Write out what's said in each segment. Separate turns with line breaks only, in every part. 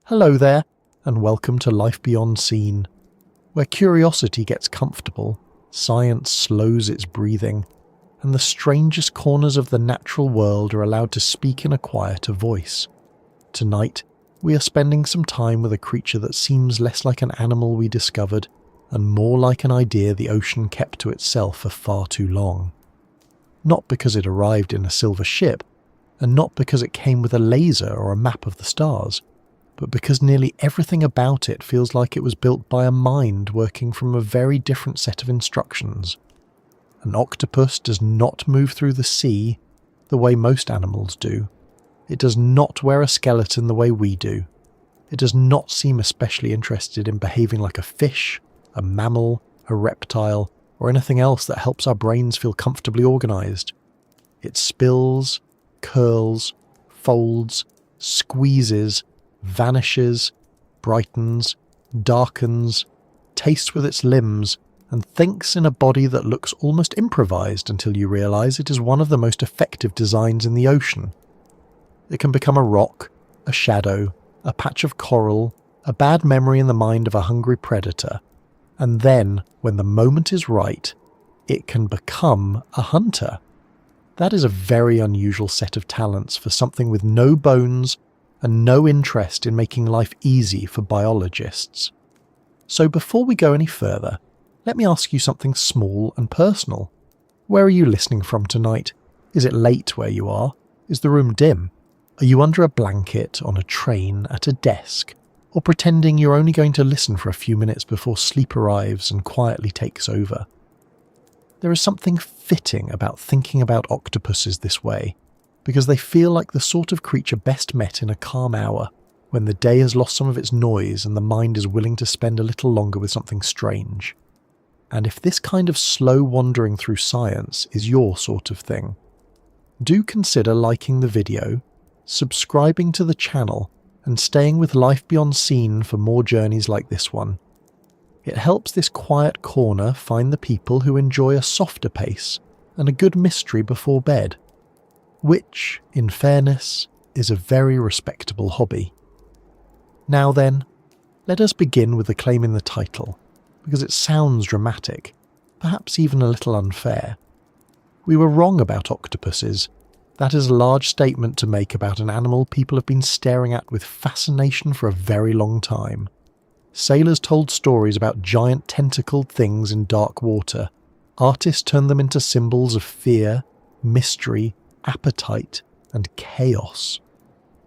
Hello there, and welcome to Life Beyond Seen, where curiosity gets comfortable, science slows its breathing, and the strangest corners of the natural world are allowed to speak in a quieter voice. Tonight, we are spending some time with a creature that seems less like an animal we discovered and more like an idea the ocean kept to itself for far too long. Not because it arrived in a silver ship, and not because it came with a laser or a map of the stars, but because nearly everything about it feels like it was built by a mind working from a very different set of instructions. An octopus does not move through the sea the way most animals do. It does not wear a skeleton the way we do. It does not seem especially interested in behaving like a fish, a mammal, a reptile, or anything else that helps our brains feel comfortably organized. It spills, curls, folds, squeezes, vanishes, brightens, darkens, tastes with its limbs, and thinks in a body that looks almost improvised until you realize it is one of the most effective designs in the ocean. It can become a rock, a shadow, a patch of coral, a bad memory in the mind of a hungry predator, and then, when the moment is right, it can become a hunter. That is a very unusual set of talents for something with no bones and no interest in making life easy for biologists. So before we go any further, let me ask you something small and personal. Where are you listening from tonight? Is it late where you are? Is the room dim? Are you under a blanket, on a train, at a desk, or pretending you're only going to listen for a few minutes before sleep arrives and quietly takes over? There is something fitting about thinking about octopuses this way, because they feel like the sort of creature best met in a calm hour, when the day has lost some of its noise and the mind is willing to spend a little longer with something strange. And if this kind of slow wandering through science is your sort of thing, do consider liking the video, subscribing to the channel, and staying with Life Beyond Seen for more journeys like this one. It helps this quiet corner find the people who enjoy a softer pace and a good mystery before bed, which, in fairness, is a very respectable hobby. Now then, let us begin with the claim in the title, because it sounds dramatic, perhaps even a little unfair. We were wrong about octopuses. That is a large statement to make about an animal people have been staring at with fascination for a very long time. Sailors told stories about giant tentacled things in dark water. Artists turned them into symbols of fear, mystery, appetite, and chaos.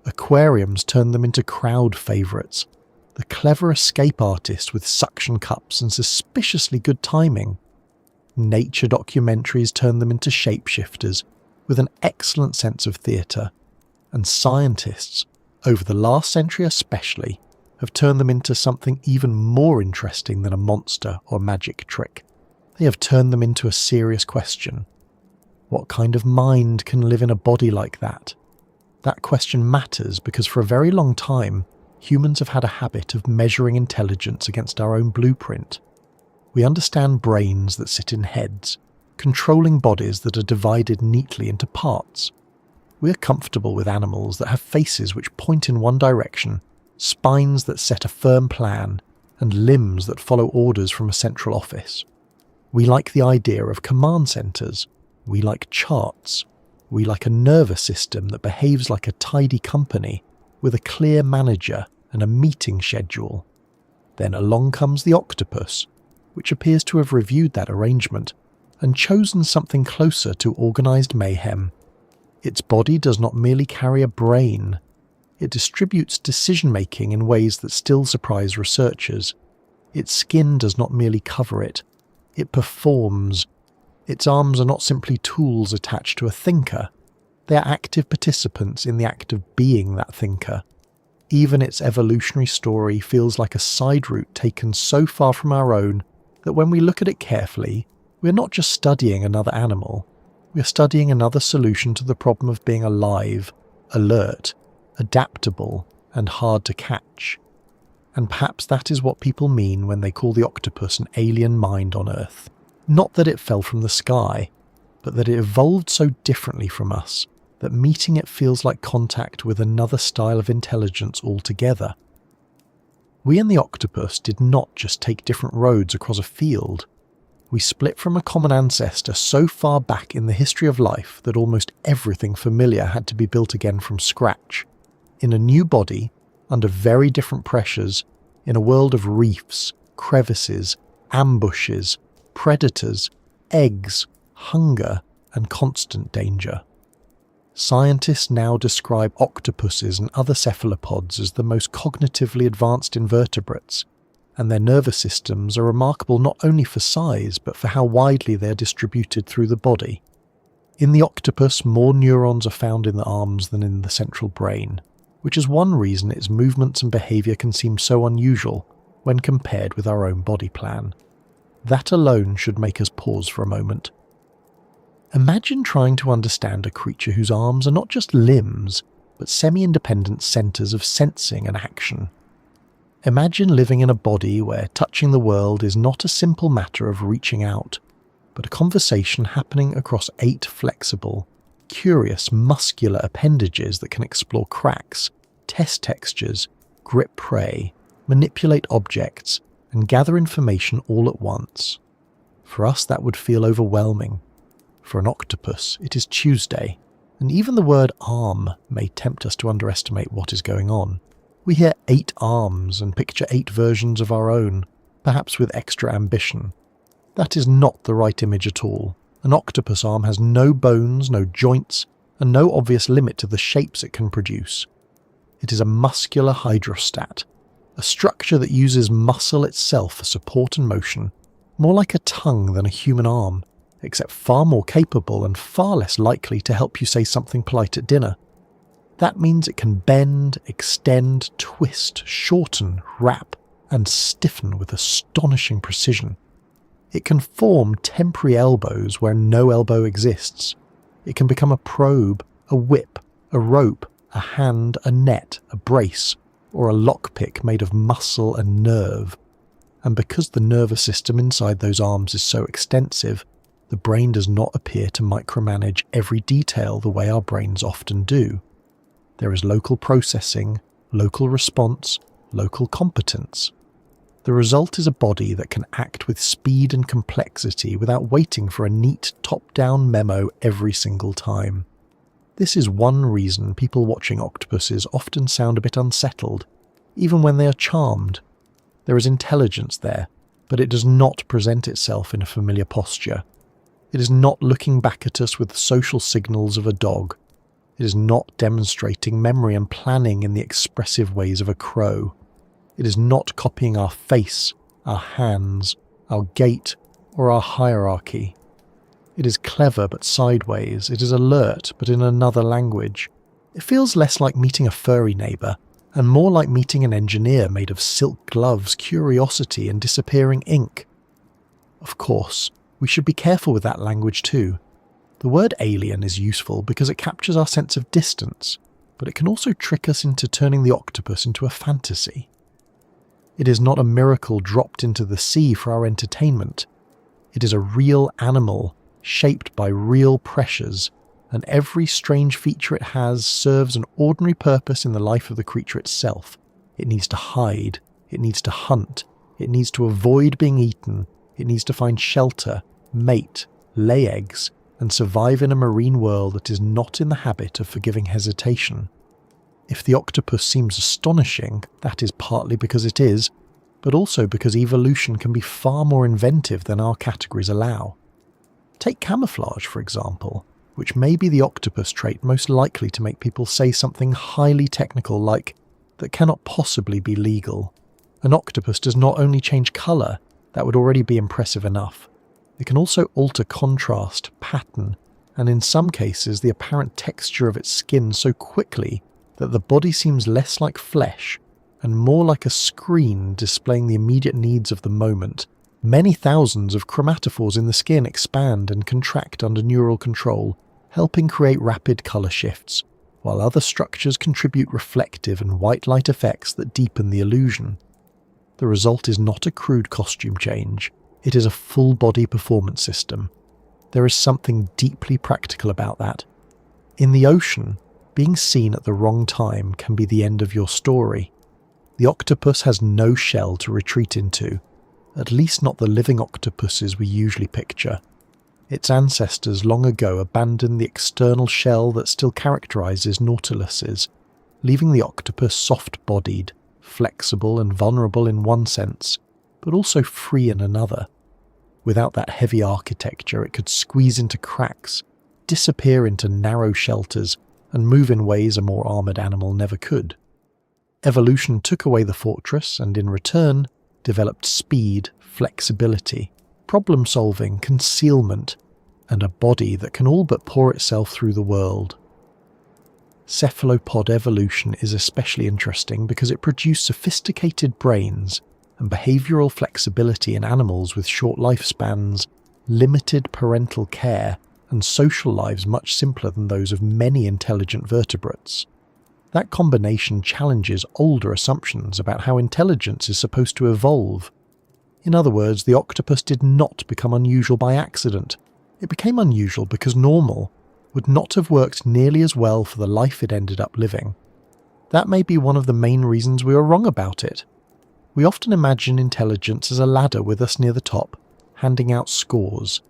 Aquariums turned them into crowd favourites. The clever escape artist with suction cups and suspiciously good timing. Nature documentaries turned them into shapeshifters with an excellent sense of theatre. And scientists, over the last century especially, have turned them into something even more interesting than a monster or magic trick. They have turned them into a serious question. What kind of mind can live in a body like that? That question matters because for a very long time, humans have had a habit of measuring intelligence against our own blueprint. We understand brains that sit in heads, controlling bodies that are divided neatly into parts. We are comfortable with animals that have faces which point in one direction, spines that set a firm plan, and limbs that follow orders from a central office. We like the idea of command centres. We like charts. We like a nervous system that behaves like a tidy company, with a clear manager and a meeting schedule. Then along comes the octopus, which appears to have reviewed that arrangement and chosen something closer to organised mayhem. Its body does not merely carry a brain. It distributes decision-making in ways that still surprise researchers. Its skin does not merely cover it. It performs. Its arms are not simply tools attached to a thinker. They are active participants in the act of being that thinker. Even its evolutionary story feels like a side route taken so far from our own that when we look at it carefully, we are not just studying another animal. We are studying another solution to the problem of being alive, alert, adaptable, and hard to catch. And perhaps that is what people mean when they call the octopus an alien mind on Earth. Not that it fell from the sky, but that it evolved so differently from us that meeting it feels like contact with another style of intelligence altogether, We and the octopus did not just take different roads across a field. We split from a common ancestor so far back in the history of life that almost everything familiar had to be built again from scratch, in a new body, under very different pressures, in a world of reefs, crevices, ambushes, predators, eggs, hunger, and constant danger. Scientists now describe octopuses and other cephalopods as the most cognitively advanced invertebrates, and their nervous systems are remarkable not only for size but for how widely they are distributed through the body. In the octopus, more neurons are found in the arms than in the central brain, which is one reason its movements and behaviour can seem so unusual when compared with our own body plan. That alone should make us pause for a moment. Imagine trying to understand a creature whose arms are not just limbs, but semi-independent centres of sensing and action. Imagine living in a body where touching the world is not a simple matter of reaching out, but a conversation happening across 8 flexible, curious, muscular appendages that can explore cracks, test textures, grip prey, manipulate objects, and gather information all at once. For us, that would feel overwhelming. For an octopus, it is Tuesday, and even the word arm may tempt us to underestimate what is going on. We hear 8 arms and picture 8 versions of our own, perhaps with extra ambition. That is not the right image at all. An octopus arm has no bones, no joints, and no obvious limit to the shapes it can produce. It is a muscular hydrostat, a structure that uses muscle itself for support and motion, more like a tongue than a human arm, except far more capable and far less likely to help you say something polite at dinner. That means it can bend, extend, twist, shorten, wrap, and stiffen with astonishing precision. It can form temporary elbows where no elbow exists. It can become a probe, a whip, a rope, a hand, a net, a brace, or a lockpick made of muscle and nerve. And because the nervous system inside those arms is so extensive, the brain does not appear to micromanage every detail the way our brains often do. There is local processing, local response, local competence. The result is a body that can act with speed and complexity without waiting for a neat top-down memo every single time. This is one reason people watching octopuses often sound a bit unsettled, even when they are charmed. There is intelligence there, but it does not present itself in a familiar posture. It is not looking back at us with the social signals of a dog. It is not demonstrating memory and planning in the expressive ways of a crow. It is not copying our face, our hands, our gait, or our hierarchy. It is clever but sideways. It is alert but in another language. It feels less like meeting a furry neighbour and more like meeting an engineer made of silk gloves, curiosity, and disappearing ink. Of course, we should be careful with that language too. The word alien is useful because it captures our sense of distance, but it can also trick us into turning the octopus into a fantasy. It is not a miracle dropped into the sea for our entertainment. It is a real animal, shaped by real pressures, and every strange feature it has serves an ordinary purpose in the life of the creature itself. It needs to hide, it needs to hunt, it needs to avoid being eaten, it needs to find shelter, mate, lay eggs, and survive in a marine world that is not in the habit of forgiving hesitation. If the octopus seems astonishing, that is partly because it is, but also because evolution can be far more inventive than our categories allow. Take camouflage, for example, which may be the octopus trait most likely to make people say something highly technical like, that cannot possibly be legal. An octopus does not only change colour, that would already be impressive enough. It can also alter contrast, pattern, and in some cases the apparent texture of its skin so quickly that the body seems less like flesh and more like a screen displaying the immediate needs of the moment. Many thousands of chromatophores in the skin expand and contract under neural control, helping create rapid colour shifts, while other structures contribute reflective and white light effects that deepen the illusion. The result is not a crude costume change, it is a full-body performance system. There is something deeply practical about that. In the ocean, being seen at the wrong time can be the end of your story. The octopus has no shell to retreat into, at least not the living octopuses we usually picture. Its ancestors long ago abandoned the external shell that still characterizes nautiluses, leaving the octopus soft-bodied, flexible and vulnerable in one sense, but also free in another. Without that heavy architecture, it could squeeze into cracks, disappear into narrow shelters, and move in ways a more armoured animal never could. Evolution took away the fortress and, in return, developed speed, flexibility, problem-solving, concealment, and a body that can all but pour itself through the world. Cephalopod evolution is especially interesting because it produced sophisticated brains and behavioural flexibility in animals with short lifespans, limited parental care, and social lives much simpler than those of many intelligent vertebrates. That combination challenges older assumptions about how intelligence is supposed to evolve. In other words, the octopus did not become unusual by accident. It became unusual because normal would not have worked nearly as well for the life it ended up living. That may be one of the main reasons we were wrong about it. We often imagine intelligence as a ladder with us near the top, handing out scores.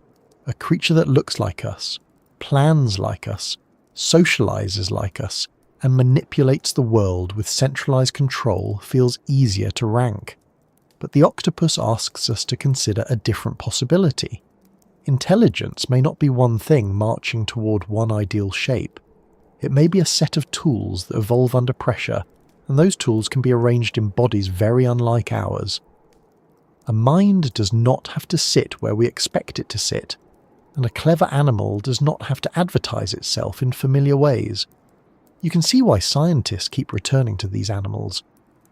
A creature that looks like us, plans like us, socializes like us, and manipulates the world with centralized control feels easier to rank. But the octopus asks us to consider a different possibility. Intelligence may not be one thing marching toward one ideal shape. It may be a set of tools that evolve under pressure, and those tools can be arranged in bodies very unlike ours. A mind does not have to sit where we expect it to sit, and a clever animal does not have to advertise itself in familiar ways. You can see why scientists keep returning to these animals.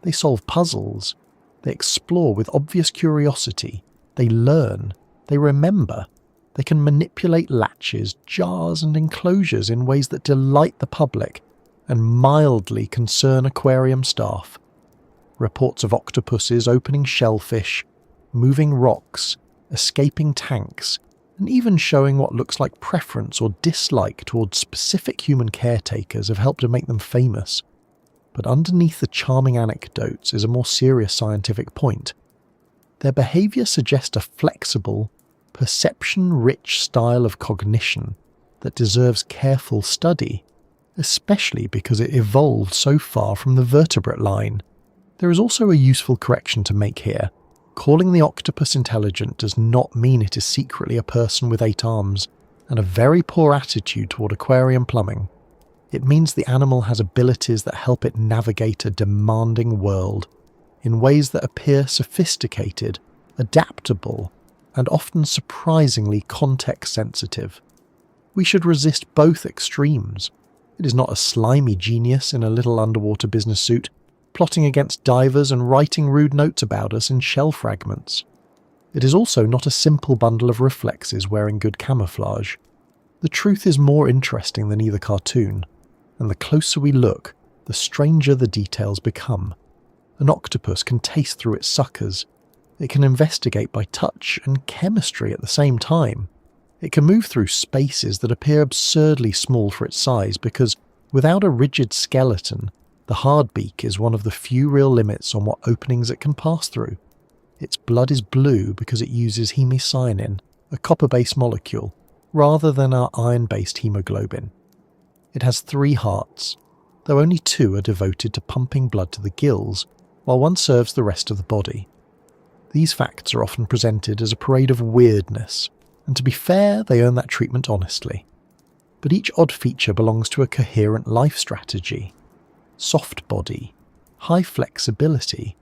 They solve puzzles, they explore with obvious curiosity, they learn, they remember. They can manipulate latches, jars and enclosures in ways that delight the public and mildly concern aquarium staff. Reports of octopuses opening shellfish, moving rocks, escaping tanks, and even showing what looks like preference or dislike towards specific human caretakers have helped to make them famous. But underneath the charming anecdotes is a more serious scientific point. Their behaviour suggests a flexible, perception-rich style of cognition that deserves careful study, especially because it evolved so far from the vertebrate line. There is also a useful correction to make here. Calling the octopus intelligent does not mean it is secretly a person with 8 arms and a very poor attitude toward aquarium plumbing. It means the animal has abilities that help it navigate a demanding world in ways that appear sophisticated, adaptable, and often surprisingly context-sensitive. We should resist both extremes. It is not a slimy genius in a little underwater business suit, plotting against divers and writing rude notes about us in shell fragments. It is also not a simple bundle of reflexes wearing good camouflage. The truth is more interesting than either cartoon, and the closer we look, the stranger the details become. An octopus can taste through its suckers. It can investigate by touch and chemistry at the same time. It can move through spaces that appear absurdly small for its size because, without a rigid skeleton, the hard beak is one of the few real limits on what openings it can pass through. Its blood is blue because it uses hemocyanin, a copper-based molecule, rather than our iron-based hemoglobin. It has 3 hearts, though only 2 are devoted to pumping blood to the gills, while one serves the rest of the body. These facts are often presented as a parade of weirdness, and to be fair, they earn that treatment honestly. But each odd feature belongs to a coherent life strategy. Soft body, high flexibility,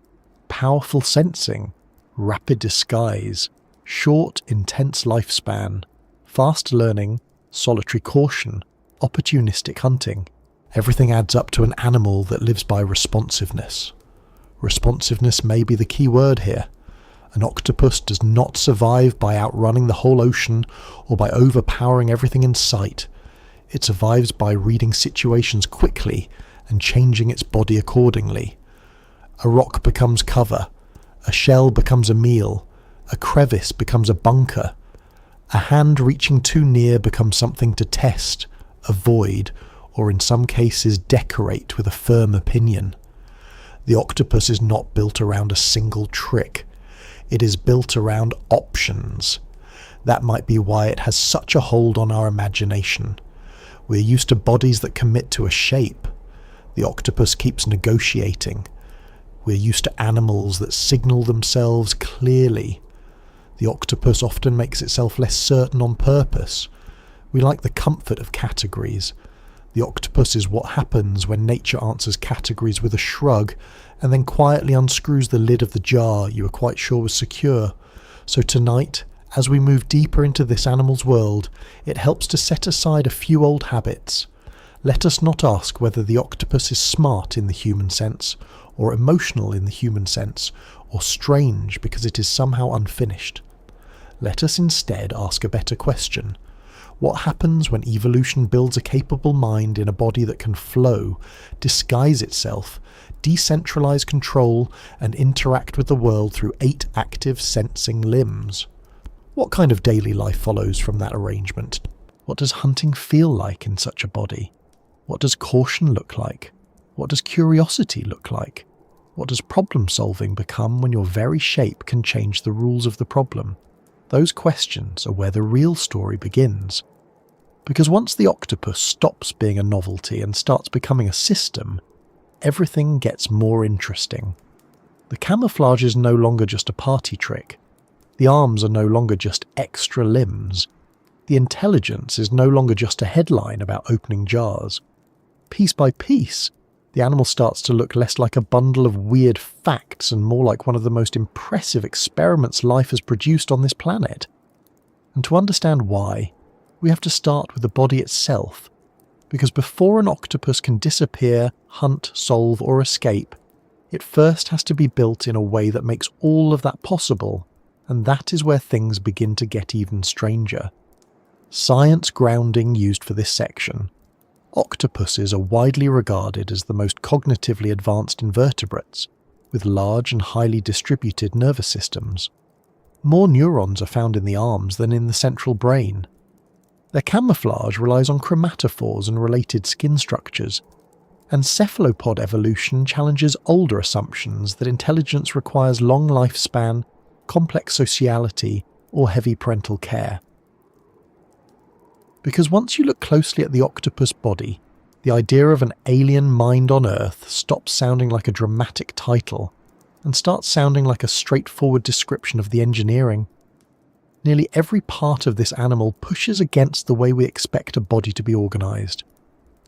powerful sensing, rapid disguise, short, intense lifespan, fast learning, solitary caution, opportunistic hunting. Everything adds up to an animal that lives by responsiveness. Responsiveness may be the key word here. An octopus does not survive by outrunning the whole ocean or by overpowering everything in sight. It survives by reading situations quickly and changing its body accordingly. A rock becomes cover, a shell becomes a meal, a crevice becomes a bunker. A hand reaching too near becomes something to test, avoid, or in some cases decorate with a firm opinion. The octopus is not built around a single trick. It is built around options. That might be why it has such a hold on our imagination. We're used to bodies that commit to a shape. The octopus keeps negotiating. We're used to animals that signal themselves clearly. The octopus often makes itself less certain on purpose. We like the comfort of categories. The octopus is what happens when nature answers categories with a shrug and then quietly unscrews the lid of the jar you were quite sure was secure. So tonight, as we move deeper into this animal's world, it helps to set aside a few old habits. Let us not ask whether the octopus is smart in the human sense, or emotional in the human sense, or strange because it is somehow unfinished. Let us instead ask a better question. What happens when evolution builds a capable mind in a body that can flow, disguise itself, decentralize control, and interact with the world through 8 active sensing limbs? What kind of daily life follows from that arrangement? What does hunting feel like in such a body? What does caution look like? What does curiosity look like? What does problem solving become when your very shape can change the rules of the problem? Those questions are where the real story begins. Because once the octopus stops being a novelty and starts becoming a system, everything gets more interesting. The camouflage is no longer just a party trick. The arms are no longer just extra limbs. The intelligence is no longer just a headline about opening jars. Piece by piece, the animal starts to look less like a bundle of weird facts and more like one of the most impressive experiments life has produced on this planet. And to understand why, we have to start with the body itself, because before an octopus can disappear, hunt, solve, or escape, it first has to be built in a way that makes all of that possible, and that is where things begin to get even stranger. Science grounding used for this section. Octopuses are widely regarded as the most cognitively advanced invertebrates, with large and highly distributed nervous systems. More neurons are found in the arms than in the central brain. Their camouflage relies on chromatophores and related skin structures, and cephalopod evolution challenges older assumptions that intelligence requires long lifespan, complex sociality, or heavy parental care. Because once you look closely at the octopus body, the idea of an alien mind on Earth stops sounding like a dramatic title and starts sounding like a straightforward description of the engineering. Nearly every part of this animal pushes against the way we expect a body to be organised.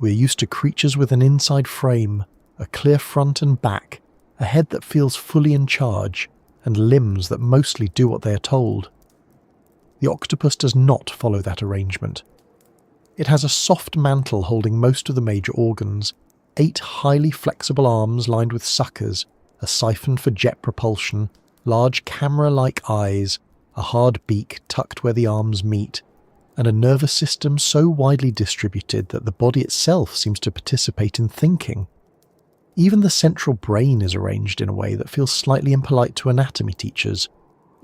We're used to creatures with an inside frame, a clear front and back, a head that feels fully in charge, and limbs that mostly do what they are told. The octopus does not follow that arrangement. It has a soft mantle holding most of the major organs, 8 highly flexible arms lined with suckers, a siphon for jet propulsion, large camera-like eyes, a hard beak tucked where the arms meet, and a nervous system so widely distributed that the body itself seems to participate in thinking. Even the central brain is arranged in a way that feels slightly impolite to anatomy teachers,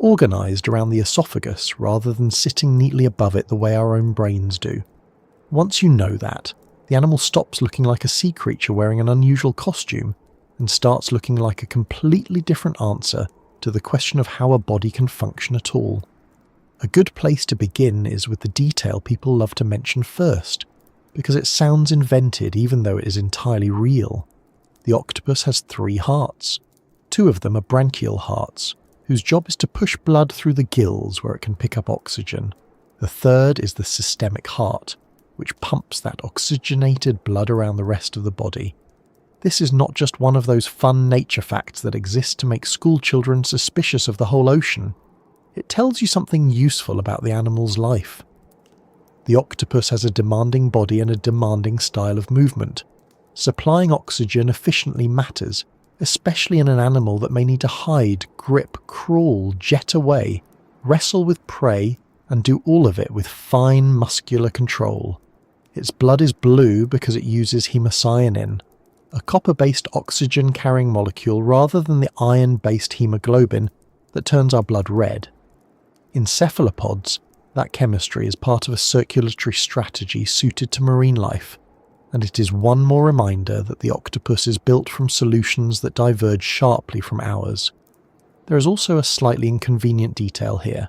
organised around the esophagus rather than sitting neatly above it the way our own brains do. Once you know that, the animal stops looking like a sea creature wearing an unusual costume and starts looking like a completely different answer to the question of how a body can function at all. A good place to begin is with the detail people love to mention first, because it sounds invented even though it is entirely real. The octopus has 3 hearts. 2 of them are branchial hearts, whose job is to push blood through the gills where it can pick up oxygen. The third is the systemic heart, which pumps that oxygenated blood around the rest of the body. This is not just one of those fun nature facts that exist to make school children suspicious of the whole ocean. It tells you something useful about the animal's life. The octopus has a demanding body and a demanding style of movement. Supplying oxygen efficiently matters, especially in an animal that may need to hide, grip, crawl, jet away, wrestle with prey, and do all of it with fine muscular control. Its blood is blue because it uses hemocyanin, a copper-based oxygen-carrying molecule rather than the iron-based hemoglobin that turns our blood red. In cephalopods, that chemistry is part of a circulatory strategy suited to marine life, and it is one more reminder that the octopus is built from solutions that diverge sharply from ours. There is also a slightly inconvenient detail here.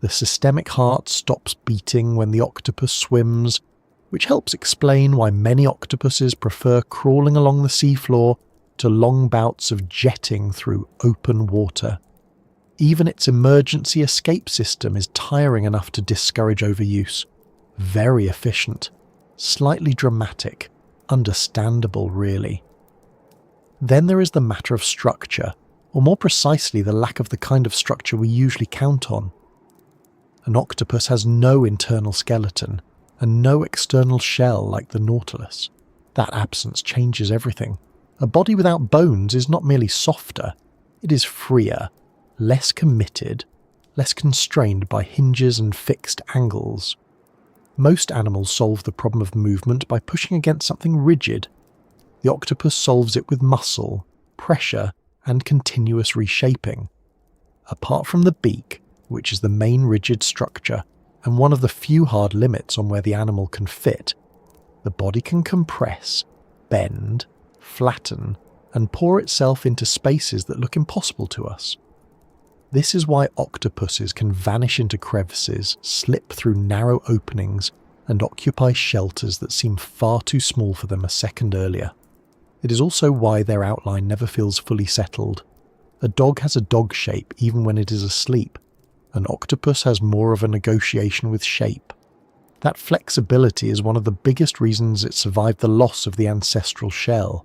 The systemic heart stops beating when the octopus swims, which helps explain why many octopuses prefer crawling along the seafloor to long bouts of jetting through open water. Even its emergency escape system is tiring enough to discourage overuse. Very efficient, slightly dramatic, understandable really. Then there is the matter of structure, or more precisely the lack of the kind of structure we usually count on. An octopus has no internal skeleton, and no external shell like the nautilus. That absence changes everything. A body without bones is not merely softer, it is freer, less committed, less constrained by hinges and fixed angles. Most animals solve the problem of movement by pushing against something rigid. The octopus solves it with muscle, pressure, and continuous reshaping. Apart from the beak, which is the main rigid structure, and one of the few hard limits on where the animal can fit, the body can compress, bend, flatten, and pour itself into spaces that look impossible to us. This is why octopuses can vanish into crevices, slip through narrow openings, and occupy shelters that seem far too small for them a second earlier. It is also why their outline never feels fully settled. A dog has a dog shape even when it is asleep. An octopus has more of a negotiation with shape. That flexibility is one of the biggest reasons it survived the loss of the ancestral shell.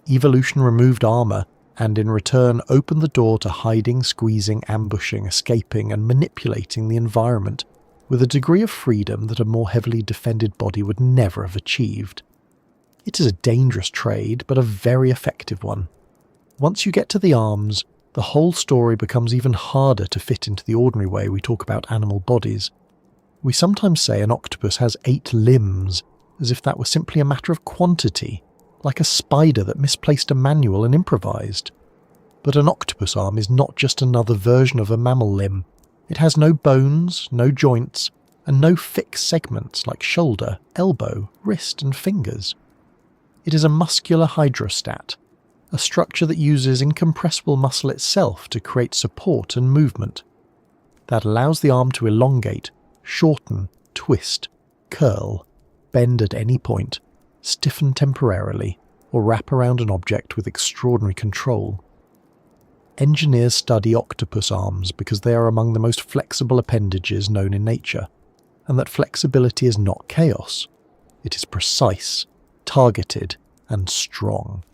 Evolution removed armor, and in return opened the door to hiding, squeezing, ambushing, escaping, and manipulating the environment with a degree of freedom that a more heavily defended body would never have achieved. It is a dangerous trade, but a very effective one. Once you get to the arms, the whole story becomes even harder to fit into the ordinary way we talk about animal bodies. We sometimes say an octopus has 8 limbs, as if that were simply a matter of quantity, like a spider that misplaced a manual and improvised. But an octopus arm is not just another version of a mammal limb. It has no bones, no joints, and no fixed segments like shoulder, elbow, wrist, and fingers. It is a muscular hydrostat, a structure that uses incompressible muscle itself to create support and movement. That allows the arm to elongate, shorten, twist, curl, bend at any point, stiffen temporarily, or wrap around an object with extraordinary control. Engineers study octopus arms because they are among the most flexible appendages known in nature, and that flexibility is not chaos. It is precise, targeted, and strong.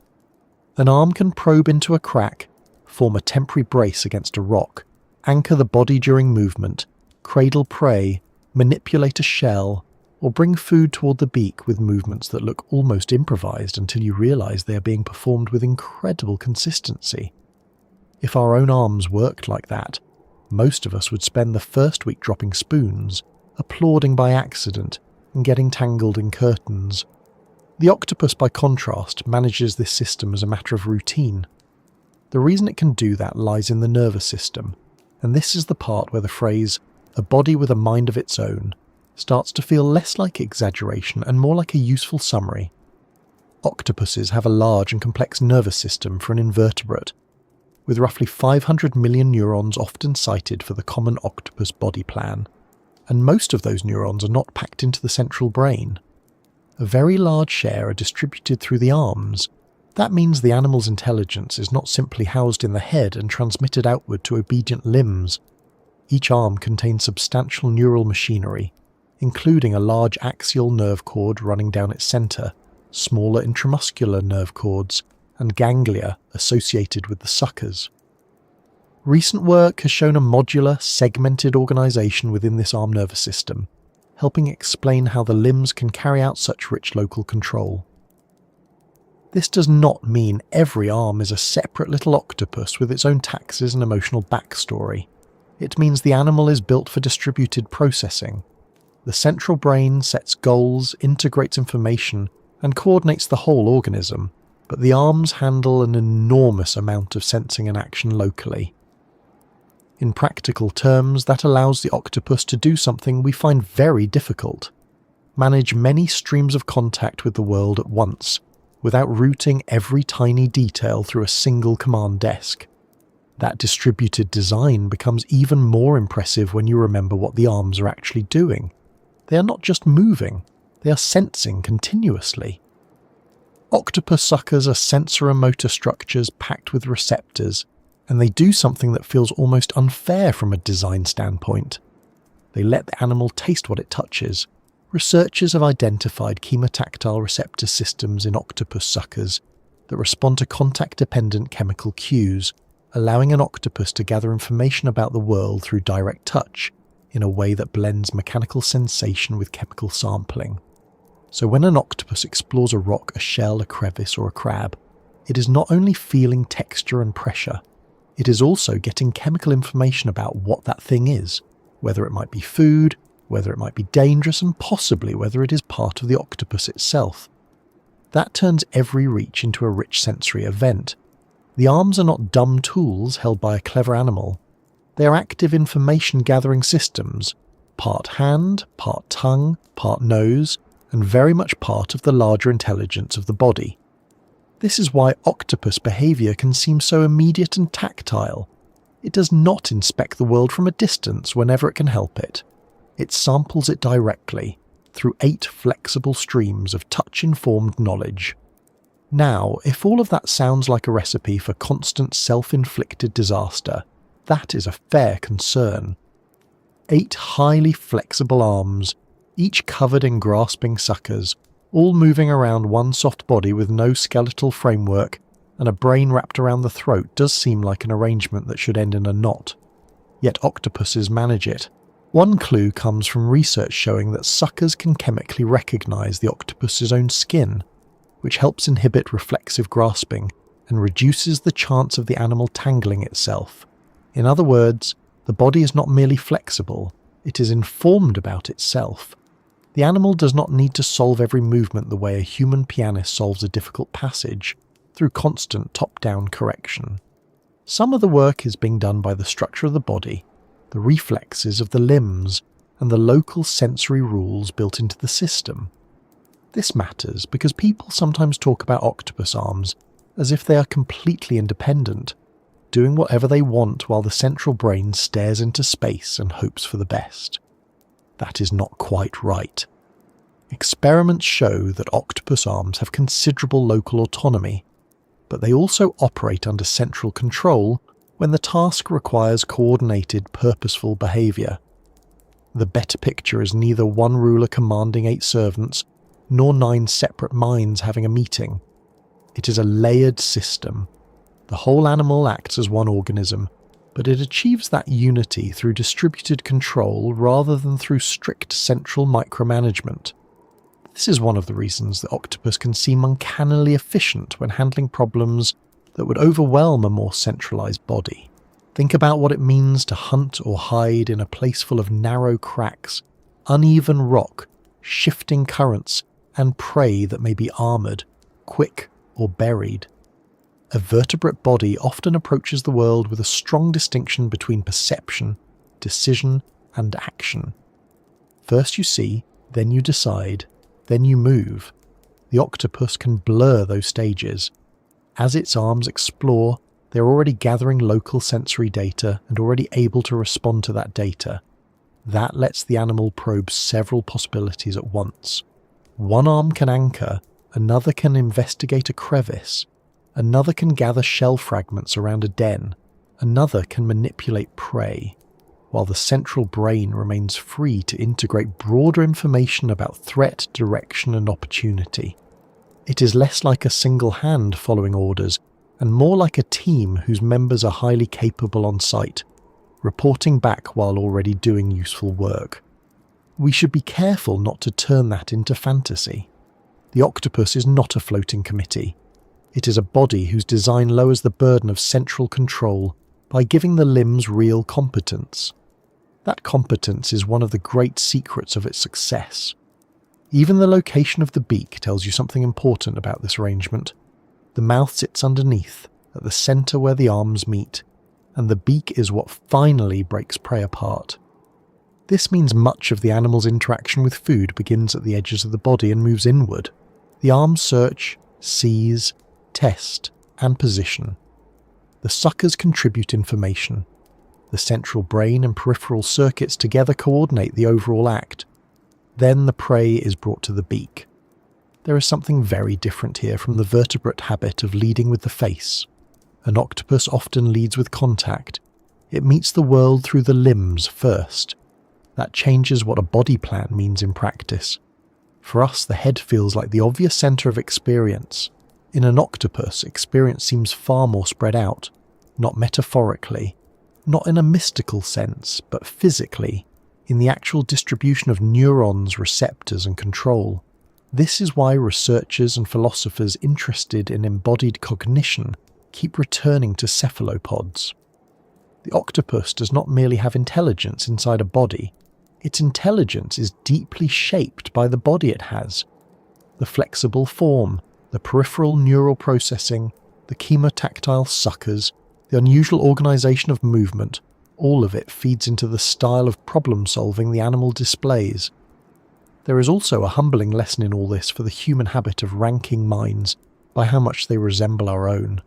An arm can probe into a crack, form a temporary brace against a rock, anchor the body during movement, cradle prey, manipulate a shell, or bring food toward the beak with movements that look almost improvised until you realize they are being performed with incredible consistency. If our own arms worked like that, most of us would spend the first week dropping spoons, applauding by accident, and getting tangled in curtains. The octopus, by contrast, manages this system as a matter of routine. The reason it can do that lies in the nervous system, and this is the part where the phrase, "a body with a mind of its own," starts to feel less like exaggeration and more like a useful summary. Octopuses have a large and complex nervous system for an invertebrate, with roughly 500 million neurons often cited for the common octopus body plan, and most of those neurons are not packed into the central brain. A very large share are distributed through the arms. That means the animal's intelligence is not simply housed in the head and transmitted outward to obedient limbs. Each arm contains substantial neural machinery, including a large axial nerve cord running down its centre, smaller intramuscular nerve cords, and ganglia associated with the suckers. Recent work has shown a modular, segmented organisation within this arm nervous system, helping explain how the limbs can carry out such rich local control. This does not mean every arm is a separate little octopus with its own taxes and emotional backstory. It means the animal is built for distributed processing. The central brain sets goals, integrates information, and coordinates the whole organism, but the arms handle an enormous amount of sensing and action locally. In practical terms, that allows the octopus to do something we find very difficult: manage many streams of contact with the world at once, without routing every tiny detail through a single command desk. That distributed design becomes even more impressive when you remember what the arms are actually doing. They are not just moving, they are sensing continuously. Octopus suckers are sensor and motor structures packed with receptors, and they do something that feels almost unfair from a design standpoint. They let the animal taste what it touches. Researchers have identified chemotactile receptor systems in octopus suckers that respond to contact-dependent chemical cues, allowing an octopus to gather information about the world through direct touch in a way that blends mechanical sensation with chemical sampling. So when an octopus explores a rock, a shell, a crevice, or a crab, it is not only feeling texture and pressure, it is also getting chemical information about what that thing is, whether it might be food, whether it might be dangerous, and possibly whether it is part of the octopus itself. That turns every reach into a rich sensory event. The arms are not dumb tools held by a clever animal. They are active information-gathering systems, part hand, part tongue, part nose, and very much part of the larger intelligence of the body. This is why octopus behaviour can seem so immediate and tactile. It does not inspect the world from a distance whenever it can help it. It samples it directly, through 8 flexible streams of touch-informed knowledge. Now, if all of that sounds like a recipe for constant self-inflicted disaster, that is a fair concern. 8 highly flexible arms, each covered in grasping suckers, all moving around one soft body with no skeletal framework, and a brain wrapped around the throat does seem like an arrangement that should end in a knot. Yet octopuses manage it. One clue comes from research showing that suckers can chemically recognise the octopus's own skin, which helps inhibit reflexive grasping and reduces the chance of the animal tangling itself. In other words, the body is not merely flexible, it is informed about itself. The animal does not need to solve every movement the way a human pianist solves a difficult passage, through constant top-down correction. Some of the work is being done by the structure of the body, the reflexes of the limbs, and the local sensory rules built into the system. This matters because people sometimes talk about octopus arms as if they are completely independent, doing whatever they want while the central brain stares into space and hopes for the best. That is not quite right. Experiments show that octopus arms have considerable local autonomy, but they also operate under central control when the task requires coordinated, purposeful behaviour. The better picture is neither one ruler commanding 8 servants, nor 9 separate minds having a meeting. It is a layered system. The whole animal acts as one organism, but it achieves that unity through distributed control rather than through strict central micromanagement. This is one of the reasons that octopus can seem uncannily efficient when handling problems that would overwhelm a more centralized body. Think about what it means to hunt or hide in a place full of narrow cracks, uneven rock, shifting currents, and prey that may be armoured, quick, or buried. A vertebrate body often approaches the world with a strong distinction between perception, decision, and action. First you see, then you decide, then you move. The octopus can blur those stages. As its arms explore, they're already gathering local sensory data and already able to respond to that data. That lets the animal probe several possibilities at once. One arm can anchor, another can investigate a crevice, another can gather shell fragments around a den, another can manipulate prey, while the central brain remains free to integrate broader information about threat, direction, and opportunity. It is less like a single hand following orders, and more like a team whose members are highly capable on site, reporting back while already doing useful work. We should be careful not to turn that into fantasy. The octopus is not a floating committee. It is a body whose design lowers the burden of central control by giving the limbs real competence. That competence is one of the great secrets of its success. Even the location of the beak tells you something important about this arrangement. The mouth sits underneath, at the centre where the arms meet, and the beak is what finally breaks prey apart. This means much of the animal's interaction with food begins at the edges of the body and moves inward. The arms search, seize, test, and position. The suckers contribute information. The central brain and peripheral circuits together coordinate the overall act. Then the prey is brought to the beak. There is something very different here from the vertebrate habit of leading with the face. An octopus often leads with contact. It meets the world through the limbs first. That changes what a body plan means in practice. For us, the head feels like the obvious centre of experience. In an octopus, experience seems far more spread out, not metaphorically, not in a mystical sense, but physically, in the actual distribution of neurons, receptors, and control. This is why researchers and philosophers interested in embodied cognition keep returning to cephalopods. The octopus does not merely have intelligence inside a body. Its intelligence is deeply shaped by the body it has. The flexible form, the peripheral neural processing, the chemotactile suckers, the unusual organisation of movement, all of it feeds into the style of problem-solving the animal displays. There is also a humbling lesson in all this for the human habit of ranking minds by how much they resemble our own.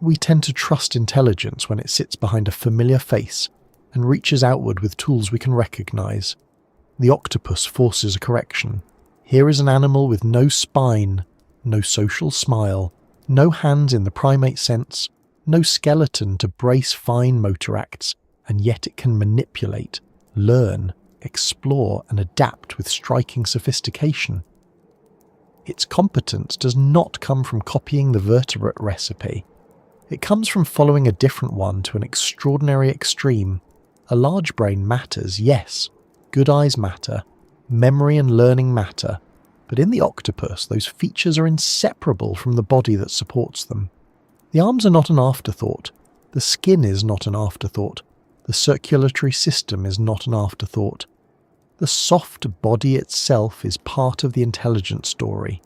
We tend to trust intelligence when it sits behind a familiar face and reaches outward with tools we can recognise. The octopus forces a correction. Here is an animal with no spine, no social smile, no hands in the primate sense, no skeleton to brace fine motor acts, and yet it can manipulate, learn, explore and adapt with striking sophistication. Its competence does not come from copying the vertebrate recipe. It comes from following a different one to an extraordinary extreme. A large brain matters, yes. Good eyes matter. Memory and learning matter. But in the octopus, those features are inseparable from the body that supports them. The arms are not an afterthought. The skin is not an afterthought. The circulatory system is not an afterthought. The soft body itself is part of the intelligent story.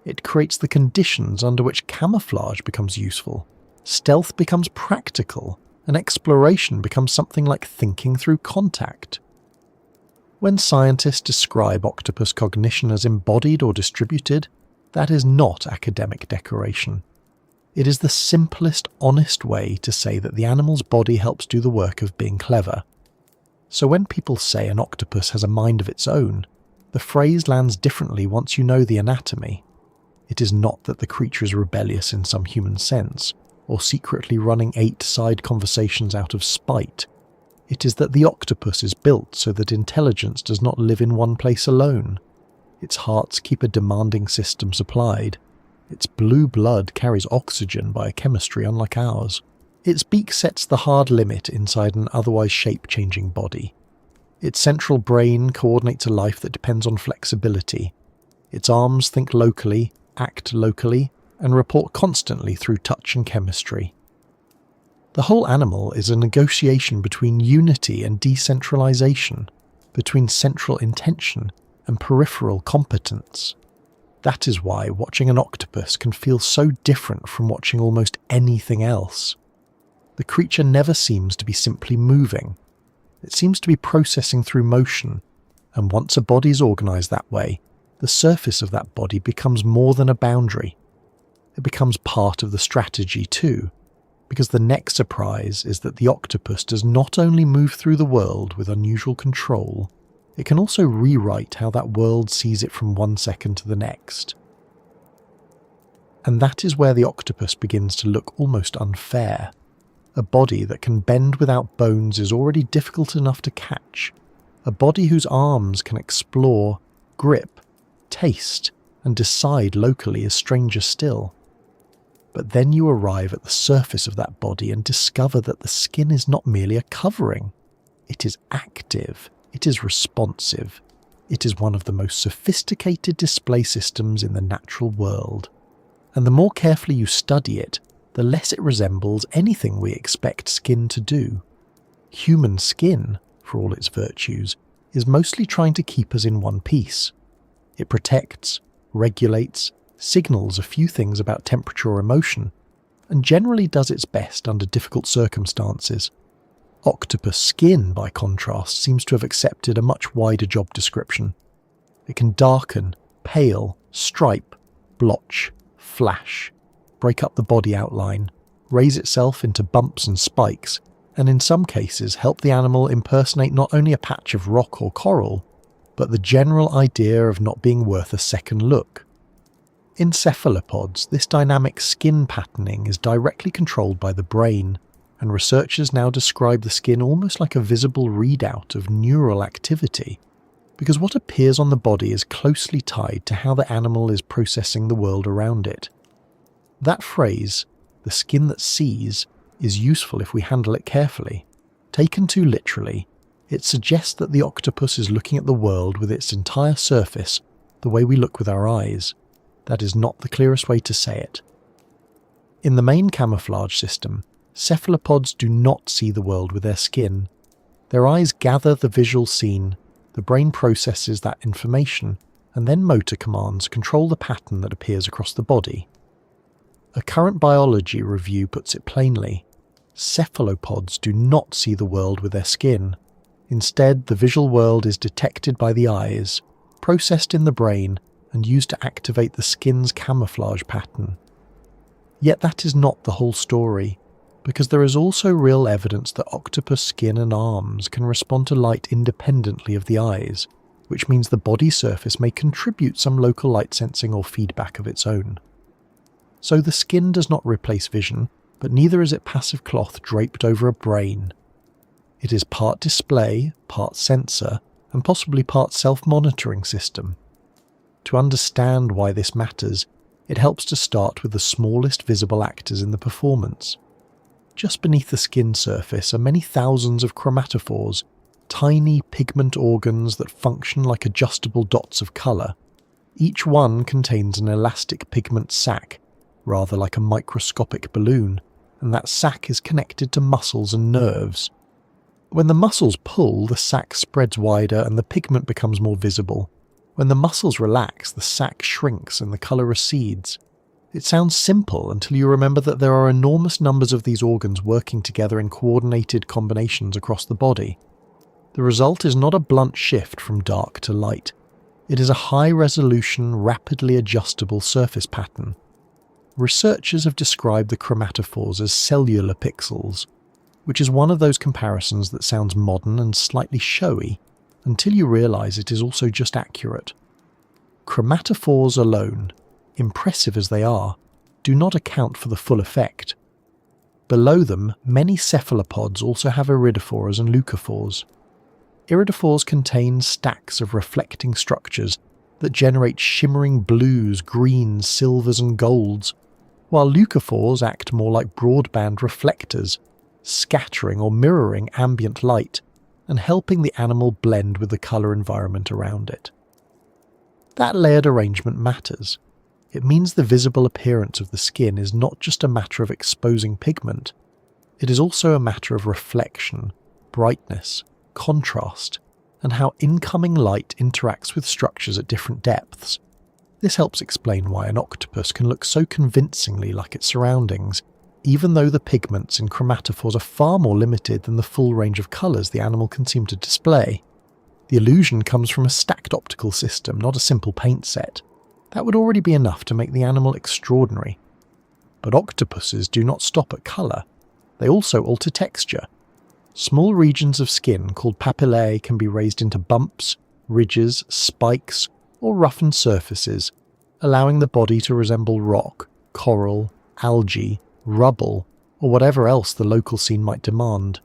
It creates the conditions under which camouflage becomes useful. Stealth becomes practical, and exploration becomes something like thinking through contact. When scientists describe octopus cognition as embodied or distributed, that is not academic decoration. It is the simplest, honest way to say that the animal's body helps do the work of being clever. So when people say an octopus has a mind of its own, the phrase lands differently once you know the anatomy. It is not that the creature is rebellious in some human sense, or secretly running 8 side conversations out of spite. It is that the octopus is built so that intelligence does not live in one place alone. Its hearts keep a demanding system supplied. Its blue blood carries oxygen biochemistry unlike ours. Its beak sets the hard limit inside an otherwise shape-changing body. Its central brain coordinates a life that depends on flexibility. Its arms think locally, act locally, and report constantly through touch and chemistry. The whole animal is a negotiation between unity and decentralization, between central intention and peripheral competence. That is why watching an octopus can feel so different from watching almost anything else. The creature never seems to be simply moving. It seems to be processing through motion, and once a body is organized that way, the surface of that body becomes more than a boundary. It becomes part of the strategy too, because the next surprise is that the octopus does not only move through the world with unusual control, it can also rewrite how that world sees it from one second to the next. And that is where the octopus begins to look almost unfair. A body that can bend without bones is already difficult enough to catch. A body whose arms can explore, grip, taste, and decide locally is stranger still. But then you arrive at the surface of that body and discover that the skin is not merely a covering. It is active. It is responsive. It is one of the most sophisticated display systems in the natural world. And the more carefully you study it, the less it resembles anything we expect skin to do. Human skin, for all its virtues, is mostly trying to keep us in one piece. It protects, regulates, signals a few things about temperature or emotion, and generally does its best under difficult circumstances. Octopus skin, by contrast, seems to have accepted a much wider job description. It can darken, pale, stripe, blotch, flash, break up the body outline, raise itself into bumps and spikes, and in some cases help the animal impersonate not only a patch of rock or coral, but the general idea of not being worth a second look. In cephalopods, this dynamic skin patterning is directly controlled by the brain, and researchers now describe the skin almost like a visible readout of neural activity, because what appears on the body is closely tied to how the animal is processing the world around it. That phrase, the skin that sees, is useful if we handle it carefully. Taken too literally, it suggests that the octopus is looking at the world with its entire surface the way we look with our eyes. That is not the clearest way to say it. In the main camouflage system, cephalopods do not see the world with their skin. Their eyes gather the visual scene, the brain processes that information, and then motor commands control the pattern that appears across the body. A current biology review puts it plainly: cephalopods do not see the world with their skin. Instead, the visual world is detected by the eyes, processed in the brain, and used to activate the skin's camouflage pattern. Yet that is not the whole story, because there is also real evidence that octopus skin and arms can respond to light independently of the eyes, which means the body surface may contribute some local light sensing or feedback of its own. So the skin does not replace vision, but neither is it passive cloth draped over a brain. It is part display, part sensor, and possibly part self-monitoring system. To understand why this matters, it helps to start with the smallest visible actors in the performance. Just beneath the skin surface are many thousands of chromatophores, tiny pigment organs that function like adjustable dots of colour. Each one contains an elastic pigment sac, rather like a microscopic balloon, and that sac is connected to muscles and nerves. When the muscles pull, the sac spreads wider and the pigment becomes more visible. When the muscles relax, the sac shrinks and the colour recedes. It sounds simple until you remember that there are enormous numbers of these organs working together in coordinated combinations across the body. The result is not a blunt shift from dark to light. It is a high-resolution, rapidly adjustable surface pattern. Researchers have described the chromatophores as cellular pixels, which is one of those comparisons that sounds modern and slightly showy, until you realise it is also just accurate. Chromatophores alone, impressive as they are, do not account for the full effect. Below them, many cephalopods also have iridophores and leucophores. Iridophores contain stacks of reflecting structures that generate shimmering blues, greens, silvers and golds, while leucophores act more like broadband reflectors, scattering or mirroring ambient light and helping the animal blend with the colour environment around it. That layered arrangement matters. It means the visible appearance of the skin is not just a matter of exposing pigment, it is also a matter of reflection, brightness, contrast, and how incoming light interacts with structures at different depths. This helps explain why an octopus can look so convincingly like its surroundings, even though the pigments in chromatophores are far more limited than the full range of colours the animal can seem to display. The illusion comes from a stacked optical system, not a simple paint set. That would already be enough to make the animal extraordinary. But octopuses do not stop at colour. They also alter texture. Small regions of skin called papillae can be raised into bumps, ridges, spikes, or roughened surfaces, allowing the body to resemble rock, coral, algae, rubble, or whatever else the local scene might demand.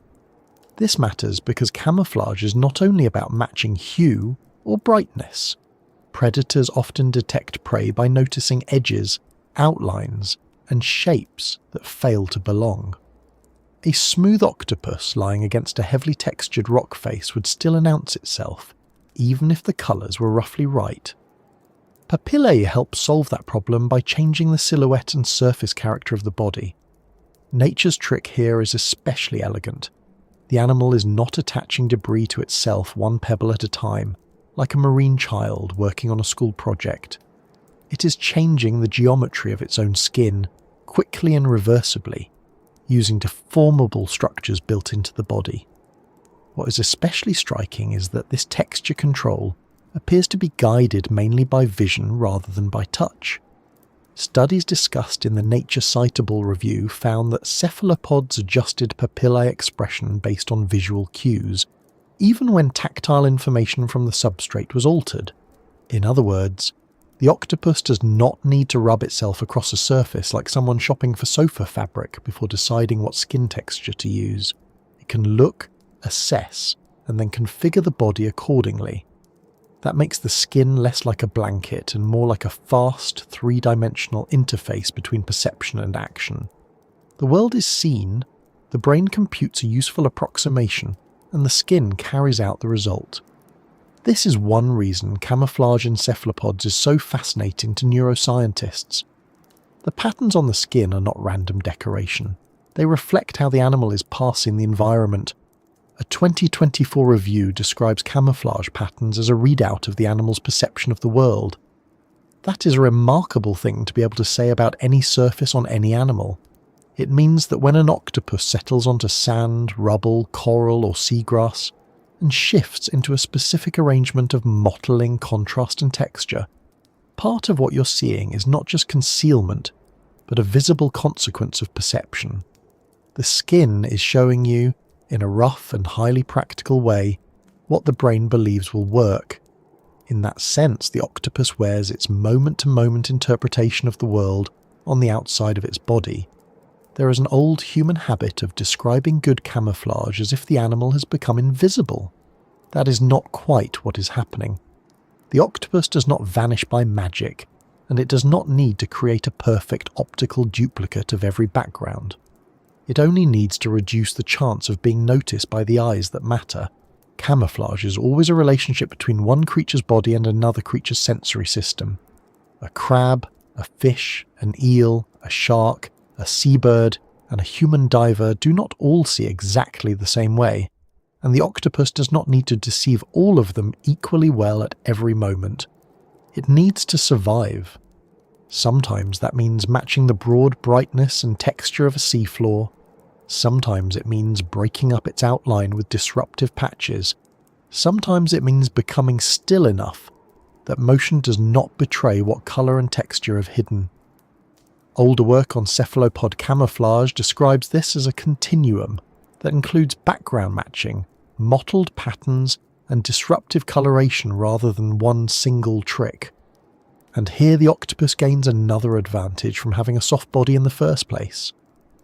This matters because camouflage is not only about matching hue or brightness. Predators often detect prey by noticing edges, outlines, and shapes that fail to belong. A smooth octopus lying against a heavily textured rock face would still announce itself, even if the colours were roughly right. Papillae help solve that problem by changing the silhouette and surface character of the body. Nature's trick here is especially elegant. The animal is not attaching debris to itself one pebble at a time, like a marine child working on a school project. It is changing the geometry of its own skin, quickly and reversibly. using deformable structures built into the body. What is especially striking is that this texture control appears to be guided mainly by vision rather than by touch. Studies discussed in the Nature Citable review found that cephalopods adjusted papillae expression based on visual cues, even when tactile information from the substrate was altered. In other words, the octopus does not need to rub itself across a surface like someone shopping for sofa fabric before deciding what skin texture to use. It can look, assess, and then configure the body accordingly. That makes the skin less like a blanket and more like a fast, three-dimensional interface between perception and action. The world is seen, the brain computes a useful approximation, and the skin carries out the result. This is one reason camouflage in cephalopods is so fascinating to neuroscientists. The patterns on the skin are not random decoration. They reflect how the animal is passing the environment. A 2024 review describes camouflage patterns as a readout of the animal's perception of the world. That is a remarkable thing to be able to say about any surface on any animal. It means that when an octopus settles onto sand, rubble, coral or seagrass, and shifts into a specific arrangement of mottling, contrast and texture, part of what you're seeing is not just concealment, but a visible consequence of perception. The skin is showing you, in a rough and highly practical way, what the brain believes will work. In that sense, the octopus wears its moment-to-moment interpretation of the world on the outside of its body. There is an old human habit of describing good camouflage as if the animal has become invisible. That is not quite what is happening. The octopus does not vanish by magic, and it does not need to create a perfect optical duplicate of every background. It only needs to reduce the chance of being noticed by the eyes that matter. Camouflage is always a relationship between one creature's body and another creature's sensory system. A crab, a fish, an eel, a shark, a seabird, and a human diver do not all see exactly the same way, and the octopus does not need to deceive all of them equally well at every moment. It needs to survive. Sometimes that means matching the broad brightness and texture of a seafloor. Sometimes it means breaking up its outline with disruptive patches. Sometimes it means becoming still enough that motion does not betray what colour and texture have hidden. Older work on cephalopod camouflage describes this as a continuum that includes background matching, mottled patterns, and disruptive coloration rather than one single trick. And here the octopus gains another advantage from having a soft body in the first place.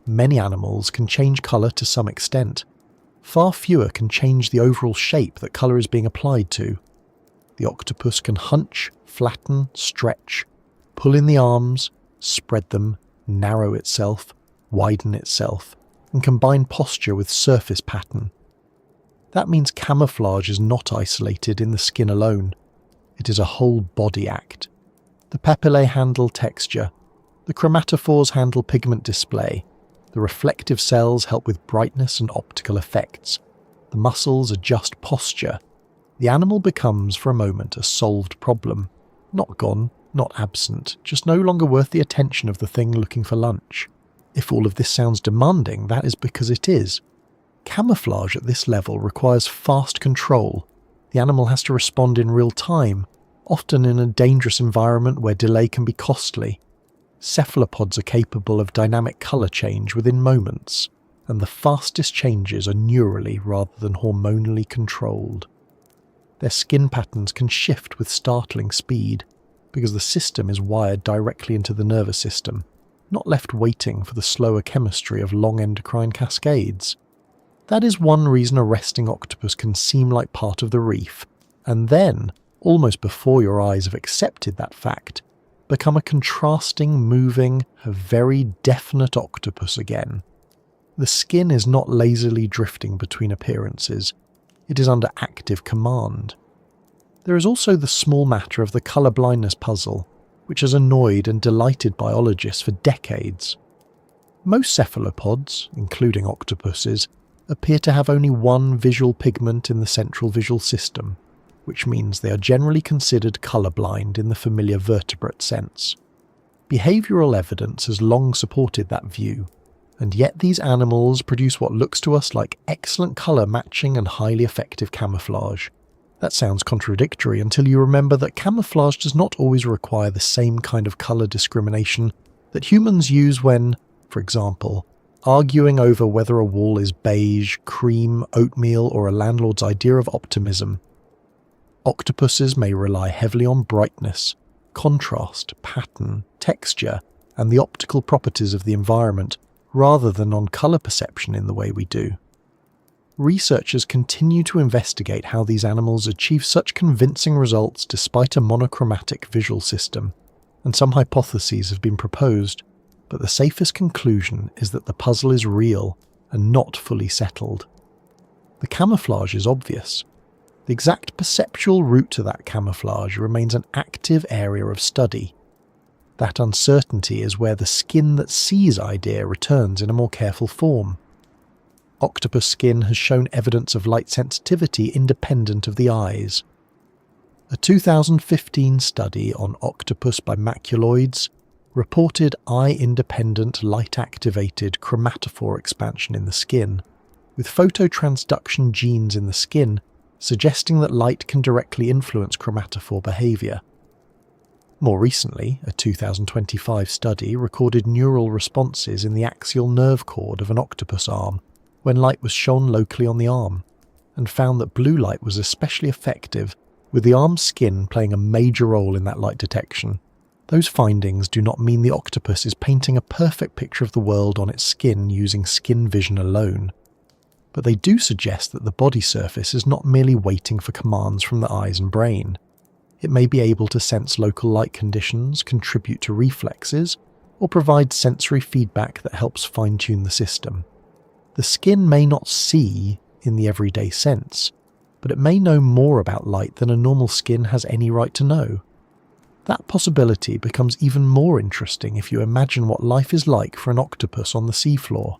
Many animals can change colour to some extent. Far fewer can change the overall shape that colour is being applied to. The octopus can hunch, flatten, stretch, pull in the arms, spread them, narrow itself, widen itself, and combine posture with surface pattern. That means camouflage is not isolated in the skin alone. It is a whole body act. The papillae handle texture, the chromatophores handle pigment display, the reflective cells help with brightness and optical effects, the muscles adjust posture. The animal becomes, for a moment, a solved problem. Not gone, not absent, just no longer worth the attention of the thing looking for lunch. If all of this sounds demanding, that is because it is. Camouflage at this level requires fast control. The animal has to respond in real time, often in a dangerous environment where delay can be costly. Cephalopods are capable of dynamic colour change within moments, and the fastest changes are neurally rather than hormonally controlled. Their skin patterns can shift with startling speed, because the system is wired directly into the nervous system, not left waiting for the slower chemistry of long endocrine cascades. That is one reason a resting octopus can seem like part of the reef, and then, almost before your eyes have accepted that fact, become a contrasting, moving, a very definite octopus again. The skin is not lazily drifting between appearances. It is under active command. There is also the small matter of the colorblindness puzzle, which has annoyed and delighted biologists for decades. Most cephalopods, including octopuses, appear to have only one visual pigment in the central visual system, which means they are generally considered colorblind in the familiar vertebrate sense. Behavioural evidence has long supported that view. And yet these animals produce what looks to us like excellent colour matching and highly effective camouflage. That sounds contradictory until you remember that camouflage does not always require the same kind of colour discrimination that humans use when, for example, arguing over whether a wall is beige, cream, oatmeal, or a landlord's idea of optimism. Octopuses may rely heavily on brightness, contrast, pattern, texture, and the optical properties of the environment, rather than on colour perception in the way we do. Researchers continue to investigate how these animals achieve such convincing results despite a monochromatic visual system, and some hypotheses have been proposed, but the safest conclusion is that the puzzle is real and not fully settled. The camouflage is obvious. The exact perceptual route to that camouflage remains an active area of study. That uncertainty is where the skin that sees idea returns in a more careful form. Octopus skin has shown evidence of light sensitivity independent of the eyes. A 2015 study on octopus by maculoids reported eye-independent light-activated chromatophore expansion in the skin, with phototransduction genes in the skin suggesting that light can directly influence chromatophore behaviour. More recently, a 2025 study recorded neural responses in the axial nerve cord of an octopus arm when light was shone locally on the arm, and found that blue light was especially effective, with the arm's skin playing a major role in that light detection. Those findings do not mean the octopus is painting a perfect picture of the world on its skin using skin vision alone, but they do suggest that the body surface is not merely waiting for commands from the eyes and brain. It may be able to sense local light conditions, contribute to reflexes, or provide sensory feedback that helps fine-tune the system. The skin may not see in the everyday sense, but it may know more about light than a normal skin has any right to know. That possibility becomes even more interesting if you imagine what life is like for an octopus on the seafloor.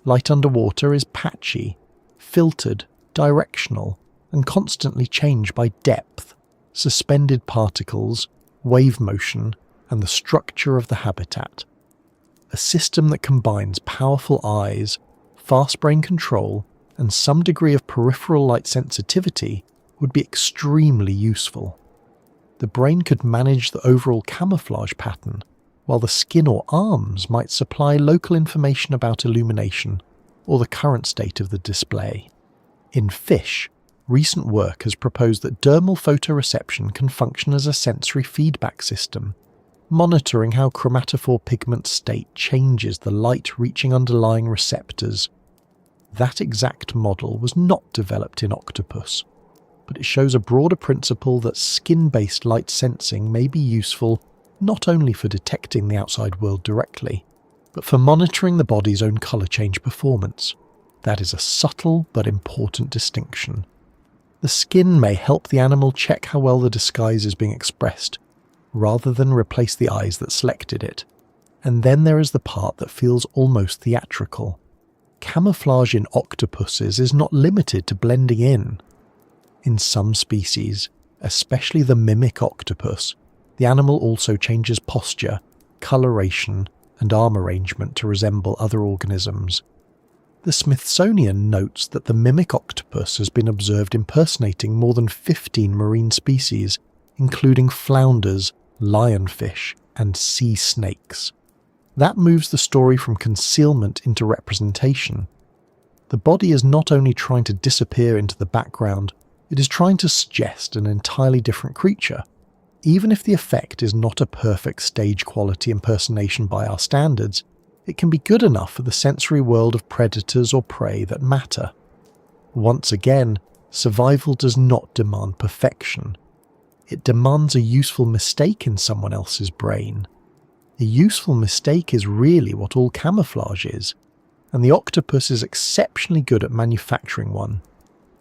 Light underwater is patchy, filtered, directional, and constantly changed by depth, suspended particles, wave motion, and the structure of the habitat. A system that combines powerful eyes, fast brain control, and some degree of peripheral light sensitivity would be extremely useful. The brain could manage the overall camouflage pattern, while the skin or arms might supply local information about illumination or the current state of the display. In fish, recent work has proposed that dermal photoreception can function as a sensory feedback system, monitoring how chromatophore pigment state changes the light reaching underlying receptors. That exact model was not developed in octopus, but it shows a broader principle that skin-based light sensing may be useful not only for detecting the outside world directly, but for monitoring the body's own colour change performance. That is a subtle but important distinction. The skin may help the animal check how well the disguise is being expressed, rather than replace the eyes that selected it. And then there is the part that feels almost theatrical. Camouflage in octopuses is not limited to blending in. In some species, especially the mimic octopus, the animal also changes posture, coloration, and arm arrangement to resemble other organisms. The Smithsonian notes that the mimic octopus has been observed impersonating more than 15 marine species, including flounders, lionfish, and sea snakes. That moves the story from concealment into representation. The body is not only trying to disappear into the background, it is trying to suggest an entirely different creature, even if the effect is not a perfect stage quality impersonation by our standards. It can be good enough for the sensory world of predators or prey that matter. Once again, survival does not demand perfection. It demands a useful mistake in someone else's brain. A useful mistake is really what all camouflage is, and the octopus is exceptionally good at manufacturing one.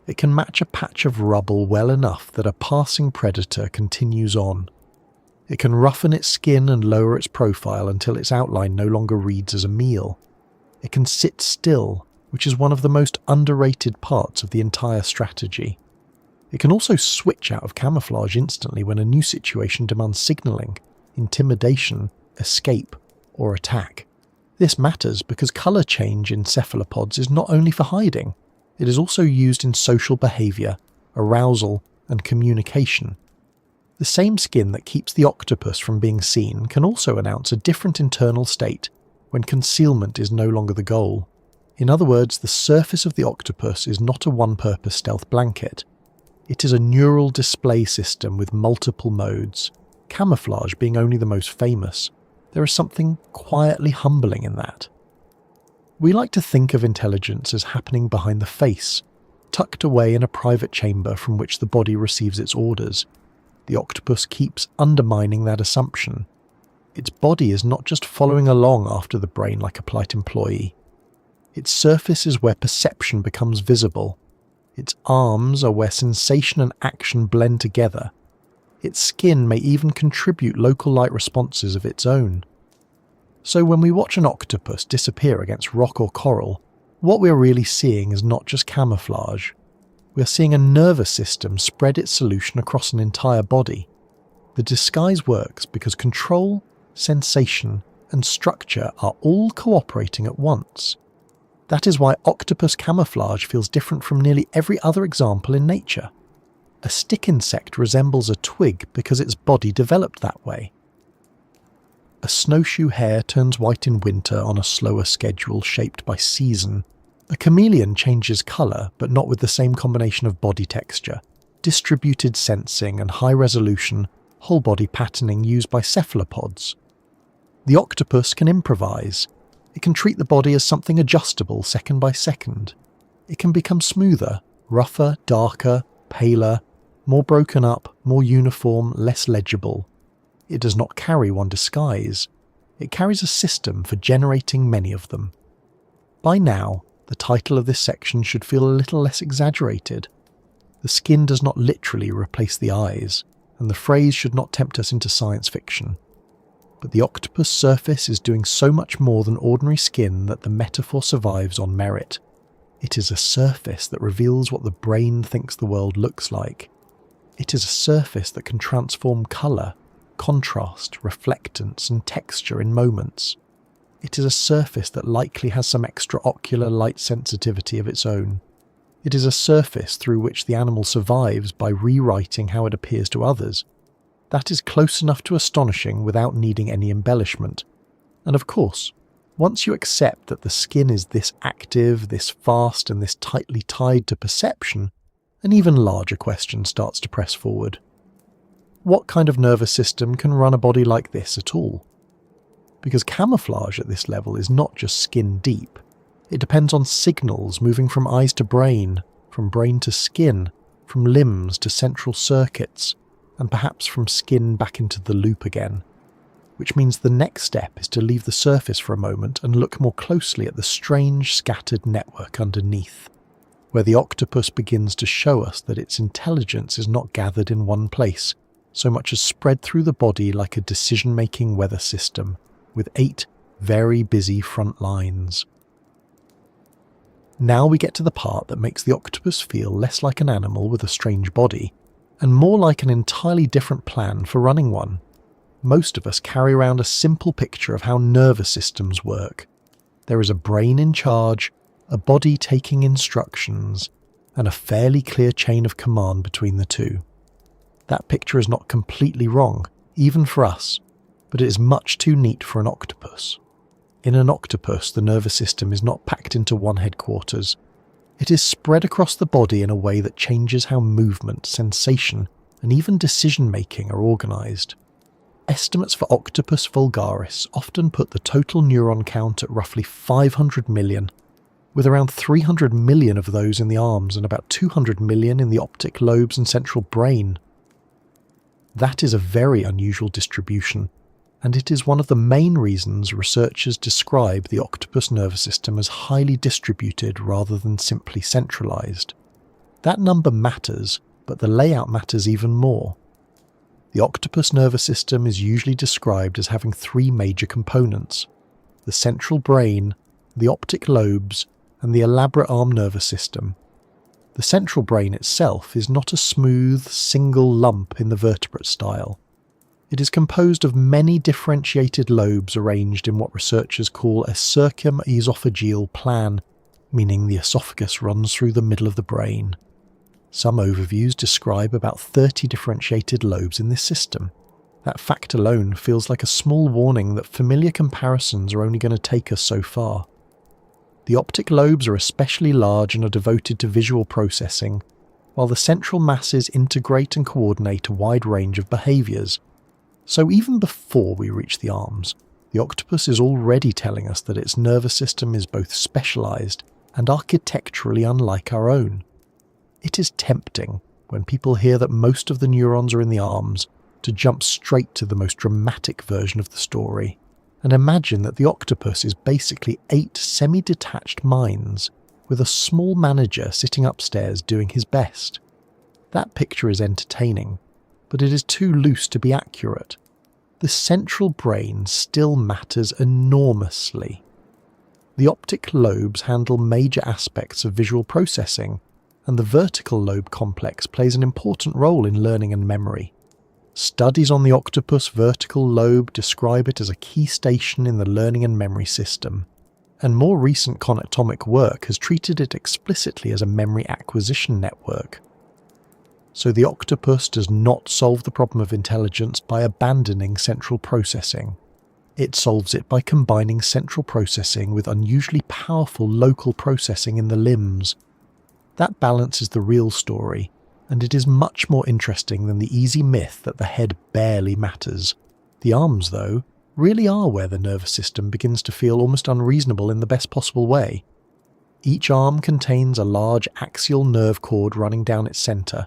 It can match a patch of rubble well enough that a passing predator continues on. It can roughen its skin and lower its profile until its outline no longer reads as a meal. It can sit still, which is one of the most underrated parts of the entire strategy. It can also switch out of camouflage instantly when a new situation demands signalling, intimidation, escape, or attack. This matters because colour change in cephalopods is not only for hiding, it is also used in social behaviour, arousal, and communication. The same skin that keeps the octopus from being seen can also announce a different internal state when concealment is no longer the goal. In other words, the surface of the octopus is not a one-purpose stealth blanket. It is a neural display system with multiple modes, camouflage being only the most famous. There is something quietly humbling in that. We like to think of intelligence as happening behind the face, tucked away in a private chamber from which the body receives its orders. The octopus keeps undermining that assumption. Its body is not just following along after the brain like a polite employee. Its surface is where perception becomes visible. Its arms are where sensation and action blend together. Its skin may even contribute local light responses of its own. So when we watch an octopus disappear against rock or coral, what we're really seeing is not just camouflage. We're seeing a nervous system spread its solution across an entire body. The disguise works because control, sensation, and structure are all cooperating at once. That is why octopus camouflage feels different from nearly every other example in nature. A stick insect resembles a twig because its body developed that way. A snowshoe hare turns white in winter on a slower schedule shaped by season. A chameleon changes colour, but not with the same combination of body texture, distributed sensing and high-resolution, whole-body patterning used by cephalopods. The octopus can improvise. It can treat the body as something adjustable second by second. It can become smoother, rougher, darker, paler, more broken up, more uniform, less legible. It does not carry one disguise. It carries a system for generating many of them. By now, the title of this section should feel a little less exaggerated. The skin does not literally replace the eyes, and the phrase should not tempt us into science fiction. But the octopus surface is doing so much more than ordinary skin that the metaphor survives on merit. It is a surface that reveals what the brain thinks the world looks like. It is a surface that can transform colour, contrast, reflectance, and texture in moments. It is a surface that likely has some extraocular light sensitivity of its own. It is a surface through which the animal survives by rewriting how it appears to others. That is close enough to astonishing without needing any embellishment. And of course, once you accept that the skin is this active, this fast, and this tightly tied to perception, an even larger question starts to press forward. What kind of nervous system can run a body like this at all? Because camouflage at this level is not just skin deep. It depends on signals moving from eyes to brain, from brain to skin, from limbs to central circuits, and perhaps from skin back into the loop again. Which means the next step is to leave the surface for a moment and look more closely at the strange scattered network underneath, where the octopus begins to show us that its intelligence is not gathered in one place, so much as spread through the body like a decision-making weather system, with 8 very busy front lines. Now we get to the part that makes the octopus feel less like an animal with a strange body, and more like an entirely different plan for running one. Most of us carry around a simple picture of how nervous systems work. There is a brain in charge, a body taking instructions, and a fairly clear chain of command between the two. That picture is not completely wrong, even for us, but it is much too neat for an octopus. In an octopus, the nervous system is not packed into one headquarters. It is spread across the body in a way that changes how movement, sensation, and even decision-making are organised. Estimates for Octopus vulgaris often put the total neuron count at roughly 500 million, with around 300 million of those in the arms and about 200 million in the optic lobes and central brain. That is a very unusual distribution, and it is one of the main reasons researchers describe the octopus nervous system as highly distributed rather than simply centralized. That number matters, but the layout matters even more. The octopus nervous system is usually described as having 3 major components: the central brain, the optic lobes, and the elaborate arm nervous system. The central brain itself is not a smooth, single lump in the vertebrate style. It is composed of many differentiated lobes arranged in what researchers call a circumesophageal plan, meaning the esophagus runs through the middle of the brain. Some overviews describe about 30 differentiated lobes in this system. That fact alone feels like a small warning that familiar comparisons are only going to take us so far. The optic lobes are especially large and are devoted to visual processing, while the central masses integrate and coordinate a wide range of behaviours. So even before we reach the arms, the octopus is already telling us that its nervous system is both specialised and architecturally unlike our own. It is tempting, when people hear that most of the neurons are in the arms, to jump straight to the most dramatic version of the story, and imagine that the octopus is basically 8 semi-detached minds, with a small manager sitting upstairs doing his best. That picture is entertaining, but it is too loose to be accurate. The central brain still matters enormously. The optic lobes handle major aspects of visual processing, and the vertical lobe complex plays an important role in learning and memory. Studies on the octopus vertical lobe describe it as a key station in the learning and memory system, and more recent conatomic work has treated it explicitly as a memory acquisition network. So the octopus does not solve the problem of intelligence by abandoning central processing. It solves it by combining central processing with unusually powerful local processing in the limbs. That balance is the real story, and it is much more interesting than the easy myth that the head barely matters. The arms, though, really are where the nervous system begins to feel almost unreasonable in the best possible way. Each arm contains a large axial nerve cord running down its centre.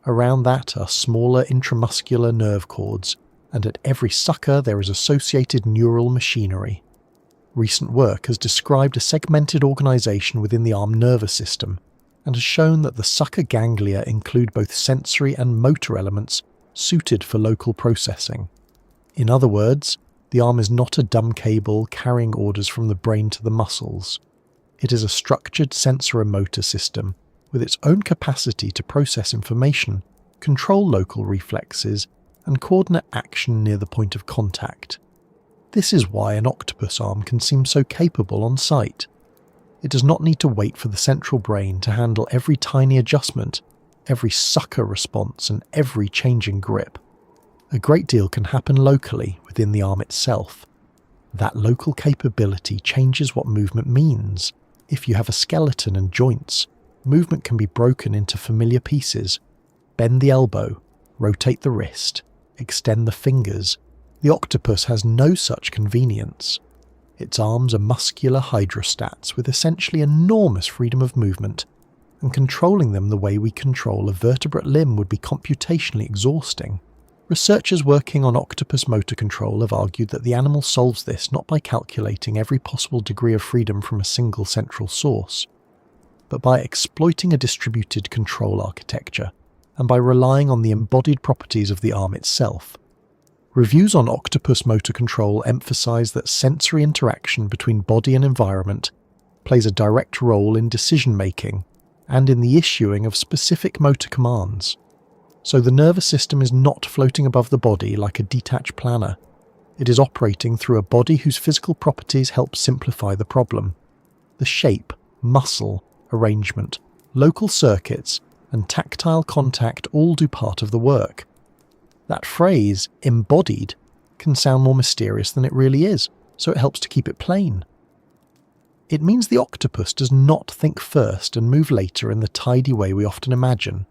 Around that are smaller intramuscular nerve cords, and at every sucker there is associated neural machinery. Recent work has described a segmented organisation within the arm nervous system, and has shown that the sucker ganglia include both sensory and motor elements suited for local processing. In other words, the arm is not a dumb cable carrying orders from the brain to the muscles. It is a structured sensoromotor system with its own capacity to process information, control local reflexes, and coordinate action near the point of contact. This is why an octopus arm can seem so capable on sight. It does not need to wait for the central brain to handle every tiny adjustment, every sucker response, and every changing grip. A great deal can happen locally within the arm itself. That local capability changes what movement means. If you have a skeleton and joints, movement can be broken into familiar pieces. Bend the elbow, rotate the wrist, extend the fingers. The octopus has no such convenience. Its arms are muscular hydrostats with essentially enormous freedom of movement, and controlling them the way we control a vertebrate limb would be computationally exhausting. Researchers working on octopus motor control have argued that the animal solves this not by calculating every possible degree of freedom from a single central source, but by exploiting a distributed control architecture, and by relying on the embodied properties of the arm itself. Reviews on octopus motor control emphasize that sensory interaction between body and environment plays a direct role in decision-making and in the issuing of specific motor commands. So the nervous system is not floating above the body like a detached planner. It is operating through a body whose physical properties help simplify the problem. The shape, muscle, arrangement, local circuits, and tactile contact all do part of the work. That phrase, embodied, can sound more mysterious than it really is, so it helps to keep it plain. It means the octopus does not think first and move later in the tidy way we often imagine.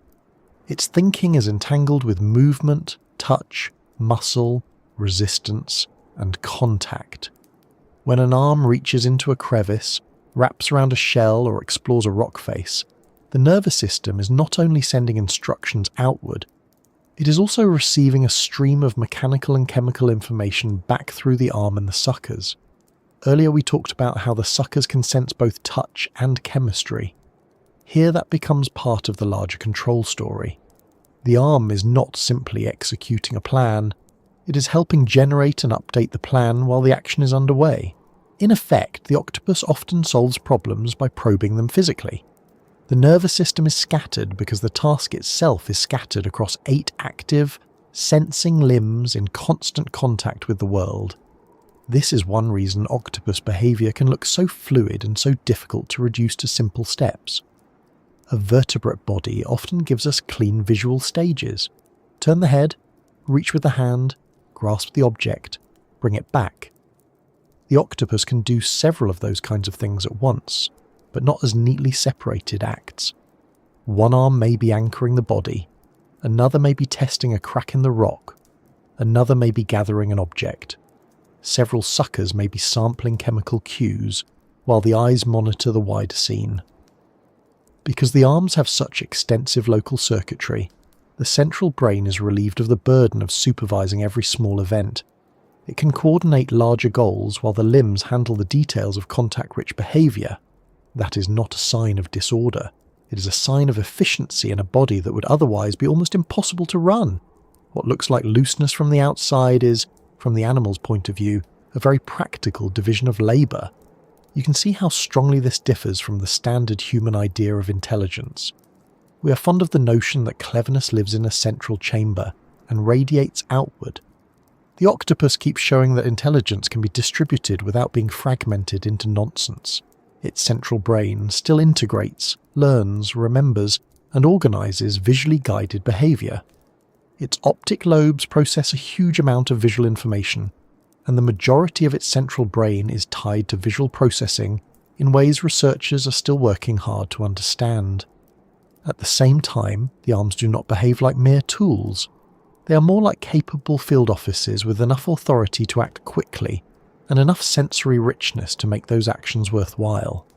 Its thinking is entangled with movement, touch, muscle, resistance, and contact. When an arm reaches into a crevice, wraps around a shell, or explores a rock face, the nervous system is not only sending instructions outward, it is also receiving a stream of mechanical and chemical information back through the arm and the suckers. Earlier we talked about how the suckers can sense both touch and chemistry. Here that becomes part of the larger control story. The arm is not simply executing a plan, it is helping generate and update the plan while the action is underway. In effect, the octopus often solves problems by probing them physically. The nervous system is scattered because the task itself is scattered across 8 active, sensing limbs in constant contact with the world. This is one reason octopus behaviour can look so fluid and so difficult to reduce to simple steps. A vertebrate body often gives us clean visual stages. Turn the head, reach with the hand, grasp the object, bring it back. The octopus can do several of those kinds of things at once, but not as neatly separated acts. One arm may be anchoring the body, another may be testing a crack in the rock, another may be gathering an object. Several suckers may be sampling chemical cues, while the eyes monitor the wider scene. Because the arms have such extensive local circuitry, the central brain is relieved of the burden of supervising every small event. It can coordinate larger goals while the limbs handle the details of contact-rich behaviour. That is not a sign of disorder. It is a sign of efficiency in a body that would otherwise be almost impossible to run. What looks like looseness from the outside is, from the animal's point of view, a very practical division of labour. You can see how strongly this differs from the standard human idea of intelligence. We are fond of the notion that cleverness lives in a central chamber and radiates outward. The octopus keeps showing that intelligence can be distributed without being fragmented into nonsense. Its central brain still integrates, learns, remembers, and organises visually guided behaviour. Its optic lobes process a huge amount of visual information, and the majority of its central brain is tied to visual processing in ways researchers are still working hard to understand. At the same time, the arms do not behave like mere tools. They are more like capable field officers with enough authority to act quickly and enough sensory richness to make those actions worthwhile.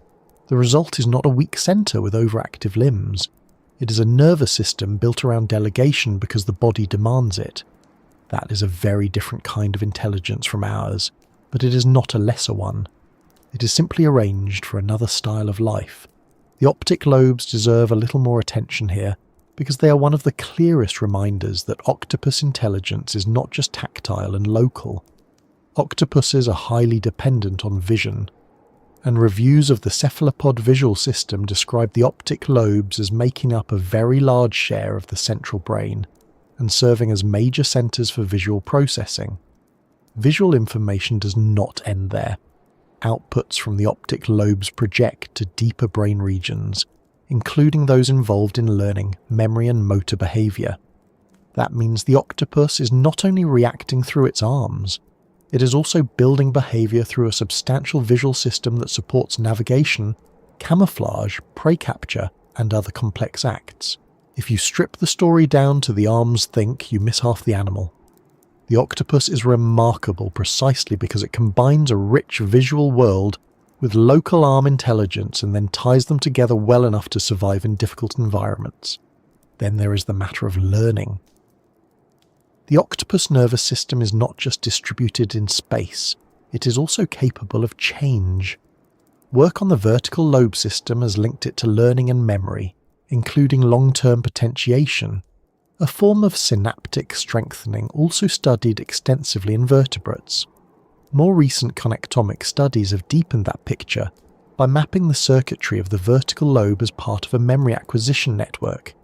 The result is not a weak centre with overactive limbs. It is a nervous system built around delegation because the body demands it. That is a very different kind of intelligence from ours, but it is not a lesser one. It is simply arranged for another style of life. The optic lobes deserve a little more attention here, because they are one of the clearest reminders that octopus intelligence is not just tactile and local. Octopuses are highly dependent on vision, and reviews of the cephalopod visual system describe the optic lobes as making up a very large share of the central brain and serving as major centres for visual processing. Visual information does not end there. Outputs from the optic lobes project to deeper brain regions, including those involved in learning, memory and motor behaviour. That means the octopus is not only reacting through its arms, it is also building behaviour through a substantial visual system that supports navigation, camouflage, prey capture, and other complex acts. If you strip the story down to the arms think, you miss half the animal. The octopus is remarkable precisely because it combines a rich visual world with local arm intelligence and then ties them together well enough to survive in difficult environments. Then there is the matter of learning. The octopus nervous system is not just distributed in space, it is also capable of change. Work on the vertical lobe system has linked it to learning and memory, including long-term potentiation, a form of synaptic strengthening also studied extensively in vertebrates. More recent connectomic studies have deepened that picture by mapping the circuitry of the vertical lobe as part of a memory acquisition network.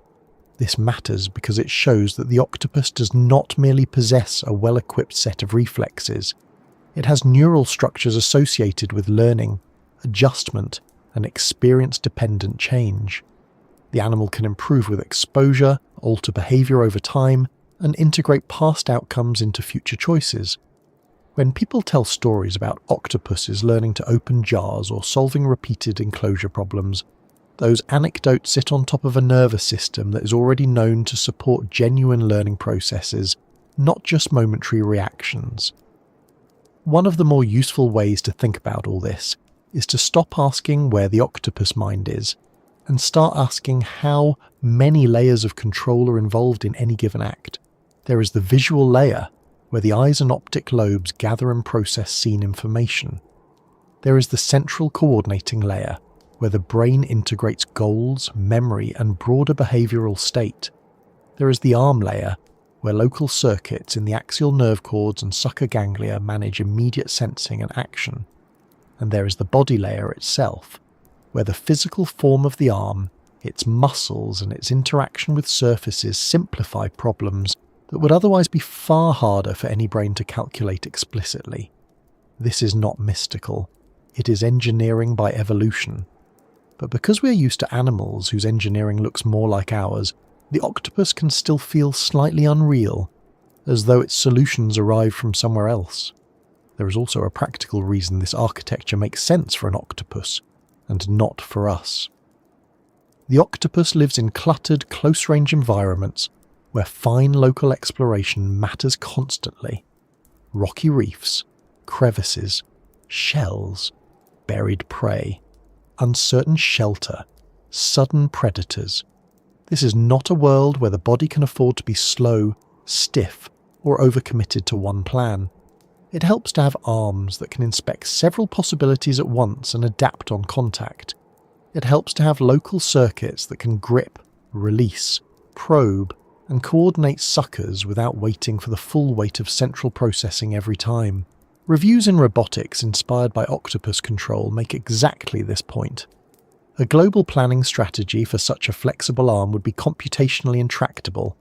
This matters because it shows that the octopus does not merely possess a well-equipped set of reflexes. It has neural structures associated with learning, adjustment, and experience-dependent change. The animal can improve with exposure, alter behaviour over time, and integrate past outcomes into future choices. When people tell stories about octopuses learning to open jars or solving repeated enclosure problems, those anecdotes sit on top of a nervous system that is already known to support genuine learning processes, not just momentary reactions. One of the more useful ways to think about all this is to stop asking where the octopus mind is, and start asking how many layers of control are involved in any given act. There is the visual layer, where the eyes and optic lobes gather and process scene information. There is the central coordinating layer, where the brain integrates goals, memory, and broader behavioural state. There is the arm layer, where local circuits in the axial nerve cords and sucker ganglia manage immediate sensing and action. And there is the body layer itself, where the physical form of the arm, its muscles and its interaction with surfaces simplify problems that would otherwise be far harder for any brain to calculate explicitly. This is not mystical. It is engineering by evolution. But because we are used to animals whose engineering looks more like ours, the octopus can still feel slightly unreal, as though its solutions arrived from somewhere else. There is also a practical reason this architecture makes sense for an octopus, and not for us. The octopus lives in cluttered, close-range environments where fine local exploration matters constantly. Rocky reefs, crevices, shells, buried prey, uncertain shelter, sudden predators. This is not a world where the body can afford to be slow, stiff, or overcommitted to one plan. It helps to have arms that can inspect several possibilities at once and adapt on contact. It helps to have local circuits that can grip, release, probe, and coordinate suckers without waiting for the full weight of central processing every time. Reviews in robotics inspired by octopus control make exactly this point. A global planning strategy for such a flexible arm would be computationally intractable,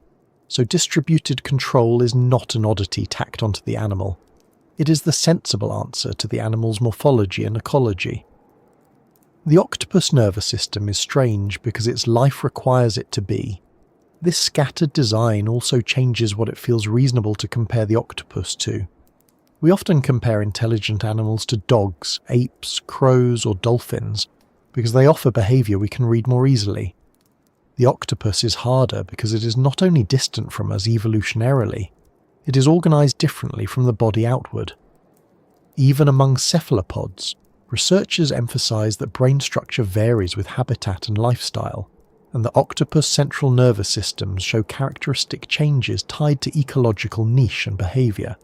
so distributed control is not an oddity tacked onto the animal. It is the sensible answer to the animal's morphology and ecology. The octopus nervous system is strange because its life requires it to be. This scattered design also changes what it feels reasonable to compare the octopus to. We often compare intelligent animals to dogs, apes, crows, or dolphins because they offer behaviour we can read more easily. The octopus is harder because it is not only distant from us evolutionarily, it is organised differently from the body outward. Even among cephalopods, researchers emphasise that brain structure varies with habitat and lifestyle, and the octopus central nervous systems show characteristic changes tied to ecological niche and behaviour.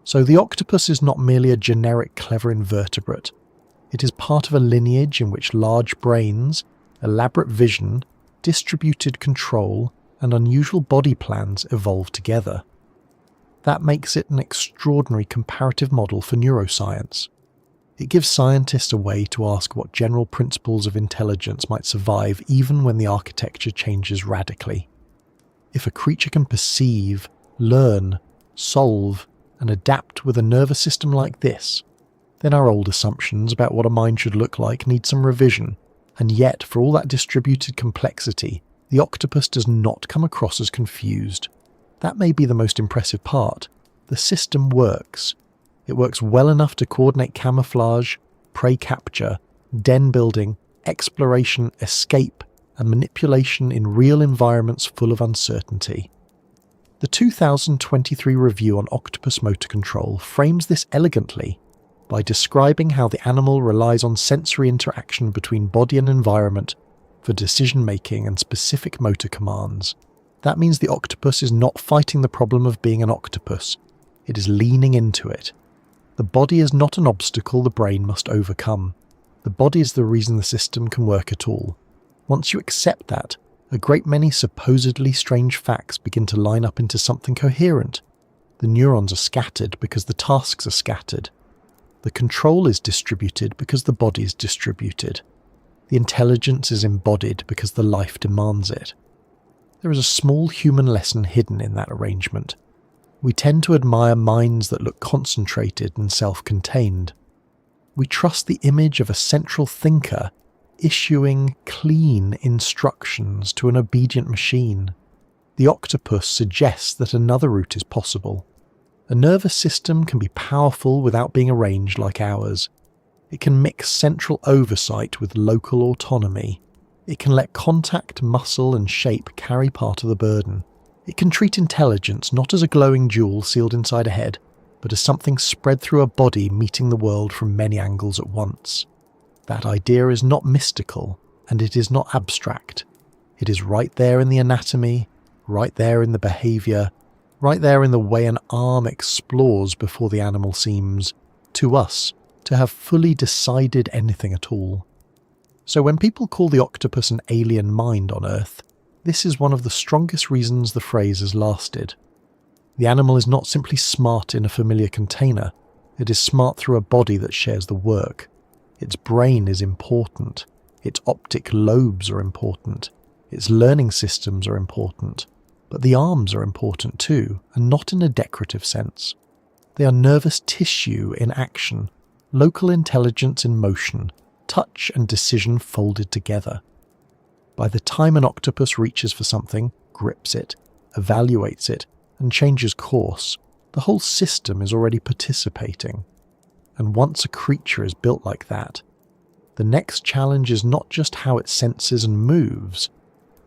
So the octopus is not merely a generic clever invertebrate. It is part of a lineage in which large brains, elaborate vision, distributed control, and unusual body plans evolve together. That makes it an extraordinary comparative model for neuroscience. It gives scientists a way to ask what general principles of intelligence might survive even when the architecture changes radically. If a creature can perceive, learn, solve, and adapt with a nervous system like this, then our old assumptions about what a mind should look like need some revision, and yet for all that distributed complexity, the octopus does not come across as confused. That may be the most impressive part. The system works. It works well enough to coordinate camouflage, prey capture, den building, exploration, escape, and manipulation in real environments full of uncertainty. The 2023 review on octopus motor control frames this elegantly by describing how the animal relies on sensory interaction between body and environment for decision-making and specific motor commands. That means the octopus is not fighting the problem of being an octopus. It is leaning into it. The body is not an obstacle the brain must overcome. The body is the reason the system can work at all. Once you accept that, a great many supposedly strange facts begin to line up into something coherent. The neurons are scattered because the tasks are scattered. The control is distributed because the body is distributed. The intelligence is embodied because the life demands it. There is a small human lesson hidden in that arrangement. We tend to admire minds that look concentrated and self-contained. We trust the image of a central thinker issuing clean instructions to an obedient machine. The octopus suggests that another route is possible. A nervous system can be powerful without being arranged like ours. It can mix central oversight with local autonomy. It can let contact, muscle, and shape carry part of the burden. It can treat intelligence not as a glowing jewel sealed inside a head, but as something spread through a body meeting the world from many angles at once. That idea is not mystical, and it is not abstract. It is right there in the anatomy, right there in the behaviour, right there in the way an arm explores before the animal seems, to us, to have fully decided anything at all. So when people call the octopus an alien mind on Earth, this is one of the strongest reasons the phrase has lasted. The animal is not simply smart in a familiar container, it is smart through a body that shares the work. Its brain is important, its optic lobes are important, its learning systems are important. But the arms are important too, and not in a decorative sense. They are nervous tissue in action, local intelligence in motion, touch and decision folded together. By the time an octopus reaches for something, grips it, evaluates it, and changes course, the whole system is already participating. And once a creature is built like that, the next challenge is not just how it senses and moves,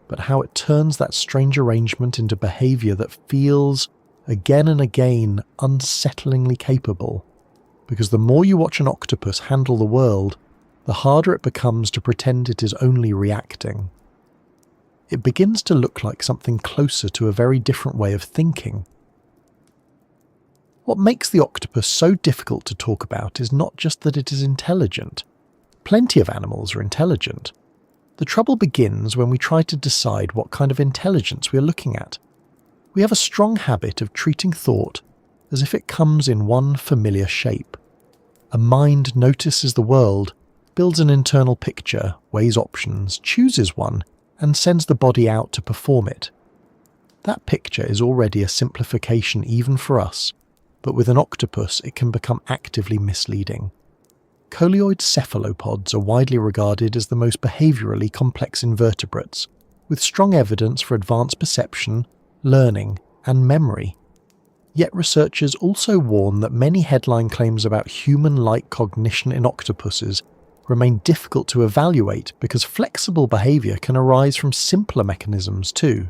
but how it turns that strange arrangement into behavior that feels, again and again, unsettlingly capable. Because the more you watch an octopus handle the world, the harder it becomes to pretend it is only reacting. It begins to look like something closer to a very different way of thinking. What makes the octopus so difficult to talk about is not just that it is intelligent. Plenty of animals are intelligent. The trouble begins when we try to decide what kind of intelligence we are looking at. We have a strong habit of treating thought as if it comes in one familiar shape. A mind notices the world, builds an internal picture, weighs options, chooses one, and sends the body out to perform it. That picture is already a simplification even for us, but with an octopus it can become actively misleading. Coleoid cephalopods are widely regarded as the most behaviourally complex invertebrates, with strong evidence for advanced perception, learning, and memory. Yet researchers also warn that many headline claims about human-like cognition in octopuses remain difficult to evaluate because flexible behaviour can arise from simpler mechanisms too.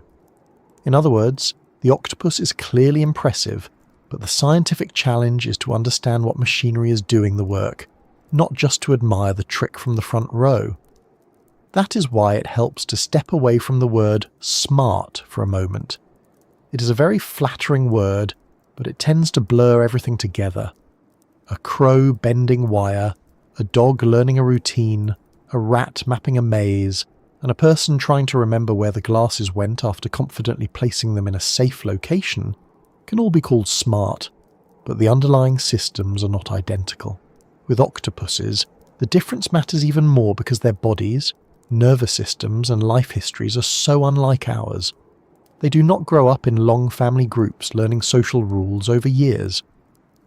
In other words, the octopus is clearly impressive, but the scientific challenge is to understand what machinery is doing the work, not just to admire the trick from the front row. That is why it helps to step away from the word smart for a moment. It is a very flattering word, but it tends to blur everything together. A crow bending wire, a dog learning a routine, a rat mapping a maze, and a person trying to remember where the glasses went after confidently placing them in a safe location can all be called smart, but the underlying systems are not identical. With octopuses, the difference matters even more because their bodies, nervous systems, and life histories are so unlike ours. They do not grow up in long family groups learning social rules over years.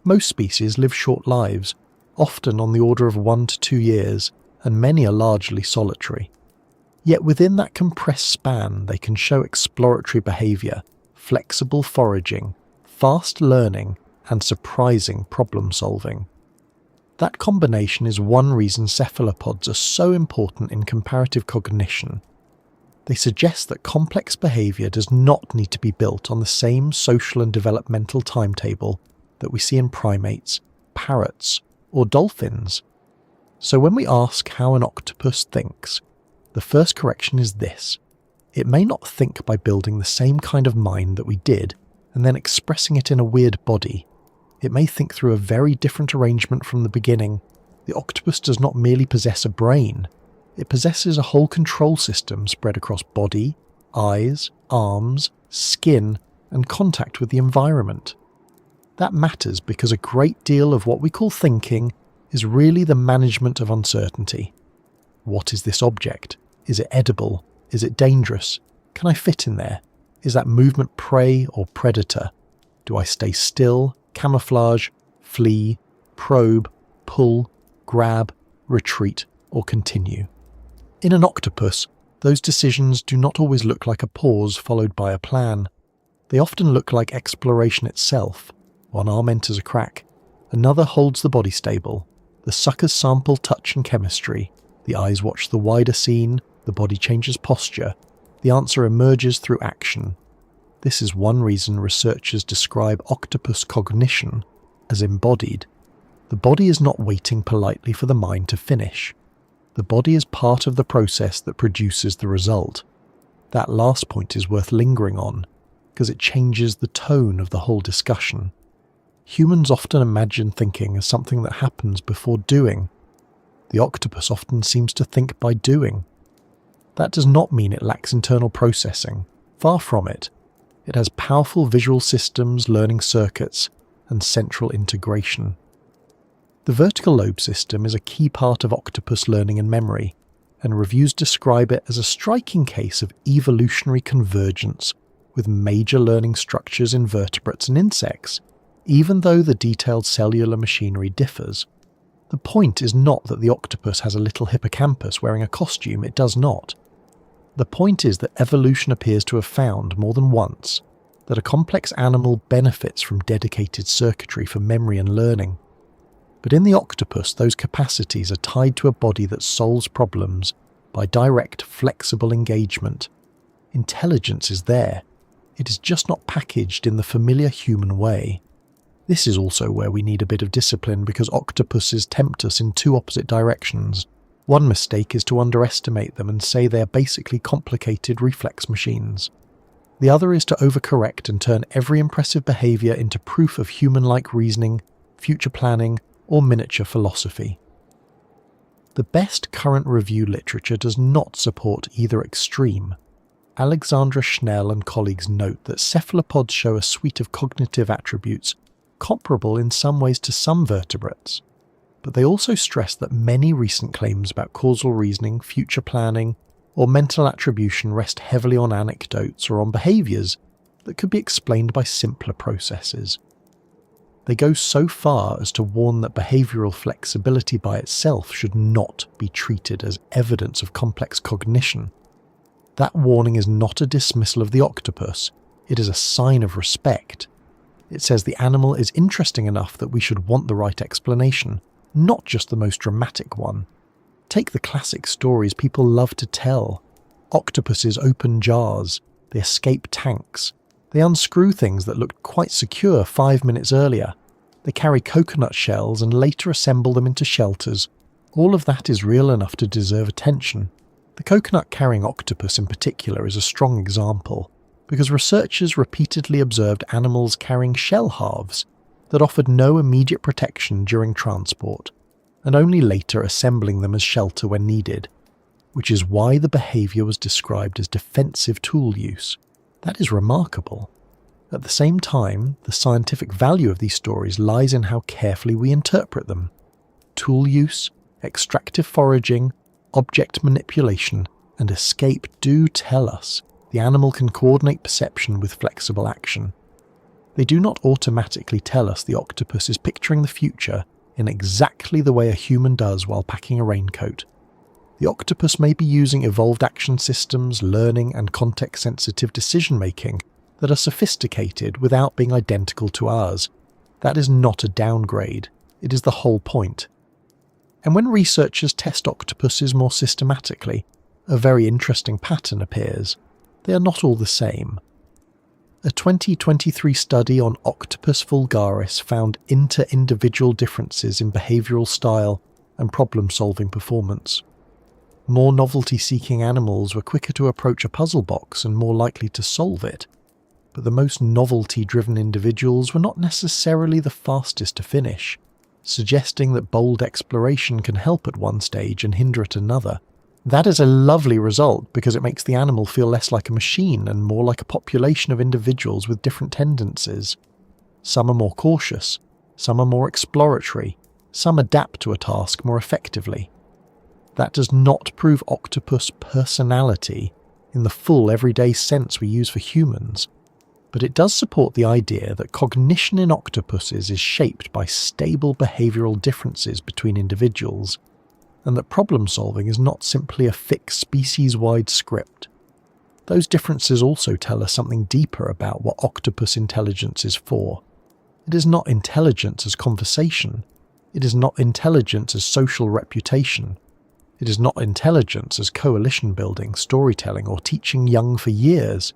Most species live short lives, often on the order of 1 to 2 years, and many are largely solitary. Yet within that compressed span they can show exploratory behaviour, flexible foraging, fast learning, and surprising problem solving. That combination is one reason cephalopods are so important in comparative cognition. They suggest that complex behaviour does not need to be built on the same social and developmental timetable that we see in primates, parrots, or dolphins. So when we ask how an octopus thinks, the first correction is this. It may not think by building the same kind of mind that we did and then expressing it in a weird body. It may think through a very different arrangement from the beginning. The octopus does not merely possess a brain. It possesses a whole control system spread across body, eyes, arms, skin, and contact with the environment. That matters because a great deal of what we call thinking is really the management of uncertainty. What is this object? Is it edible? Is it dangerous? Can I fit in there? Is that movement prey or predator? Do I stay still, camouflage, flee, probe, pull, grab, retreat, or continue? In an octopus, those decisions do not always look like a pause followed by a plan. They often look like exploration itself. One arm enters a crack, another holds the body stable, the suckers sample touch and chemistry, the eyes watch the wider scene, the body changes posture, the answer emerges through action. This is one reason researchers describe octopus cognition as embodied. The body is not waiting politely for the mind to finish. The body is part of the process that produces the result. That last point is worth lingering on, because it changes the tone of the whole discussion. Humans often imagine thinking as something that happens before doing. The octopus often seems to think by doing. That does not mean it lacks internal processing. Far from it. It has powerful visual systems, learning circuits, and central integration. The vertical lobe system is a key part of octopus learning and memory, and reviews describe it as a striking case of evolutionary convergence with major learning structures in vertebrates and insects, even though the detailed cellular machinery differs. The point is not that the octopus has a little hippocampus wearing a costume, it does not. The point is that evolution appears to have found, more than once, that a complex animal benefits from dedicated circuitry for memory and learning. But in the octopus, those capacities are tied to a body that solves problems by direct, flexible engagement. Intelligence is there. It is just not packaged in the familiar human way. This is also where we need a bit of discipline because octopuses tempt us in two opposite directions. One mistake is to underestimate them and say they are basically complicated reflex machines. The other is to overcorrect and turn every impressive behaviour into proof of human-like reasoning, future planning, or miniature philosophy. The best current review literature does not support either extreme. Alexandra Schnell and colleagues note that cephalopods show a suite of cognitive attributes comparable in some ways to some vertebrates, but they also stress that many recent claims about causal reasoning, future planning, or mental attribution rest heavily on anecdotes or on behaviours that could be explained by simpler processes. They go so far as to warn that behavioural flexibility by itself should not be treated as evidence of complex cognition. That warning is not a dismissal of the octopus, it is a sign of respect. It says the animal is interesting enough that we should want the right explanation, not just the most dramatic one. Take the classic stories people love to tell. Octopuses open jars, they escape tanks, they unscrew things that looked quite secure 5 minutes earlier, they carry coconut shells and later assemble them into shelters. All of that is real enough to deserve attention. The coconut-carrying octopus in particular is a strong example, because researchers repeatedly observed animals carrying shell halves that offered no immediate protection during transport, and only later assembling them as shelter when needed, which is why the behaviour was described as defensive tool use. That is remarkable. At the same time, the scientific value of these stories lies in how carefully we interpret them. Tool use, extractive foraging, object manipulation, and escape do tell us the animal can coordinate perception with flexible action. They do not automatically tell us the octopus is picturing the future in exactly the way a human does while packing a raincoat. The octopus may be using evolved action systems, learning, and context-sensitive decision-making that are sophisticated without being identical to ours. That is not a downgrade, it is the whole point. And when researchers test octopuses more systematically, a very interesting pattern appears. They are not all the same. A 2023 study on Octopus vulgaris found inter-individual differences in behavioural style and problem-solving performance. More novelty-seeking animals were quicker to approach a puzzle box and more likely to solve it, but the most novelty-driven individuals were not necessarily the fastest to finish, suggesting that bold exploration can help at one stage and hinder at another. That is a lovely result because it makes the animal feel less like a machine and more like a population of individuals with different tendencies. Some are more cautious, some are more exploratory, some adapt to a task more effectively. That does not prove octopus personality in the full everyday sense we use for humans, but it does support the idea that cognition in octopuses is shaped by stable behavioural differences between individuals, and that problem-solving is not simply a fixed species-wide script. Those differences also tell us something deeper about what octopus intelligence is for. It is not intelligence as conversation. It is not intelligence as social reputation. It is not intelligence as coalition building, storytelling, or teaching young for years.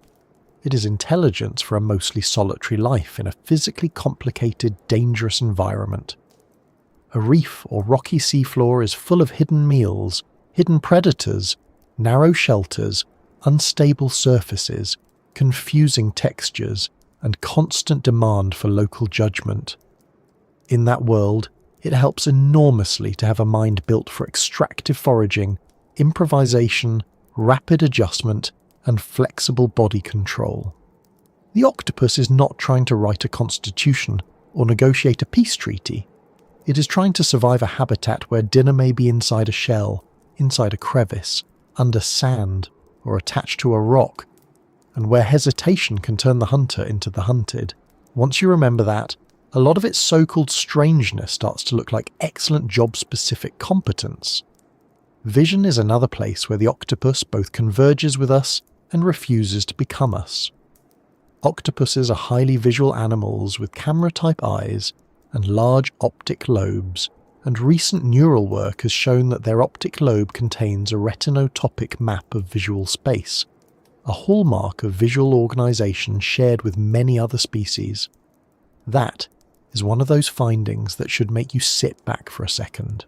It is intelligence for a mostly solitary life in a physically complicated, dangerous environment. A reef or rocky seafloor is full of hidden meals, hidden predators, narrow shelters, unstable surfaces, confusing textures, and constant demand for local judgment. In that world, it helps enormously to have a mind built for extractive foraging, improvisation, rapid adjustment, and flexible body control. The octopus is not trying to write a constitution or negotiate a peace treaty. It is trying to survive a habitat where dinner may be inside a shell, inside a crevice, under sand, or attached to a rock, and where hesitation can turn the hunter into the hunted. Once you remember that, a lot of its so-called strangeness starts to look like excellent job-specific competence. Vision is another place where the octopus both converges with us and refuses to become us. Octopuses are highly visual animals with camera-type eyes and large optic lobes, and recent neural work has shown that their optic lobe contains a retinotopic map of visual space, a hallmark of visual organisation shared with many other species. That is one of those findings that should make you sit back for a second.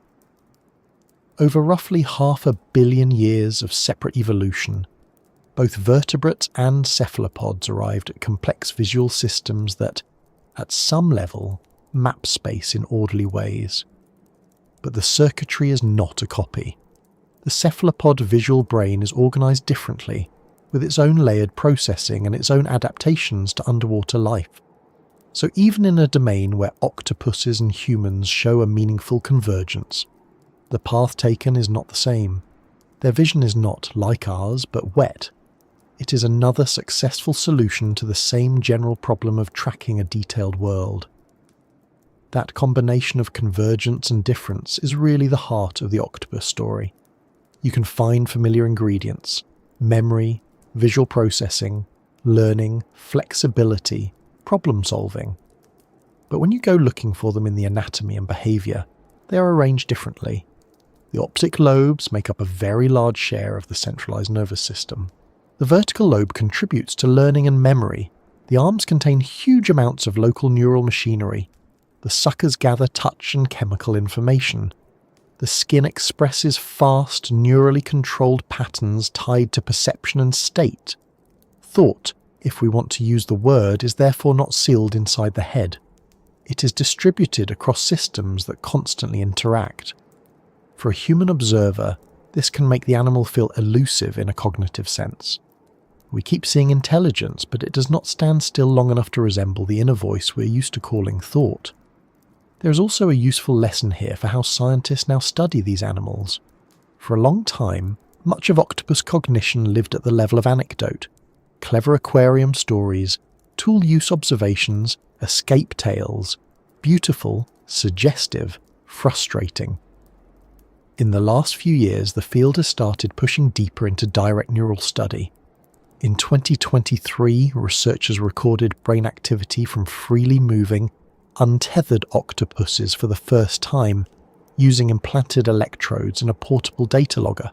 Over roughly 500 million years of separate evolution, both vertebrates and cephalopods arrived at complex visual systems that, at some level, map space in orderly ways. But the circuitry is not a copy. The cephalopod visual brain is organised differently, with its own layered processing and its own adaptations to underwater life. So even in a domain where octopuses and humans show a meaningful convergence, the path taken is not the same. Their vision is not, like ours, but wet. It is another successful solution to the same general problem of tracking a detailed world. That combination of convergence and difference is really the heart of the octopus story. You can find familiar ingredients: memory, visual processing, learning, flexibility, problem solving. But when you go looking for them in the anatomy and behaviour, they are arranged differently. The optic lobes make up a very large share of the centralized nervous system. The vertical lobe contributes to learning and memory. The arms contain huge amounts of local neural machinery. The suckers gather touch and chemical information. The skin expresses fast, neurally controlled patterns tied to perception and state. Thought, if we want to use the word, is therefore not sealed inside the head. It is distributed across systems that constantly interact. For a human observer, this can make the animal feel elusive in a cognitive sense. We keep seeing intelligence, but it does not stand still long enough to resemble the inner voice we're used to calling thought. There is also a useful lesson here for how scientists now study these animals. For a long time, much of octopus cognition lived at the level of anecdote, clever aquarium stories, tool use observations, escape tales, beautiful, suggestive, frustrating. In the last few years, the field has started pushing deeper into direct neural study. In 2023, researchers recorded brain activity from freely moving, untethered octopuses for the first time, using implanted electrodes and a portable data logger.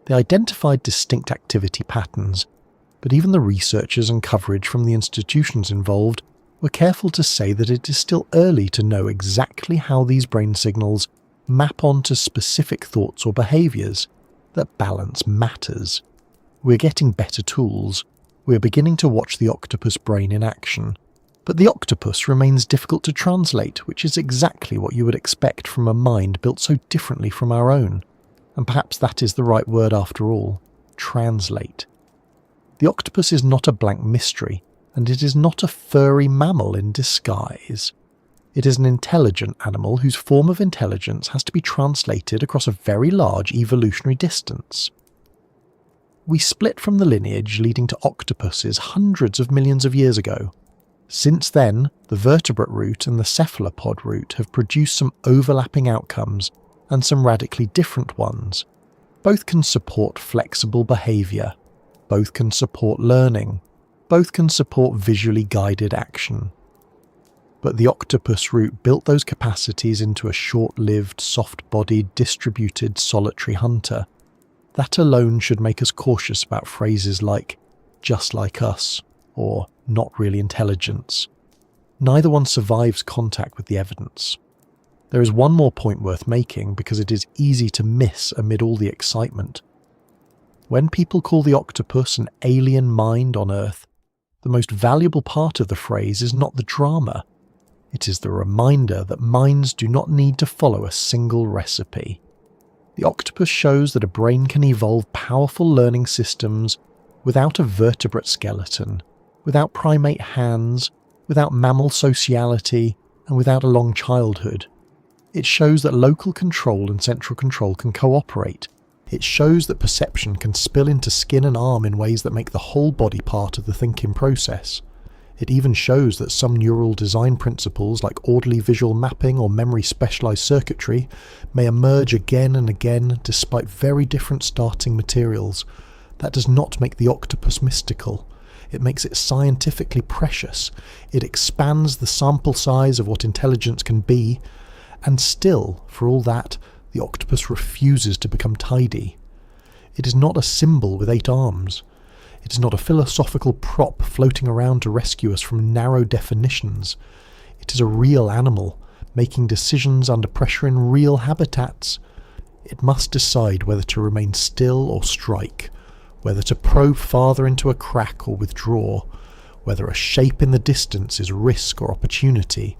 They identified distinct activity patterns, but even the researchers and coverage from the institutions involved were careful to say that it is still early to know exactly how these brain signals map onto specific thoughts or behaviours, that balance matters. We're getting better tools. We're beginning to watch the octopus brain in action. But the octopus remains difficult to translate, which is exactly what you would expect from a mind built so differently from our own. And perhaps that is the right word after all: translate. The octopus is not a blank mystery, and it is not a furry mammal in disguise. It is an intelligent animal whose form of intelligence has to be translated across a very large evolutionary distance. We split from the lineage leading to octopuses hundreds of millions of years ago. Since then, the vertebrate route and the cephalopod route have produced some overlapping outcomes and some radically different ones. Both can support flexible behaviour. Both can support learning. Both can support visually guided action. But the octopus route built those capacities into a short-lived, soft-bodied, distributed, solitary hunter. That alone should make us cautious about phrases like "just like us" or "not really intelligence." Neither one survives contact with the evidence. There is one more point worth making because it is easy to miss amid all the excitement. When people call the octopus an alien mind on Earth, the most valuable part of the phrase is not the drama. It is the reminder that minds do not need to follow a single recipe. The octopus shows that a brain can evolve powerful learning systems without a vertebrate skeleton, without primate hands, without mammal sociality, and without a long childhood. It shows that local control and central control can cooperate, It shows that perception can spill into skin and arm in ways that make the whole body part of the thinking process. It even shows that some neural design principles like orderly visual mapping or memory specialized circuitry may emerge again and again despite very different starting materials. That does not make the octopus mystical. It makes it scientifically precious. It expands the sample size of what intelligence can be, and still, for all that, the octopus refuses to become tidy. It is not a symbol with 8 arms. It is not a philosophical prop floating around to rescue us from narrow definitions. It is a real animal, making decisions under pressure in real habitats. It must decide whether to remain still or strike, whether to probe farther into a crack or withdraw, whether a shape in the distance is risk or opportunity,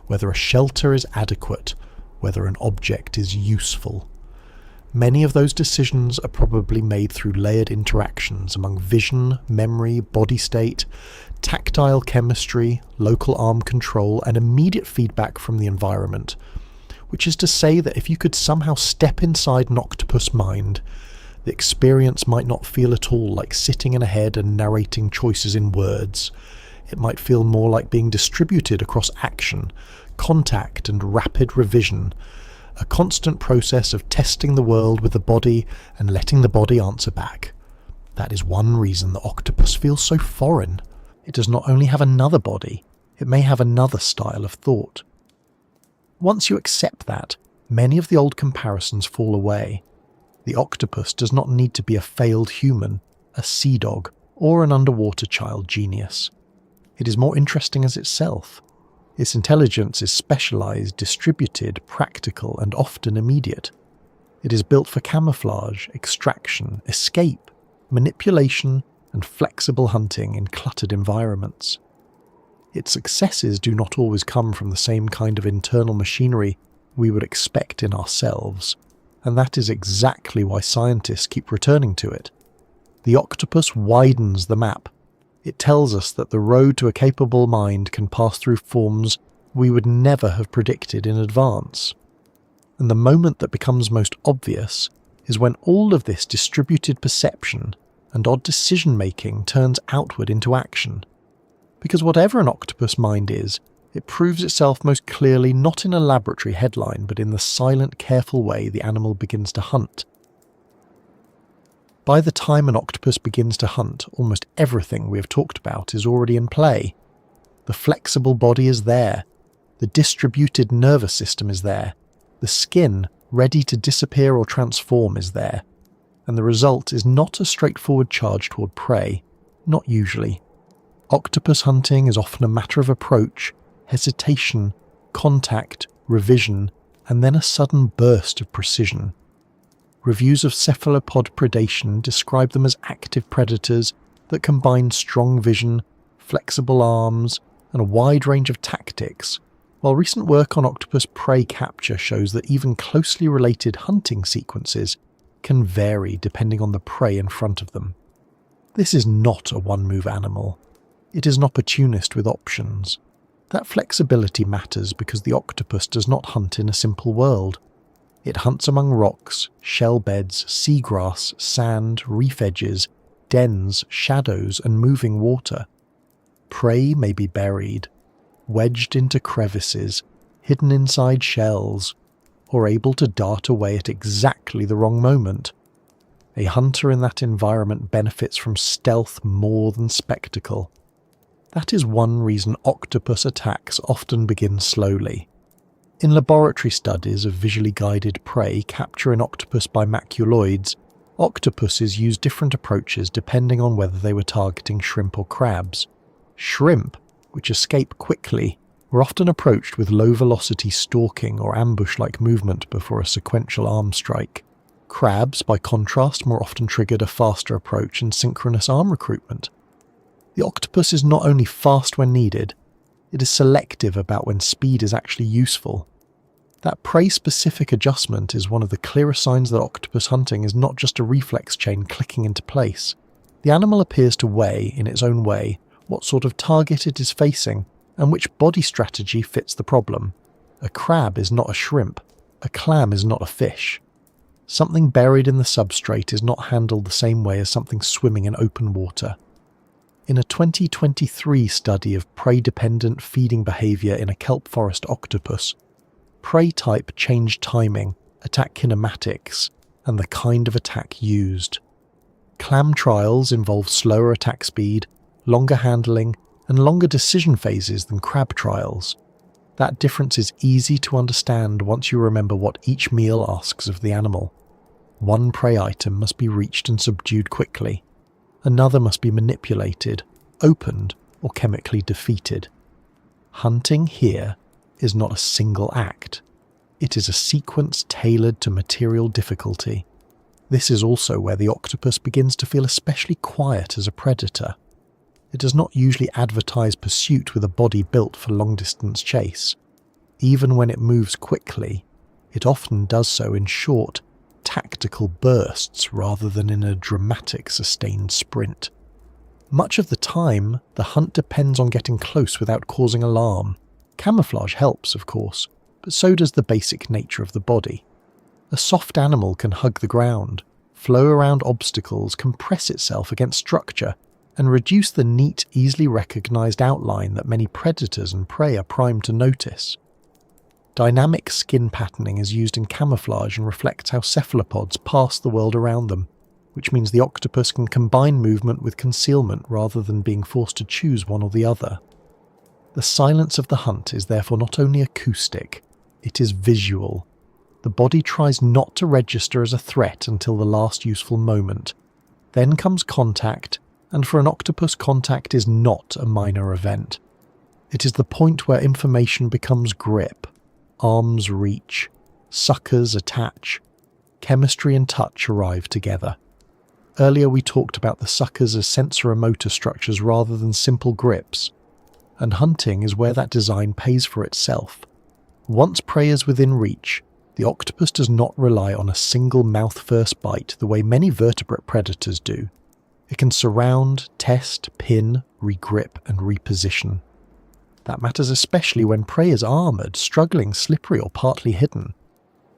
whether a shelter is adequate, whether an object is useful. Many of those decisions are probably made through layered interactions among vision, memory, body state, tactile chemistry, local arm control, and immediate feedback from the environment. Which is to say that if you could somehow step inside an octopus mind, the experience might not feel at all like sitting in a head and narrating choices in words. It might feel more like being distributed across action, contact and rapid revision, a constant process of testing the world with the body and letting the body answer back. That is one reason the octopus feels so foreign. It does not only have another body, it may have another style of thought. Once you accept that, many of the old comparisons fall away. The octopus does not need to be a failed human, a sea dog, or an underwater child genius. It is more interesting as itself. Its intelligence is specialized, distributed, practical, and often immediate. It is built for camouflage, extraction, escape, manipulation, and flexible hunting in cluttered environments. Its successes do not always come from the same kind of internal machinery we would expect in ourselves, and that is exactly why scientists keep returning to it. The octopus widens the map. It tells us that the road to a capable mind can pass through forms we would never have predicted in advance. And the moment that becomes most obvious is when all of this distributed perception and odd decision-making turns outward into action. Because whatever an octopus mind is, it proves itself most clearly not in a laboratory headline, but in the silent, careful way the animal begins to hunt. By the time an octopus begins to hunt, almost everything we have talked about is already in play. The flexible body is there. The distributed nervous system is there. The skin, ready to disappear or transform, is there. And the result is not a straightforward charge toward prey. Not usually. Octopus hunting is often a matter of approach, hesitation, contact, revision, and then a sudden burst of precision. Reviews of cephalopod predation describe them as active predators that combine strong vision, flexible arms, and a wide range of tactics, while recent work on octopus prey capture shows that even closely related hunting sequences can vary depending on the prey in front of them. This is not a one-move animal. It is an opportunist with options. That flexibility matters because the octopus does not hunt in a simple world. It hunts among rocks, shell beds, seagrass, sand, reef edges, dens, shadows, and moving water. Prey may be buried, wedged into crevices, hidden inside shells, or able to dart away at exactly the wrong moment. A hunter in that environment benefits from stealth more than spectacle. That is one reason octopus attacks often begin slowly. In laboratory studies of visually guided prey capture an octopus by maculoids, octopuses use different approaches depending on whether they were targeting shrimp or crabs. Shrimp, which escape quickly, were often approached with low-velocity stalking or ambush-like movement before a sequential arm strike. Crabs, by contrast, more often triggered a faster approach and synchronous arm recruitment. The octopus is not only fast when needed, it is selective about when speed is actually useful. That prey-specific adjustment is one of the clearest signs that octopus hunting is not just a reflex chain clicking into place. The animal appears to weigh, in its own way, what sort of target it is facing and which body strategy fits the problem. A crab is not a shrimp. A clam is not a fish. Something buried in the substrate is not handled the same way as something swimming in open water. In a 2023 study of prey-dependent feeding behaviour in a kelp forest octopus, prey type changed timing, attack kinematics, and the kind of attack used. Clam trials involve slower attack speed, longer handling, and longer decision phases than crab trials. That difference is easy to understand once you remember what each meal asks of the animal. One prey item must be reached and subdued quickly. Another must be manipulated, opened, or chemically defeated. Hunting here is not a single act. It is a sequence tailored to material difficulty. This is also where the octopus begins to feel especially quiet as a predator. It does not usually advertise pursuit with a body built for long-distance chase. Even when it moves quickly, it often does so in short, tactical bursts rather than in a dramatic, sustained sprint. Much of the time, the hunt depends on getting close without causing alarm. Camouflage helps, of course, but so does the basic nature of the body. A soft animal can hug the ground, flow around obstacles, compress itself against structure, and reduce the neat, easily recognised outline that many predators and prey are primed to notice. Dynamic skin patterning is used in camouflage and reflects how cephalopods pass the world around them, which means the octopus can combine movement with concealment rather than being forced to choose one or the other. The silence of the hunt is therefore not only acoustic, it is visual. The body tries not to register as a threat until the last useful moment. Then comes contact, and for an octopus, contact is not a minor event. It is the point where information becomes grip, arms reach, suckers attach, chemistry and touch arrive together. Earlier we talked about the suckers as sensoromotor structures rather than simple grips, and hunting is where that design pays for itself. Once prey is within reach, the octopus does not rely on a single mouth-first bite the way many vertebrate predators do. It can surround, test, pin, regrip, and reposition. That matters especially when prey is armoured, struggling, slippery, or partly hidden.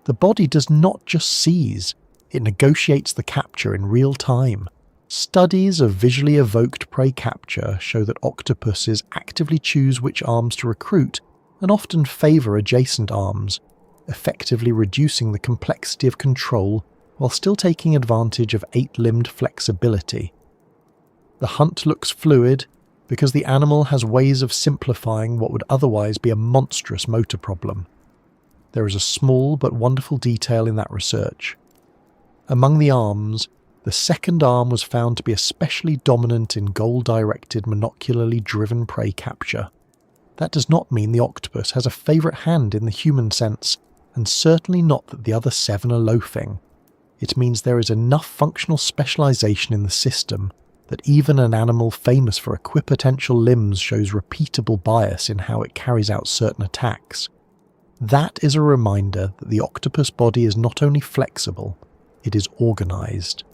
The body does not just seize, it negotiates the capture in real time. Studies of visually evoked prey capture show that octopuses actively choose which arms to recruit and often favour adjacent arms, effectively reducing the complexity of control while still taking advantage of eight-limbed flexibility. The hunt looks fluid because the animal has ways of simplifying what would otherwise be a monstrous motor problem. There is a small but wonderful detail in that research. Among the arms, the second arm was found to be especially dominant in goal-directed, monocularly driven prey capture. That does not mean the octopus has a favourite hand in the human sense, and certainly not that the other 7 are loafing. It means there is enough functional specialisation in the system that even an animal famous for equipotential limbs shows repeatable bias in how it carries out certain attacks. That is a reminder that the octopus body is not only flexible, it is organised.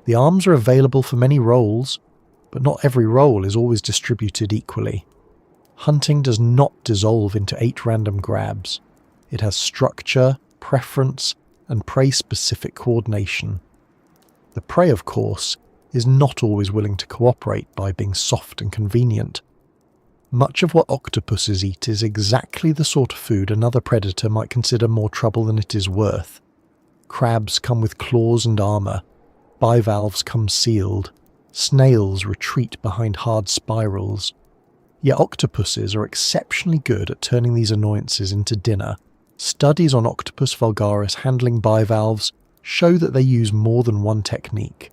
The arms are available for many roles, but not every role is always distributed equally. Hunting does not dissolve into 8 random grabs. It has structure, preference, and prey-specific coordination. The prey, of course, is not always willing to cooperate by being soft and convenient. Much of what octopuses eat is exactly the sort of food another predator might consider more trouble than it is worth. Crabs come with claws and armour, bivalves come sealed, snails retreat behind hard spirals. Yet octopuses are exceptionally good at turning these annoyances into dinner. Studies on Octopus vulgaris handling bivalves show that they use more than one technique.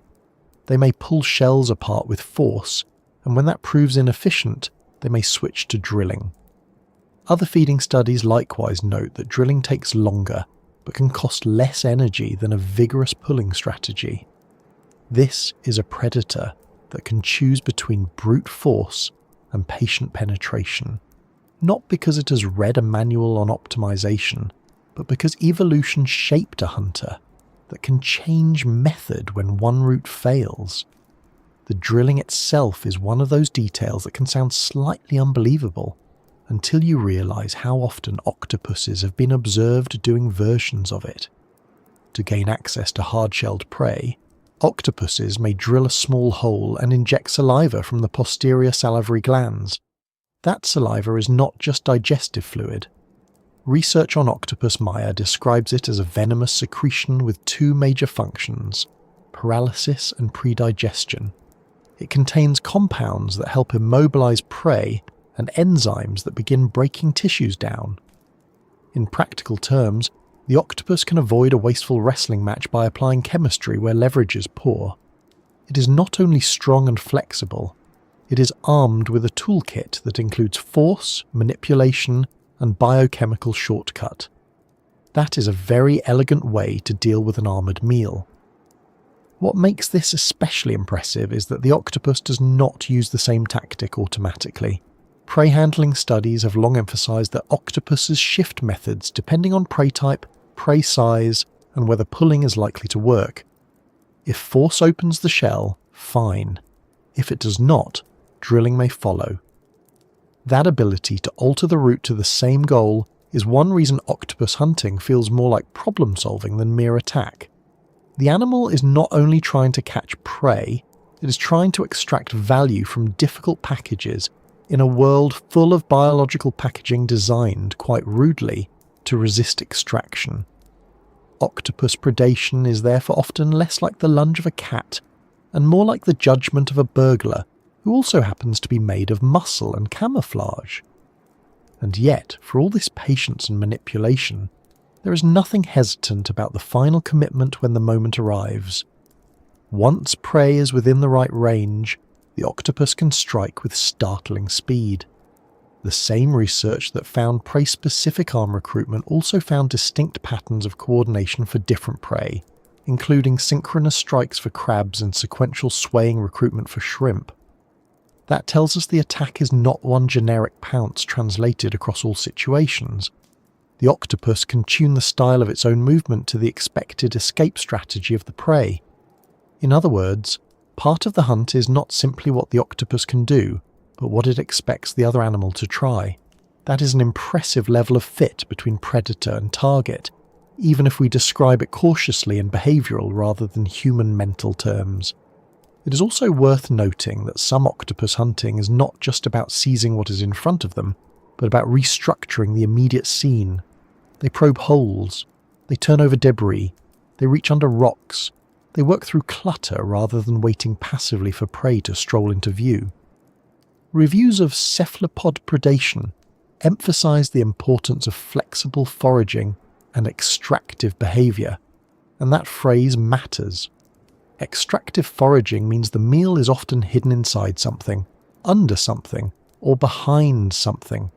They may pull shells apart with force, and when that proves inefficient, they may switch to drilling. Other feeding studies likewise note that drilling takes longer, but can cost less energy than a vigorous pulling strategy. This is a predator that can choose between brute force and patient penetration, not because it has read a manual on optimization, but because evolution shaped a hunter that can change method when one route fails. The drilling itself is one of those details that can sound slightly unbelievable until you realise how often octopuses have been observed doing versions of it. To gain access to hard-shelled prey, octopuses may drill a small hole and inject saliva from the posterior salivary glands. That saliva is not just digestive fluid. Research on octopus maya describes it as a venomous secretion with two major functions: paralysis and predigestion. It contains compounds that help immobilize prey and enzymes that begin breaking tissues down. In practical terms, the octopus can avoid a wasteful wrestling match by applying chemistry where leverage is poor. It is not only strong and flexible, it is armed with a toolkit that includes force, manipulation, and biochemical shortcut. That is a very elegant way to deal with an armoured meal. What makes this especially impressive is that the octopus does not use the same tactic automatically. Prey handling studies have long emphasised that octopuses shift methods depending on prey type, prey size, and whether pulling is likely to work. If force opens the shell, fine. If it does not, drilling may follow. That ability to alter the route to the same goal is one reason octopus hunting feels more like problem solving than mere attack. The animal is not only trying to catch prey, it is trying to extract value from difficult packages in a world full of biological packaging designed, quite rudely, to resist extraction. Octopus predation is therefore often less like the lunge of a cat and more like the judgment of a burglar who also happens to be made of muscle and camouflage. And yet, for all this patience and manipulation, there is nothing hesitant about the final commitment when the moment arrives. Once prey is within the right range, the octopus can strike with startling speed. The same research that found prey-specific arm recruitment also found distinct patterns of coordination for different prey, including synchronous strikes for crabs and sequential swaying recruitment for shrimp. That tells us the attack is not one generic pounce translated across all situations. The octopus can tune the style of its own movement to the expected escape strategy of the prey. In other words, part of the hunt is not simply what the octopus can do, but what it expects the other animal to try. That is an impressive level of fit between predator and target, even if we describe it cautiously in behavioural rather than human mental terms. It is also worth noting that some octopus hunting is not just about seizing what is in front of them, but about restructuring the immediate scene. They probe holes, they turn over debris, they reach under rocks, they work through clutter rather than waiting passively for prey to stroll into view. Reviews of cephalopod predation emphasise the importance of flexible foraging and extractive behaviour, and that phrase matters. Extractive foraging means the meal is often hidden inside something, under something, or behind something.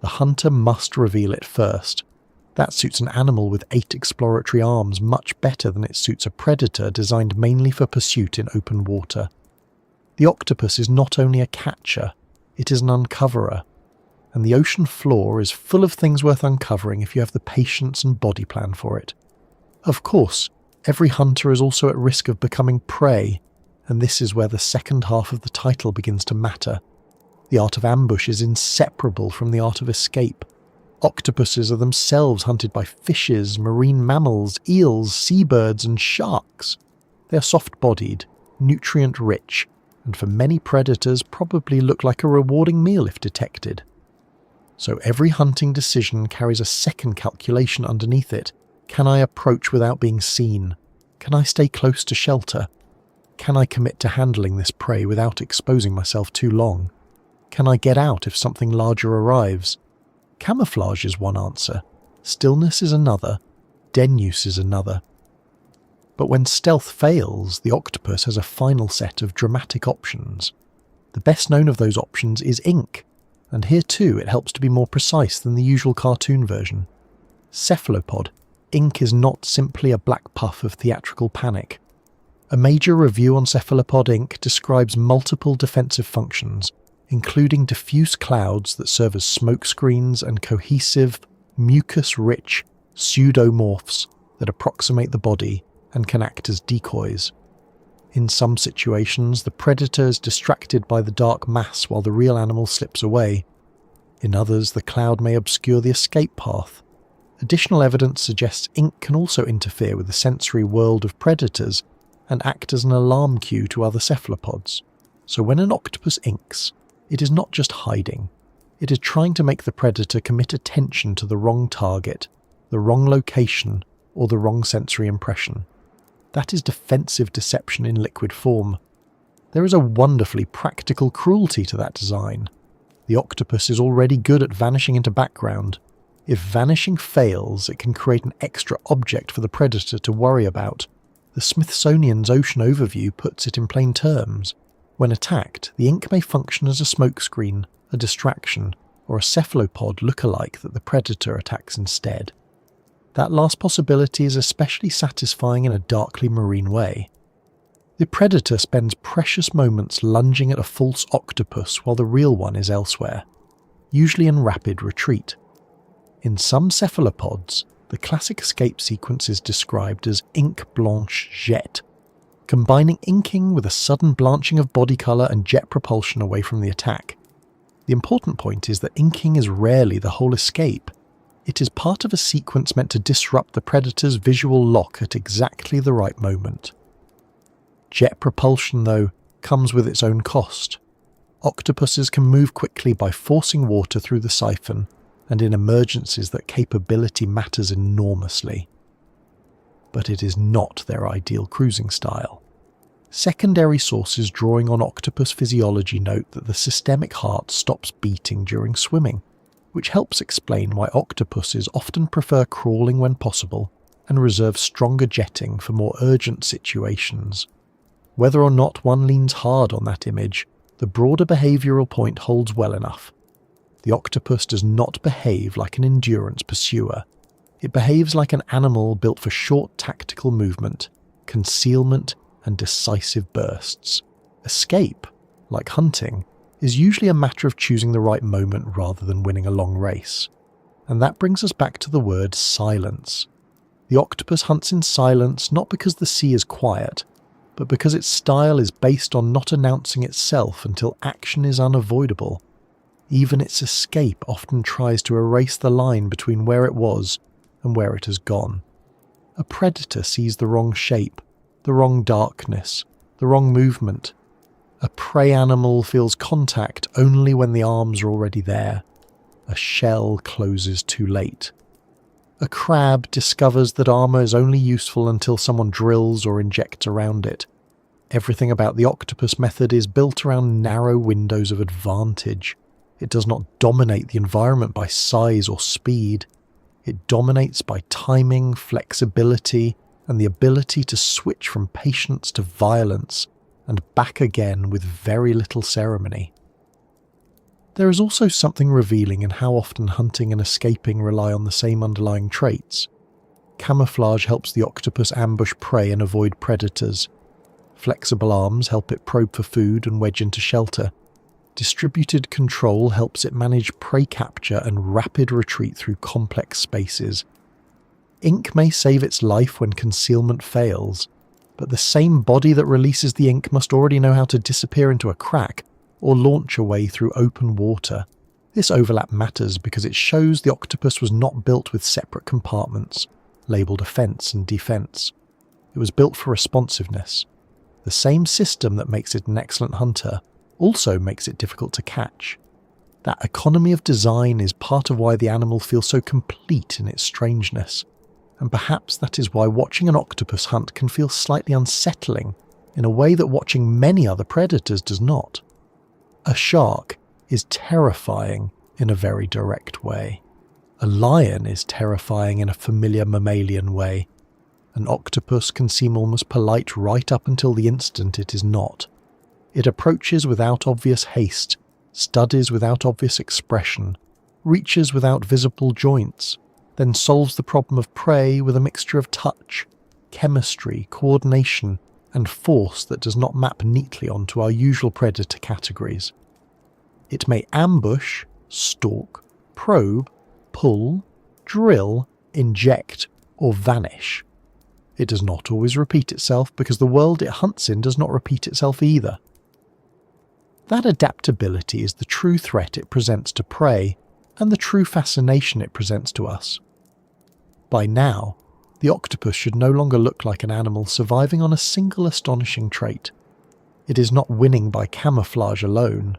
The hunter must reveal it first. That suits an animal with 8 exploratory arms much better than it suits a predator designed mainly for pursuit in open water. The octopus is not only a catcher, it is an uncoverer, and the ocean floor is full of things worth uncovering if you have the patience and body plan for it. Of course, every hunter is also at risk of becoming prey, and this is where the second half of the title begins to matter. The art of ambush is inseparable from the art of escape. Octopuses are themselves hunted by fishes, marine mammals, eels, seabirds, and sharks. They are soft-bodied, nutrient-rich, and for many predators probably look like a rewarding meal if detected. So every hunting decision carries a second calculation underneath it. Can I approach without being seen? Can I stay close to shelter? Can I commit to handling this prey without exposing myself too long? Can I get out if something larger arrives? Camouflage is one answer, stillness is another, denuse is another. But when stealth fails, the octopus has a final set of dramatic options. The best known of those options is ink, and here too it helps to be more precise than the usual cartoon version. Cephalopod, ink is not simply a black puff of theatrical panic. A major review on cephalopod ink describes multiple defensive functions, including diffuse clouds that serve as smokescreens and cohesive, mucus-rich pseudomorphs that approximate the body and can act as decoys. In some situations, the predator is distracted by the dark mass while the real animal slips away. In others, the cloud may obscure the escape path. Additional evidence suggests ink can also interfere with the sensory world of predators and act as an alarm cue to other cephalopods. So when an octopus inks, it is not just hiding. It is trying to make the predator commit attention to the wrong target, the wrong location, or the wrong sensory impression. That is defensive deception in liquid form. There is a wonderfully practical cruelty to that design. The octopus is already good at vanishing into background. If vanishing fails, it can create an extra object for the predator to worry about. The Smithsonian's Ocean Overview puts it in plain terms. When attacked, the ink may function as a smokescreen, a distraction, or a cephalopod look-alike that the predator attacks instead. That last possibility is especially satisfying in a darkly marine way. The predator spends precious moments lunging at a false octopus while the real one is elsewhere, usually in rapid retreat. In some cephalopods, the classic escape sequence is described as ink blanche jet, combining inking with a sudden blanching of body colour and jet propulsion away from the attack. The important point is that inking is rarely the whole escape. It is part of a sequence meant to disrupt the predator's visual lock at exactly the right moment. Jet propulsion, though, comes with its own cost. Octopuses can move quickly by forcing water through the siphon, and in emergencies that capability matters enormously. But it is not their ideal cruising style. Secondary sources drawing on octopus physiology note that the systemic heart stops beating during swimming, which helps explain why octopuses often prefer crawling when possible and reserve stronger jetting for more urgent situations. Whether or not one leans hard on that image, the broader behavioural point holds well enough. The octopus does not behave like an endurance pursuer. It behaves like an animal built for short tactical movement, concealment, and decisive bursts. Escape, like hunting, is usually a matter of choosing the right moment rather than winning a long race. And that brings us back to the word silence. The octopus hunts in silence not because the sea is quiet, but because its style is based on not announcing itself until action is unavoidable. Even its escape often tries to erase the line between where it was and where it has gone. A predator sees the wrong shape, the wrong darkness, the wrong movement. A prey animal feels contact only when the arms are already there. A shell closes too late. A crab discovers that armour is only useful until someone drills or injects around it. Everything about the octopus method is built around narrow windows of advantage. It does not dominate the environment by size or speed. It dominates by timing, flexibility, and the ability to switch from patience to violence and back again with very little ceremony. There is also something revealing in how often hunting and escaping rely on the same underlying traits. Camouflage helps the octopus ambush prey and avoid predators. Flexible arms help it probe for food and wedge into shelter. Distributed control helps it manage prey capture and rapid retreat through complex spaces. Ink may save its life when concealment fails, but the same body that releases the ink must already know how to disappear into a crack or launch away through open water. This overlap matters because it shows the octopus was not built with separate compartments, labelled offence and defence. It was built for responsiveness. The same system that makes it an excellent hunter also makes it difficult to catch. That economy of design is part of why the animal feels so complete in its strangeness, and perhaps that is why watching an octopus hunt can feel slightly unsettling in a way that watching many other predators does not. A shark is terrifying in a very direct way. A lion is terrifying in a familiar mammalian way. An octopus can seem almost polite right up until the instant it is not. It approaches without obvious haste, studies without obvious expression, reaches without visible joints, then solves the problem of prey with a mixture of touch, chemistry, coordination, and force that does not map neatly onto our usual predator categories. It may ambush, stalk, probe, pull, drill, inject, or vanish. It does not always repeat itself because the world it hunts in does not repeat itself either. That adaptability is the true threat it presents to prey and the true fascination it presents to us. By now, the octopus should no longer look like an animal surviving on a single astonishing trait. It is not winning by camouflage alone,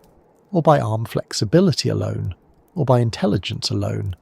or by arm flexibility alone, or by intelligence alone.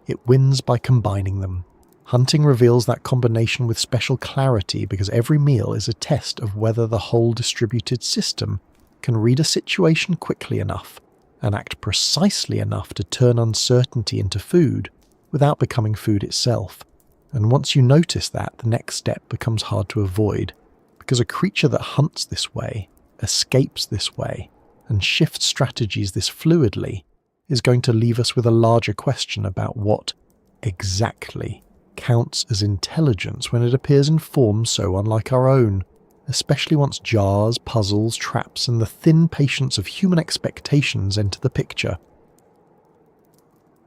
It wins by combining them. Hunting reveals that combination with special clarity because every meal is a test of whether the whole distributed system can read a situation quickly enough and act precisely enough to turn uncertainty into food without becoming food itself. And once you notice that, the next step becomes hard to avoid, because a creature that hunts this way, escapes this way, and shifts strategies this fluidly is going to leave us with a larger question about what exactly counts as intelligence when it appears in forms so unlike our own, especially once jars, puzzles, traps, and the thin patience of human expectations enter the picture.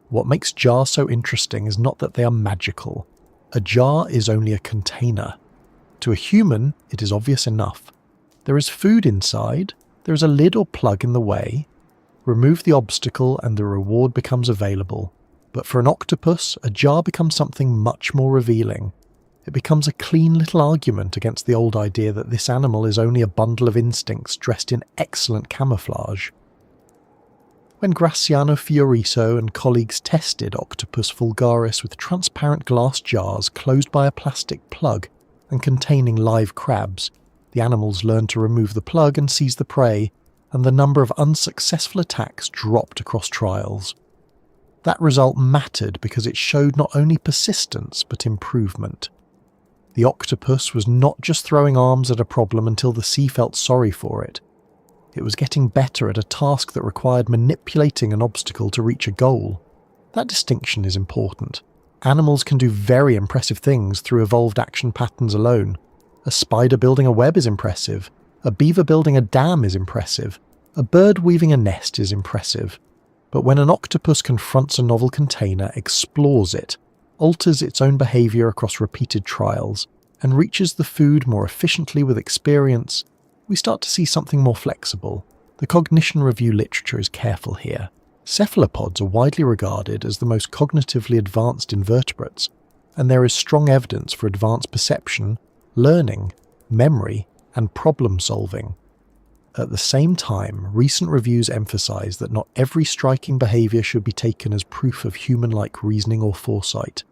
What makes jars so interesting is not that they are magical. A jar is only a container. To a human, it is obvious enough. There is food inside, there is a lid or plug in the way. Remove the obstacle and the reward becomes available. But for an octopus, a jar becomes something much more revealing. It becomes a clean little argument against the old idea that this animal is only a bundle of instincts dressed in excellent camouflage. When Graziano Fioriso and colleagues tested Octopus vulgaris with transparent glass jars closed by a plastic plug and containing live crabs, the animals learned to remove the plug and seize the prey, and the number of unsuccessful attacks dropped across trials. That result mattered because it showed not only persistence but improvement. The octopus was not just throwing arms at a problem until the sea felt sorry for it. It was getting better at a task that required manipulating an obstacle to reach a goal. That distinction is important. Animals can do very impressive things through evolved action patterns alone. A spider building a web is impressive. A beaver building a dam is impressive. A bird weaving a nest is impressive. But when an octopus confronts a novel container, explores it, alters its own behaviour across repeated trials, and reaches the food more efficiently with experience, we start to see something more flexible. The cognition review literature is careful here. Cephalopods are widely regarded as the most cognitively advanced invertebrates, and there is strong evidence for advanced perception, learning, memory, and problem solving. At the same time, recent reviews emphasize that not every striking behavior should be taken as proof of human-like reasoning or foresight.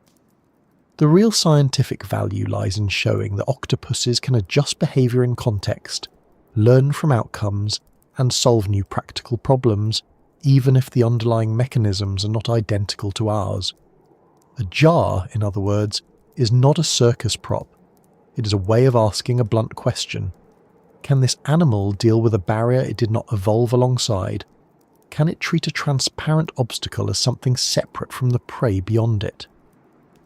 The real scientific value lies in showing that octopuses can adjust behavior in context, learn from outcomes, and solve new practical problems, even if the underlying mechanisms are not identical to ours. A jar, in other words, is not a circus prop. It is a way of asking a blunt question. Can this animal deal with a barrier it did not evolve alongside? Can it treat a transparent obstacle as something separate from the prey beyond it?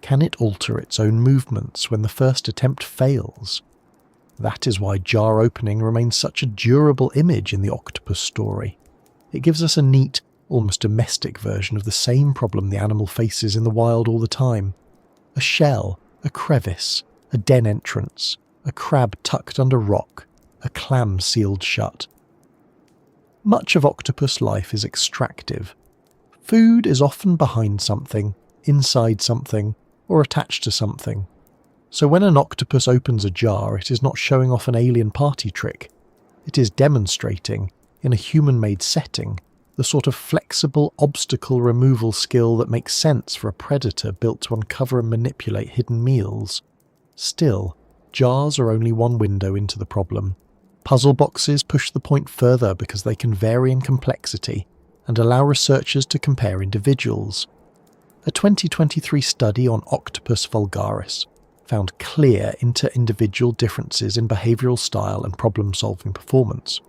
Can it alter its own movements when the first attempt fails? That is why jar opening remains such a durable image in the octopus story. It gives us a neat, almost domestic version of the same problem the animal faces in the wild all the time. A shell, a crevice, a den entrance, a crab tucked under rock, a clam sealed shut. Much of octopus life is extractive. Food is often behind something, inside something, or attached to something. So when an octopus opens a jar, it is not showing off an alien party trick. It is demonstrating, in a human-made setting, the sort of flexible obstacle removal skill that makes sense for a predator built to uncover and manipulate hidden meals. Still, jars are only one window into the problem. Puzzle boxes push the point further because they can vary in complexity and allow researchers to compare individuals. A 2023 study on Octopus vulgaris found clear inter-individual differences in behavioural style and problem-solving performance.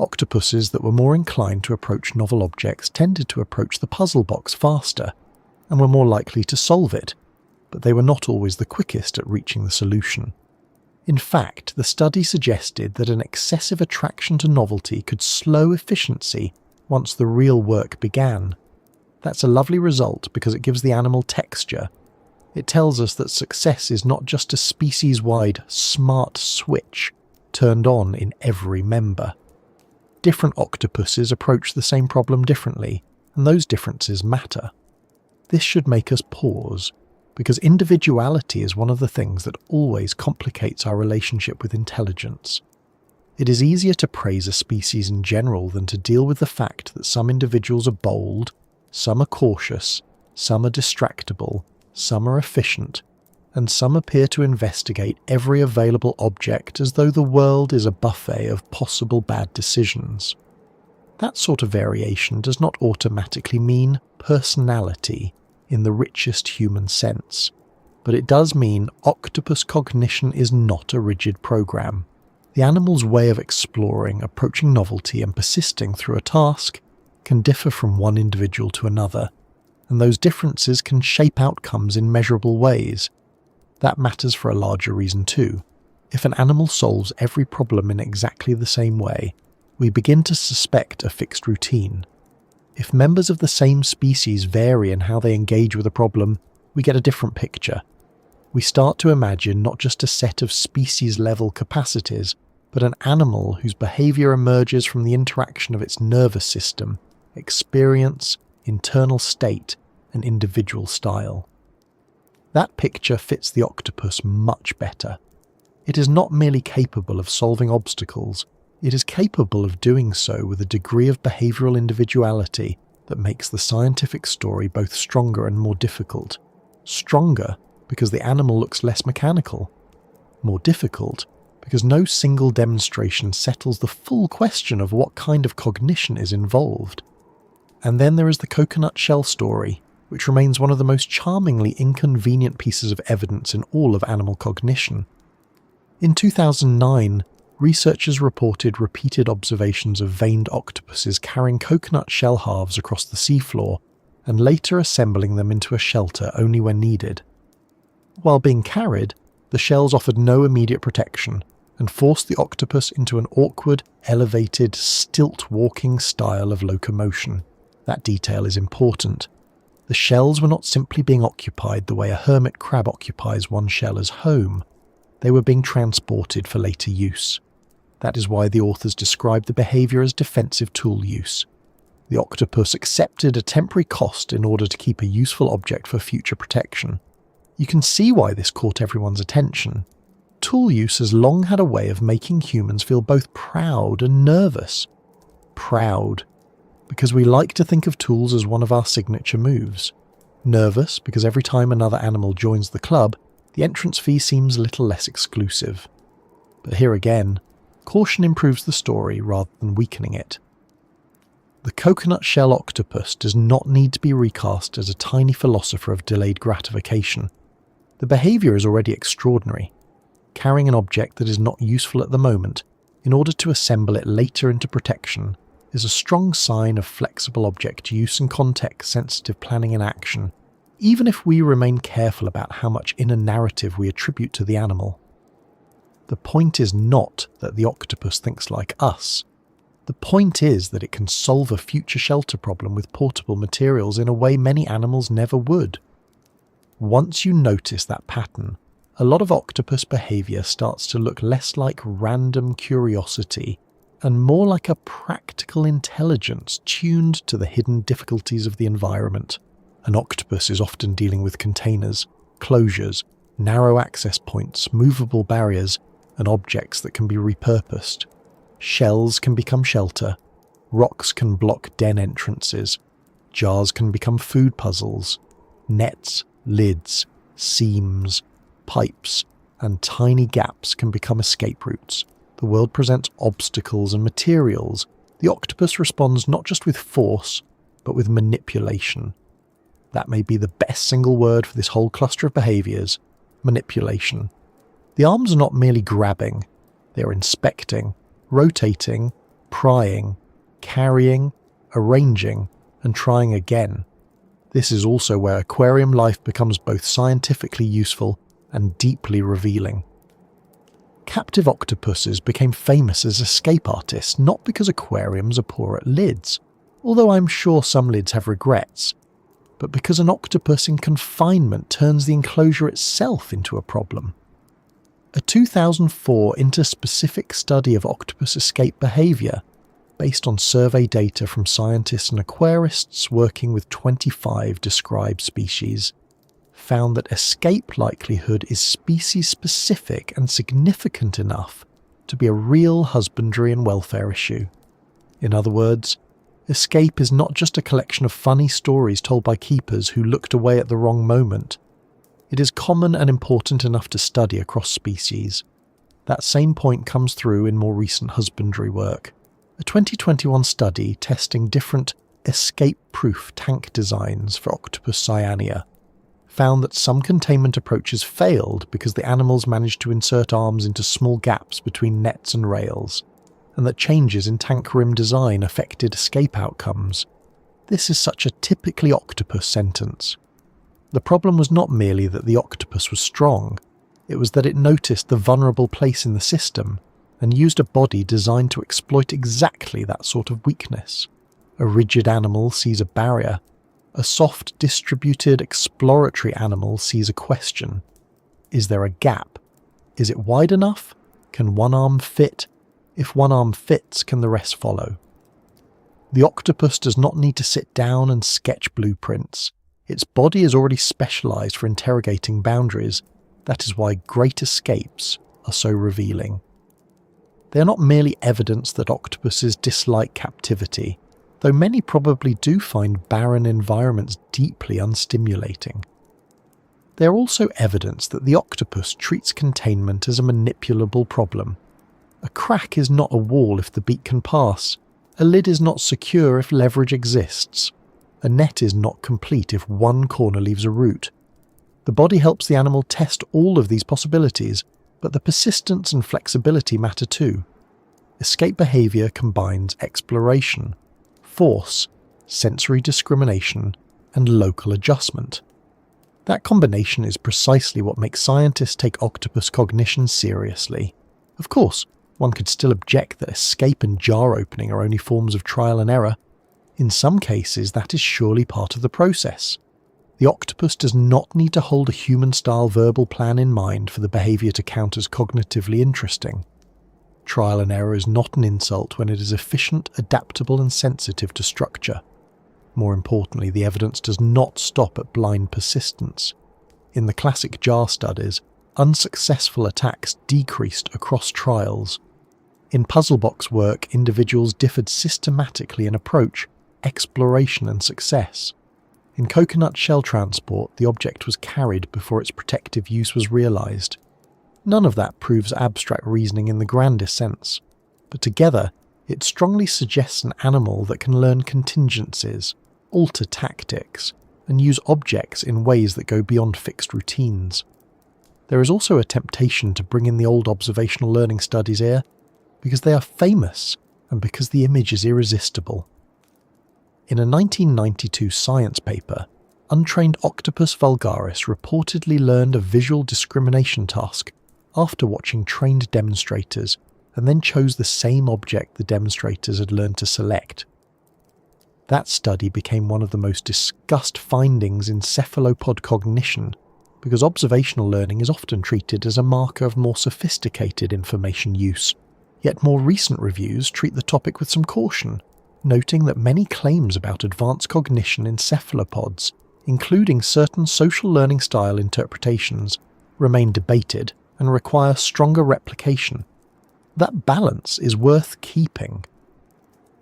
Octopuses that were more inclined to approach novel objects tended to approach the puzzle box faster and were more likely to solve it, but they were not always the quickest at reaching the solution. In fact, the study suggested that an excessive attraction to novelty could slow efficiency once the real work began. That's a lovely result because it gives the animal texture. It tells us that success is not just a species-wide smart switch turned on in every member. Different octopuses approach the same problem differently, and those differences matter. This should make us pause. because individuality is one of the things that always complicates our relationship with intelligence. It is easier to praise a species in general than to deal with the fact that some individuals are bold, some are cautious, some are distractible, some are efficient, and some appear to investigate every available object as though the world is a buffet of possible bad decisions. That sort of variation does not automatically mean personality in the richest human sense, but it does mean octopus cognition is not a rigid program. The animal's way of exploring, approaching novelty, and persisting through a task can differ from one individual to another, and those differences can shape outcomes in measurable ways. That matters for a larger reason too. If an animal solves every problem in exactly the same way, we begin to suspect a fixed routine. If members of the same species vary in how they engage with a problem, we get a different picture. We start to imagine not just a set of species-level capacities, but an animal whose behaviour emerges from the interaction of its nervous system, experience, internal state, and individual style. That picture fits the octopus much better. It is not merely capable of solving obstacles, it is capable of doing so with a degree of behavioural individuality that makes the scientific story both stronger and more difficult. Stronger because the animal looks less mechanical. More difficult because no single demonstration settles the full question of what kind of cognition is involved. And then there is the coconut shell story, which remains one of the most charmingly inconvenient pieces of evidence in all of animal cognition. In 2009, researchers reported repeated observations of veined octopuses carrying coconut shell halves across the seafloor and later assembling them into a shelter only when needed. While being carried, the shells offered no immediate protection and forced the octopus into an awkward, elevated, stilt-walking style of locomotion. That detail is important. The shells were not simply being occupied the way a hermit crab occupies one shell as home. They were being transported for later use. That is why the authors described the behaviour as defensive tool use. The octopus accepted a temporary cost in order to keep a useful object for future protection. You can see why this caught everyone's attention. Tool use has long had a way of making humans feel both proud and nervous. Proud, because we like to think of tools as one of our signature moves. Nervous, because every time another animal joins the club, the entrance fee seems a little less exclusive. But here again, caution improves the story rather than weakening it. The coconut shell octopus does not need to be recast as a tiny philosopher of delayed gratification. The behaviour is already extraordinary. Carrying an object that is not useful at the moment, in order to assemble it later into protection, is a strong sign of flexible object use and context-sensitive planning in action, even if we remain careful about how much inner narrative we attribute to the animal. The point is not that the octopus thinks like us. The point is that it can solve a future shelter problem with portable materials in a way many animals never would. Once you notice that pattern, a lot of octopus behaviour starts to look less like random curiosity and more like a practical intelligence tuned to the hidden difficulties of the environment. An octopus is often dealing with containers, closures, narrow access points, movable barriers, and objects that can be repurposed. Shells can become shelter, rocks can block den entrances, jars can become food puzzles, nets, lids, seams, pipes, and tiny gaps can become escape routes. The world presents obstacles and materials. The octopus responds not just with force, but with manipulation. That may be the best single word for this whole cluster of behaviours: manipulation. The arms are not merely grabbing, they are inspecting, rotating, prying, carrying, arranging, and trying again. This is also where aquarium life becomes both scientifically useful and deeply revealing. Captive octopuses became famous as escape artists not because aquariums are poor at lids, although I'm sure some lids have regrets, but because an octopus in confinement turns the enclosure itself into a problem. A 2004 interspecific study of octopus escape behaviour, based on survey data from scientists and aquarists working with 25 described species, found that escape likelihood is species-specific and significant enough to be a real husbandry and welfare issue. In other words, escape is not just a collection of funny stories told by keepers who looked away at the wrong moment. It is common and important enough to study across species. That same point comes through in more recent husbandry work. A 2021 study testing different escape-proof tank designs for Octopus cyanea found that some containment approaches failed because the animals managed to insert arms into small gaps between nets and rails, and that changes in tank rim design affected escape outcomes. This is such a typically octopus sentence. The problem was not merely that the octopus was strong, it was that it noticed the vulnerable place in the system and used a body designed to exploit exactly that sort of weakness. A rigid animal sees a barrier. A soft, distributed, exploratory animal sees a question. Is there a gap? Is it wide enough? Can one arm fit? If one arm fits, can the rest follow? The octopus does not need to sit down and sketch blueprints. Its body is already specialized for interrogating boundaries. That is why great escapes are so revealing. They are not merely evidence that octopuses dislike captivity, though many probably do find barren environments deeply unstimulating. They are also evidence that the octopus treats containment as a manipulable problem. A crack is not a wall if the beak can pass. A lid is not secure if leverage exists. A net is not complete if one corner leaves a root. The body helps the animal test all of these possibilities, but the persistence and flexibility matter too. Escape behavior combines exploration, force, sensory discrimination, and local adjustment. That combination is precisely what makes scientists take octopus cognition seriously. Of course, one could still object that escape and jar opening are only forms of trial and error. In some cases, that is surely part of the process. The octopus does not need to hold a human-style verbal plan in mind for the behavior to count as cognitively interesting. Trial and error is not an insult when it is efficient, adaptable, and sensitive to structure. More importantly, the evidence does not stop at blind persistence. In the classic jar studies, unsuccessful attacks decreased across trials. In puzzle box work, individuals differed systematically in approach, exploration, and success. In coconut shell transport, the object was carried before its protective use was realized. None of that proves abstract reasoning in the grandest sense, but together it strongly suggests an animal that can learn contingencies, alter tactics, and use objects in ways that go beyond fixed routines. There is also a temptation to bring in the old observational learning studies here, because they are famous and because the image is irresistible. In a 1992 science paper, untrained Octopus vulgaris reportedly learned a visual discrimination task after watching trained demonstrators, and then chose the same object the demonstrators had learned to select. That study became one of the most discussed findings in cephalopod cognition, because observational learning is often treated as a marker of more sophisticated information use. Yet more recent reviews treat the topic with some caution, noting that many claims about advanced cognition in cephalopods, including certain social learning style interpretations, remain debated and require stronger replication. That balance is worth keeping.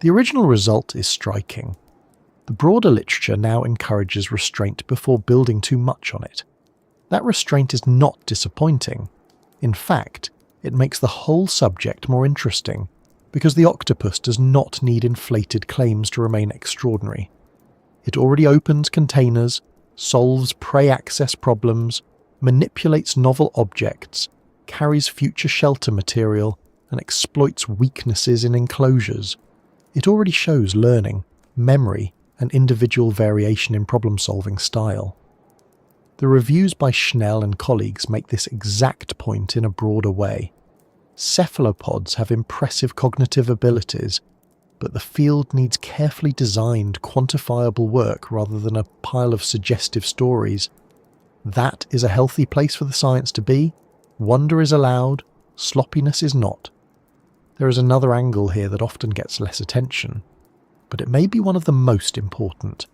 The original result is striking. The broader literature now encourages restraint before building too much on it. That restraint is not disappointing. In fact, it makes the whole subject more interesting, because the octopus does not need inflated claims to remain extraordinary. It already opens containers, solves prey access problems, manipulates novel objects, carries future shelter material, and exploits weaknesses in enclosures. It already shows learning, memory, and individual variation in problem-solving style. The reviews by Schnell and colleagues make this exact point in a broader way. Cephalopods have impressive cognitive abilities, but the field needs carefully designed, quantifiable work rather than a pile of suggestive stories. That is a healthy place for the science to be. Wonder is allowed, sloppiness is not. There is another angle here that often gets less attention, but it may be one of the most important.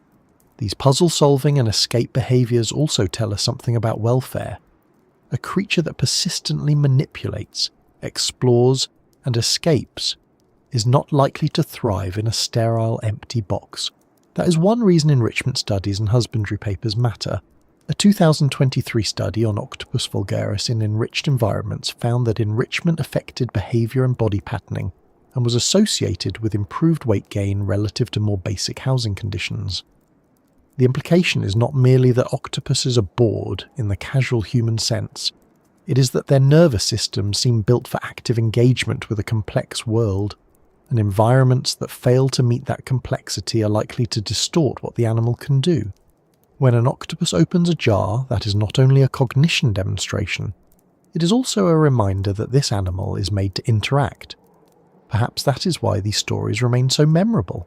These puzzle-solving and escape behaviours also tell us something about welfare. A creature that persistently manipulates, explores, and escapes is not likely to thrive in a sterile, empty box. That is one reason enrichment studies and husbandry papers matter. A 2023 study on Octopus vulgaris in enriched environments found that enrichment affected behaviour and body patterning and was associated with improved weight gain relative to more basic housing conditions. The implication is not merely that octopuses are bored in the casual human sense, it is that their nervous systems seem built for active engagement with a complex world, and environments that fail to meet that complexity are likely to distort what the animal can do. When an octopus opens a jar, that is not only a cognition demonstration, it is also a reminder that this animal is made to interact. Perhaps that is why these stories remain so memorable.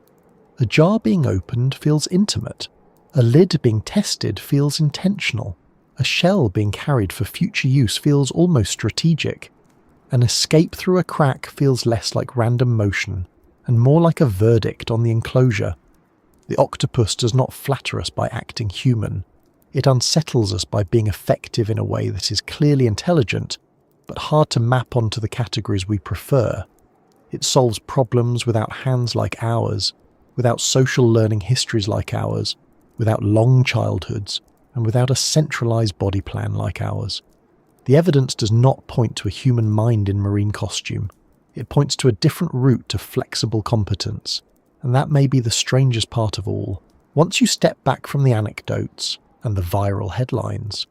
A jar being opened feels intimate. A lid being tested feels intentional. A shell being carried for future use feels almost strategic. An escape through a crack feels less like random motion and more like a verdict on the enclosure. The octopus does not flatter us by acting human. It unsettles us by being effective in a way that is clearly intelligent, but hard to map onto the categories we prefer. It solves problems without hands like ours, without social learning histories like ours, without long childhoods, and without a centralized body plan like ours. The evidence does not point to a human mind in marine costume. It points to a different route to flexible competence, and that may be the strangest part of all. Once you step back from the anecdotes and the viral headlines,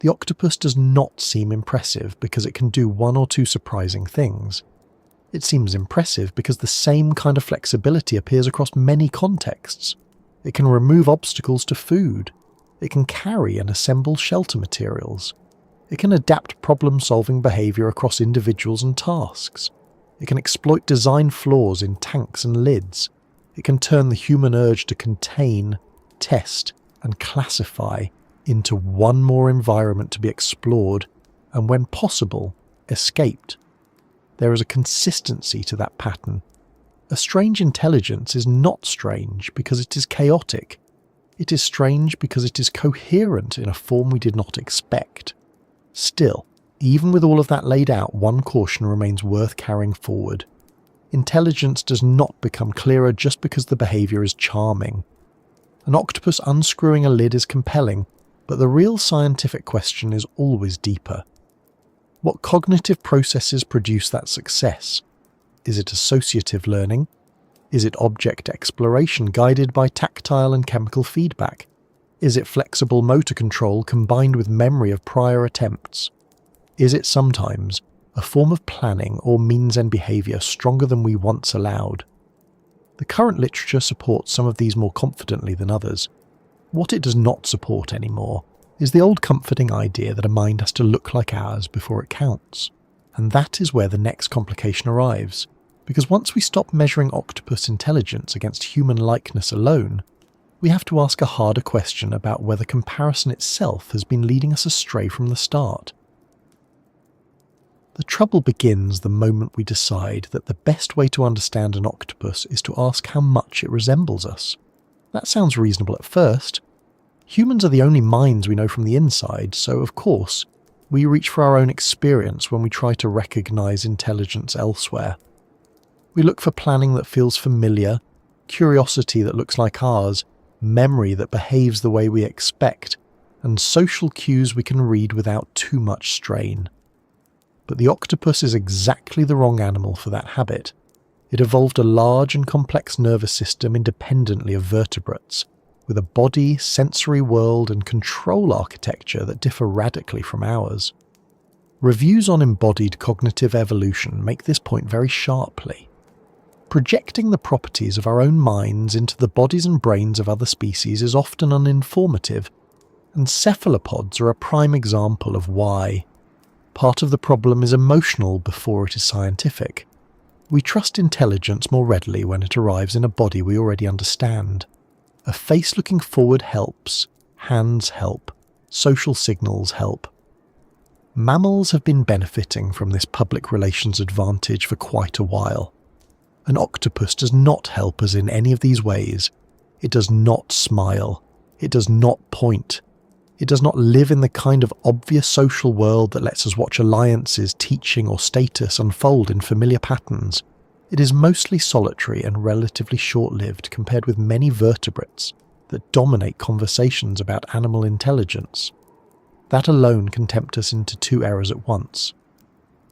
the octopus does not seem impressive because it can do one or two surprising things. It seems impressive because the same kind of flexibility appears across many contexts. It can remove obstacles to food. It can carry and assemble shelter materials. It can adapt problem-solving behaviour across individuals and tasks. It can exploit design flaws in tanks and lids. It can turn the human urge to contain, test, and classify into one more environment to be explored and, when possible, escaped. There is a consistency to that pattern. A strange intelligence is not strange because it is chaotic. It is strange because it is coherent in a form we did not expect. Still, even with all of that laid out, one caution remains worth carrying forward. Intelligence does not become clearer just because the behaviour is charming. An octopus unscrewing a lid is compelling, but the real scientific question is always deeper. What cognitive processes produce that success? Is it associative learning? Is it object exploration guided by tactile and chemical feedback? Is it flexible motor control combined with memory of prior attempts? Is it sometimes a form of planning or means-end behaviour stronger than we once allowed? The current literature supports some of these more confidently than others. What it does not support anymore is the old comforting idea that a mind has to look like ours before it counts. And that is where the next complication arrives, because once we stop measuring octopus intelligence against human likeness alone, we have to ask a harder question about whether comparison itself has been leading us astray from the start. The trouble begins the moment we decide that the best way to understand an octopus is to ask how much it resembles us. That sounds reasonable at first. Humans are the only minds we know from the inside, so of course, we reach for our own experience when we try to recognise intelligence elsewhere. We look for planning that feels familiar, curiosity that looks like ours, memory that behaves the way we expect, and social cues we can read without too much strain. But the octopus is exactly the wrong animal for that habit. It evolved a large and complex nervous system independently of vertebrates, with a body, sensory world, and control architecture that differ radically from ours. Reviews on embodied cognitive evolution make this point very sharply. Projecting the properties of our own minds into the bodies and brains of other species is often uninformative, and cephalopods are a prime example of why. Part of the problem is emotional before it is scientific. We trust intelligence more readily when it arrives in a body we already understand. A face looking forward helps, hands help, social signals help. Mammals have been benefiting from this public relations advantage for quite a while. An octopus does not help us in any of these ways. It does not smile. It does not point. It does not live in the kind of obvious social world that lets us watch alliances, teaching, or status unfold in familiar patterns. It is mostly solitary and relatively short-lived compared with many vertebrates that dominate conversations about animal intelligence. That alone can tempt us into two errors at once.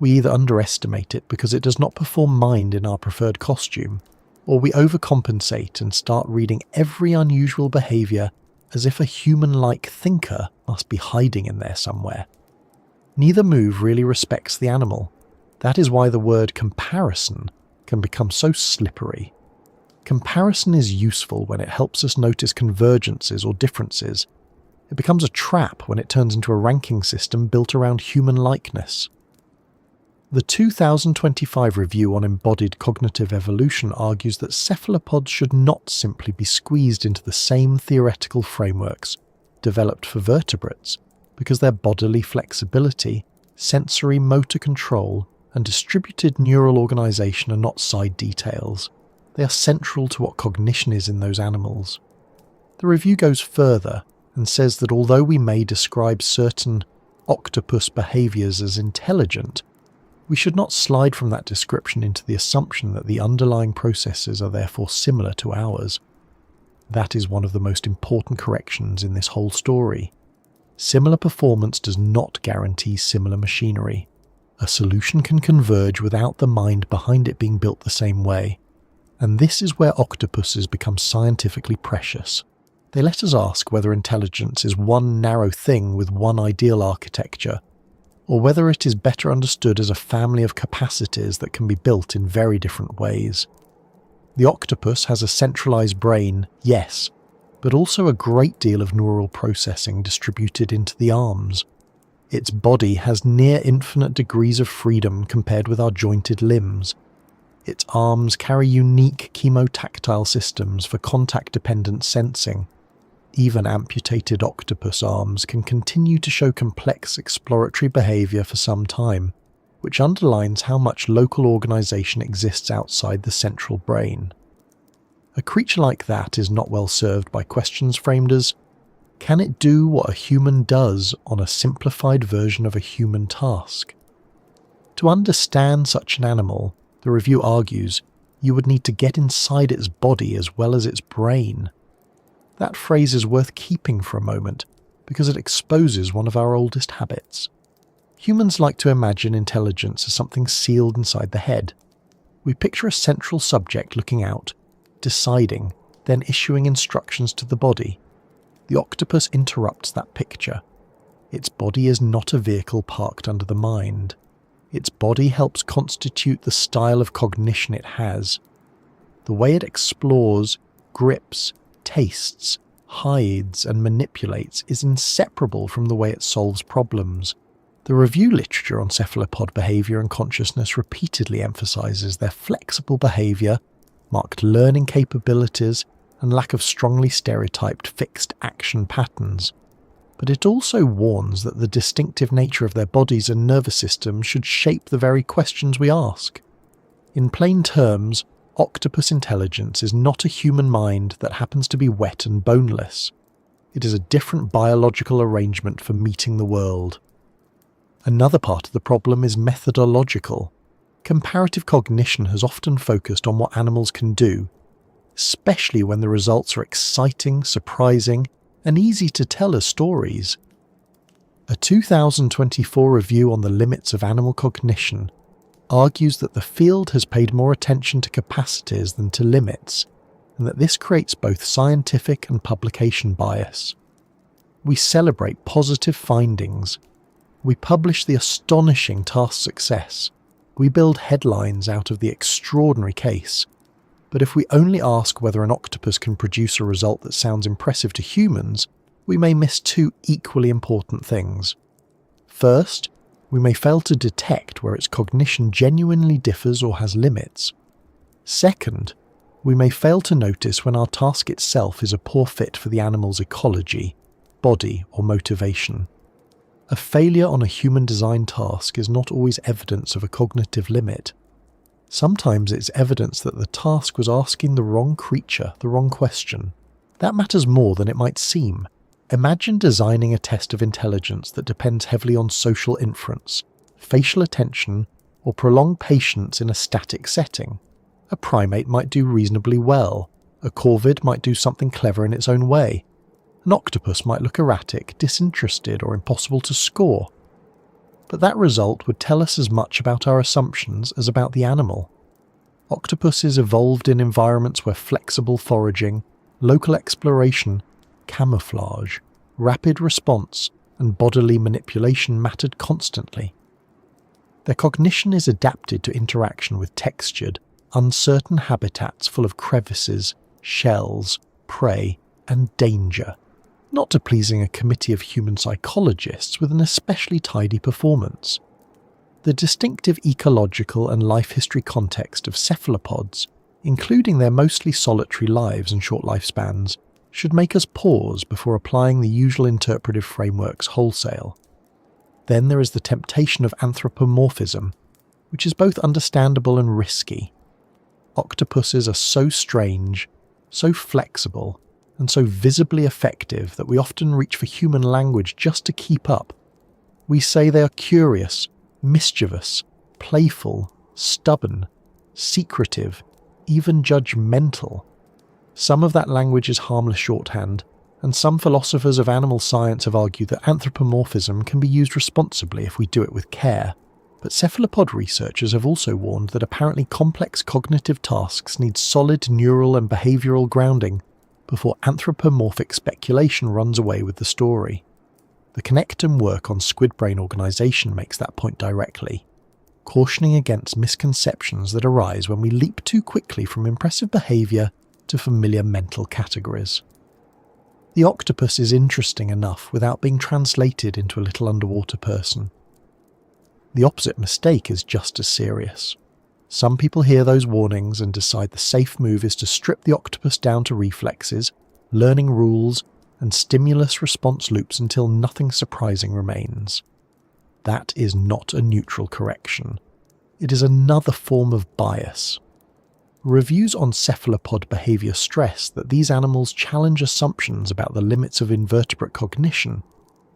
We either underestimate it because it does not perform mind in our preferred costume, or we overcompensate and start reading every unusual behaviour as if a human-like thinker must be hiding in there somewhere. Neither move really respects the animal. That is why the word comparison can become so slippery. Comparison is useful when it helps us notice convergences or differences. It becomes a trap when it turns into a ranking system built around human likeness. The 2025 review on embodied cognitive evolution argues that cephalopods should not simply be squeezed into the same theoretical frameworks developed for vertebrates because their bodily flexibility, sensory motor control, and distributed neural organization are not side details. They are central to what cognition is in those animals. The review goes further and says that although we may describe certain octopus behaviors as intelligent, we should not slide from that description into the assumption that the underlying processes are therefore similar to ours. That is one of the most important corrections in this whole story. Similar performance does not guarantee similar machinery. A solution can converge without the mind behind it being built the same way. And this is where octopuses become scientifically precious. They let us ask whether intelligence is one narrow thing with one ideal architecture, or whether it is better understood as a family of capacities that can be built in very different ways. The octopus has a centralized brain, yes, but also a great deal of neural processing distributed into the arms. Its body has near infinite degrees of freedom compared with our jointed limbs. Its arms carry unique chemotactile systems for contact-dependent sensing. Even amputated octopus arms can continue to show complex exploratory behavior for some time, which underlines how much local organization exists outside the central brain. A creature like that is not well served by questions framed as, can it do what a human does on a simplified version of a human task? To understand such an animal, the review argues, you would need to get inside its body as well as its brain. That phrase is worth keeping for a moment because it exposes one of our oldest habits. Humans like to imagine intelligence as something sealed inside the head. We picture a central subject looking out, deciding, then issuing instructions to the body. The octopus interrupts that picture. Its body is not a vehicle parked under the mind. Its body helps constitute the style of cognition it has. The way it explores, grips, tastes, hides, and manipulates is inseparable from the way it solves problems. The review literature on cephalopod behavior and consciousness repeatedly emphasizes their flexible behavior, marked learning capabilities, and lack of strongly stereotyped fixed action patterns. But it also warns that the distinctive nature of their bodies and nervous systems should shape the very questions we ask. In plain terms, octopus intelligence is not a human mind that happens to be wet and boneless. It is a different biological arrangement for meeting the world. Another part of the problem is methodological. Comparative cognition has often focused on what animals can do, especially when the results are exciting, surprising, and easy to tell as stories. A 2024 review on the limits of animal cognition argues that the field has paid more attention to capacities than to limits, and that this creates both scientific and publication bias. We celebrate positive findings. We publish the astonishing task success. We build headlines out of the extraordinary case. But if we only ask whether an octopus can produce a result that sounds impressive to humans, we may miss two equally important things. First, we may fail to detect where its cognition genuinely differs or has limits. Second, we may fail to notice when our task itself is a poor fit for the animal's ecology, body, or motivation. A failure on a human-designed task is not always evidence of a cognitive limit. Sometimes it's evidence that the task was asking the wrong creature the wrong question. That matters more than it might seem. Imagine designing a test of intelligence that depends heavily on social inference, facial attention, or prolonged patience in a static setting. A primate might do reasonably well. A corvid might do something clever in its own way. An octopus might look erratic, disinterested, or impossible to score. But that result would tell us as much about our assumptions as about the animal. Octopuses evolved in environments where flexible foraging, local exploration, camouflage, rapid response, and bodily manipulation mattered constantly. Their cognition is adapted to interaction with textured, uncertain habitats full of crevices, shells, prey, and danger, not to pleasing a committee of human psychologists with an especially tidy performance. The distinctive ecological and life history context of cephalopods, including their mostly solitary lives and short lifespans, should make us pause before applying the usual interpretive frameworks wholesale. Then there is the temptation of anthropomorphism, which is both understandable and risky. Octopuses are so strange, so flexible, and so visibly effective that we often reach for human language just to keep up. We say they are curious, mischievous, playful, stubborn, secretive, even judgmental. Some of that language is harmless shorthand, and some philosophers of animal science have argued that anthropomorphism can be used responsibly if we do it with care. But cephalopod researchers have also warned that apparently complex cognitive tasks need solid neural and behavioural grounding before anthropomorphic speculation runs away with the story. The Connectum work on squid brain organisation makes that point directly, cautioning against misconceptions that arise when we leap too quickly from impressive behaviour to familiar mental categories. The octopus is interesting enough without being translated into a little underwater person. The opposite mistake is just as serious. Some people hear those warnings and decide the safe move is to strip the octopus down to reflexes, learning rules, and stimulus-response loops until nothing surprising remains. That is not a neutral correction. It is another form of bias. Reviews on cephalopod behaviour stress that these animals challenge assumptions about the limits of invertebrate cognition,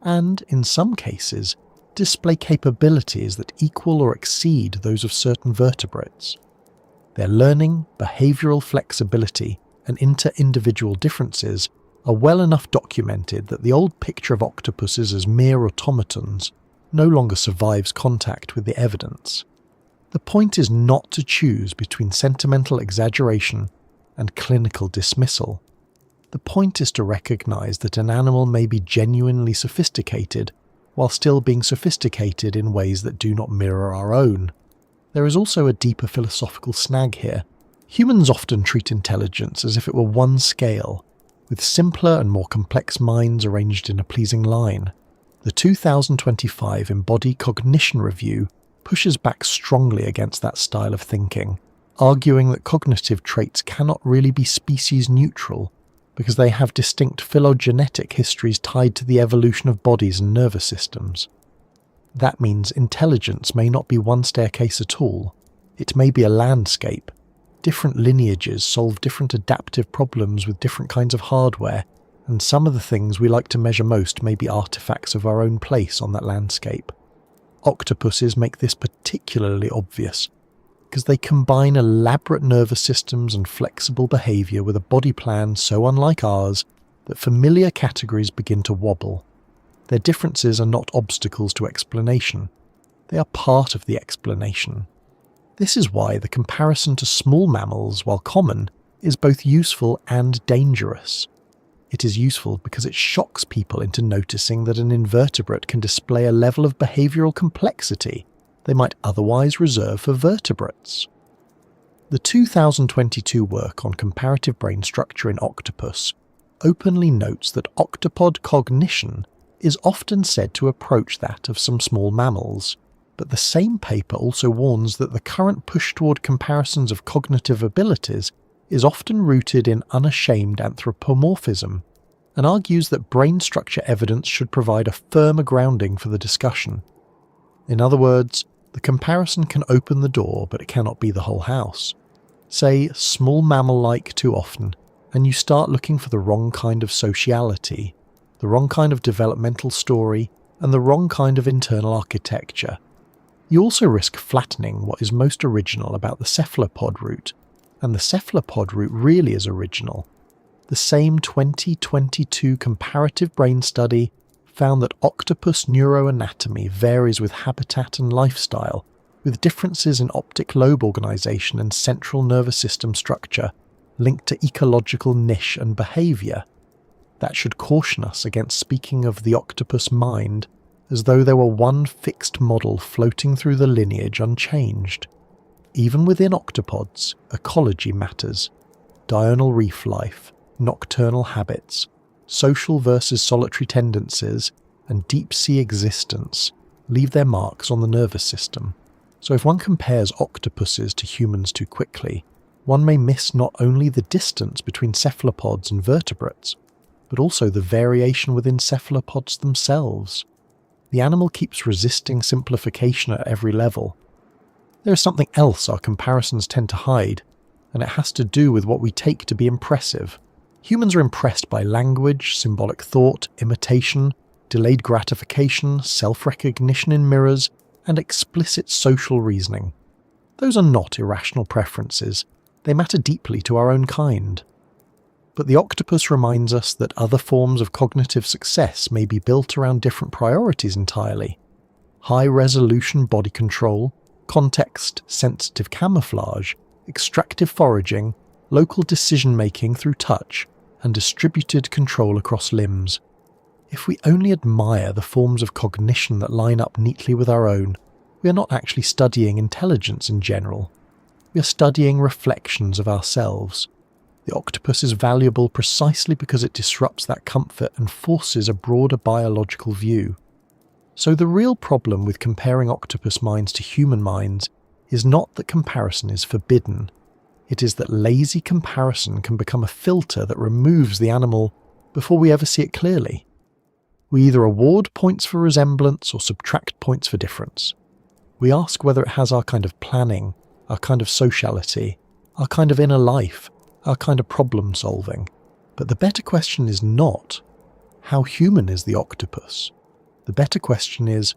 and, in some cases, display capabilities that equal or exceed those of certain vertebrates. Their learning, behavioural flexibility, and inter-individual differences are well enough documented that the old picture of octopuses as mere automatons no longer survives contact with the evidence. The point is not to choose between sentimental exaggeration and clinical dismissal. The point is to recognise that an animal may be genuinely sophisticated while still being sophisticated in ways that do not mirror our own. There is also a deeper philosophical snag here. Humans often treat intelligence as if it were one scale, with simpler and more complex minds arranged in a pleasing line. The 2025 Embodied Cognition Review pushes back strongly against that style of thinking, arguing that cognitive traits cannot really be species neutral because they have distinct phylogenetic histories tied to the evolution of bodies and nervous systems. That means intelligence may not be one staircase at all. It may be a landscape. Different lineages solve different adaptive problems with different kinds of hardware, and some of the things we like to measure most may be artifacts of our own place on that landscape. Octopuses make this particularly obvious, because they combine elaborate nervous systems and flexible behaviour with a body plan so unlike ours that familiar categories begin to wobble. Their differences are not obstacles to explanation. They are part of the explanation. This is why the comparison to small mammals, while common, is both useful and dangerous. It is useful because it shocks people into noticing that an invertebrate can display a level of behavioural complexity they might otherwise reserve for vertebrates. The 2022 work on comparative brain structure in octopus openly notes that octopod cognition is often said to approach that of some small mammals, but the same paper also warns that the current push toward comparisons of cognitive abilities is often rooted in unashamed anthropomorphism, and argues that brain structure evidence should provide a firmer grounding for the discussion. In other words, the comparison can open the door, but it cannot be the whole house. Say small mammal-like too often, and you start looking for the wrong kind of sociality, the wrong kind of developmental story, and the wrong kind of internal architecture. You also risk flattening what is most original about the cephalopod route, and the cephalopod route really is original. The same 2022 comparative brain study found that octopus neuroanatomy varies with habitat and lifestyle, with differences in optic lobe organization and central nervous system structure linked to ecological niche and behavior. That should caution us against speaking of the octopus mind as though there were one fixed model floating through the lineage unchanged. Even within octopods, ecology matters. Diurnal reef life, nocturnal habits, social versus solitary tendencies, and deep-sea existence leave their marks on the nervous system. So if one compares octopuses to humans too quickly, one may miss not only the distance between cephalopods and vertebrates, but also the variation within cephalopods themselves. The animal keeps resisting simplification at every level. There is something else our comparisons tend to hide, and it has to do with what we take to be impressive. Humans are impressed by language, symbolic thought, imitation, delayed gratification, self-recognition in mirrors, and explicit social reasoning. Those are not irrational preferences. They matter deeply to our own kind. But the octopus reminds us that other forms of cognitive success may be built around different priorities entirely. High-resolution body control, context-sensitive camouflage, extractive foraging, local decision-making through touch, and distributed control across limbs. If we only admire the forms of cognition that line up neatly with our own, we are not actually studying intelligence in general. We are studying reflections of ourselves. The octopus is valuable precisely because it disrupts that comfort and forces a broader biological view. So the real problem with comparing octopus minds to human minds is not that comparison is forbidden. It is that lazy comparison can become a filter that removes the animal before we ever see it clearly. We either award points for resemblance or subtract points for difference. We ask whether it has our kind of planning, our kind of sociality, our kind of inner life, our kind of problem solving. But the better question is not, how human is the octopus? The better question is,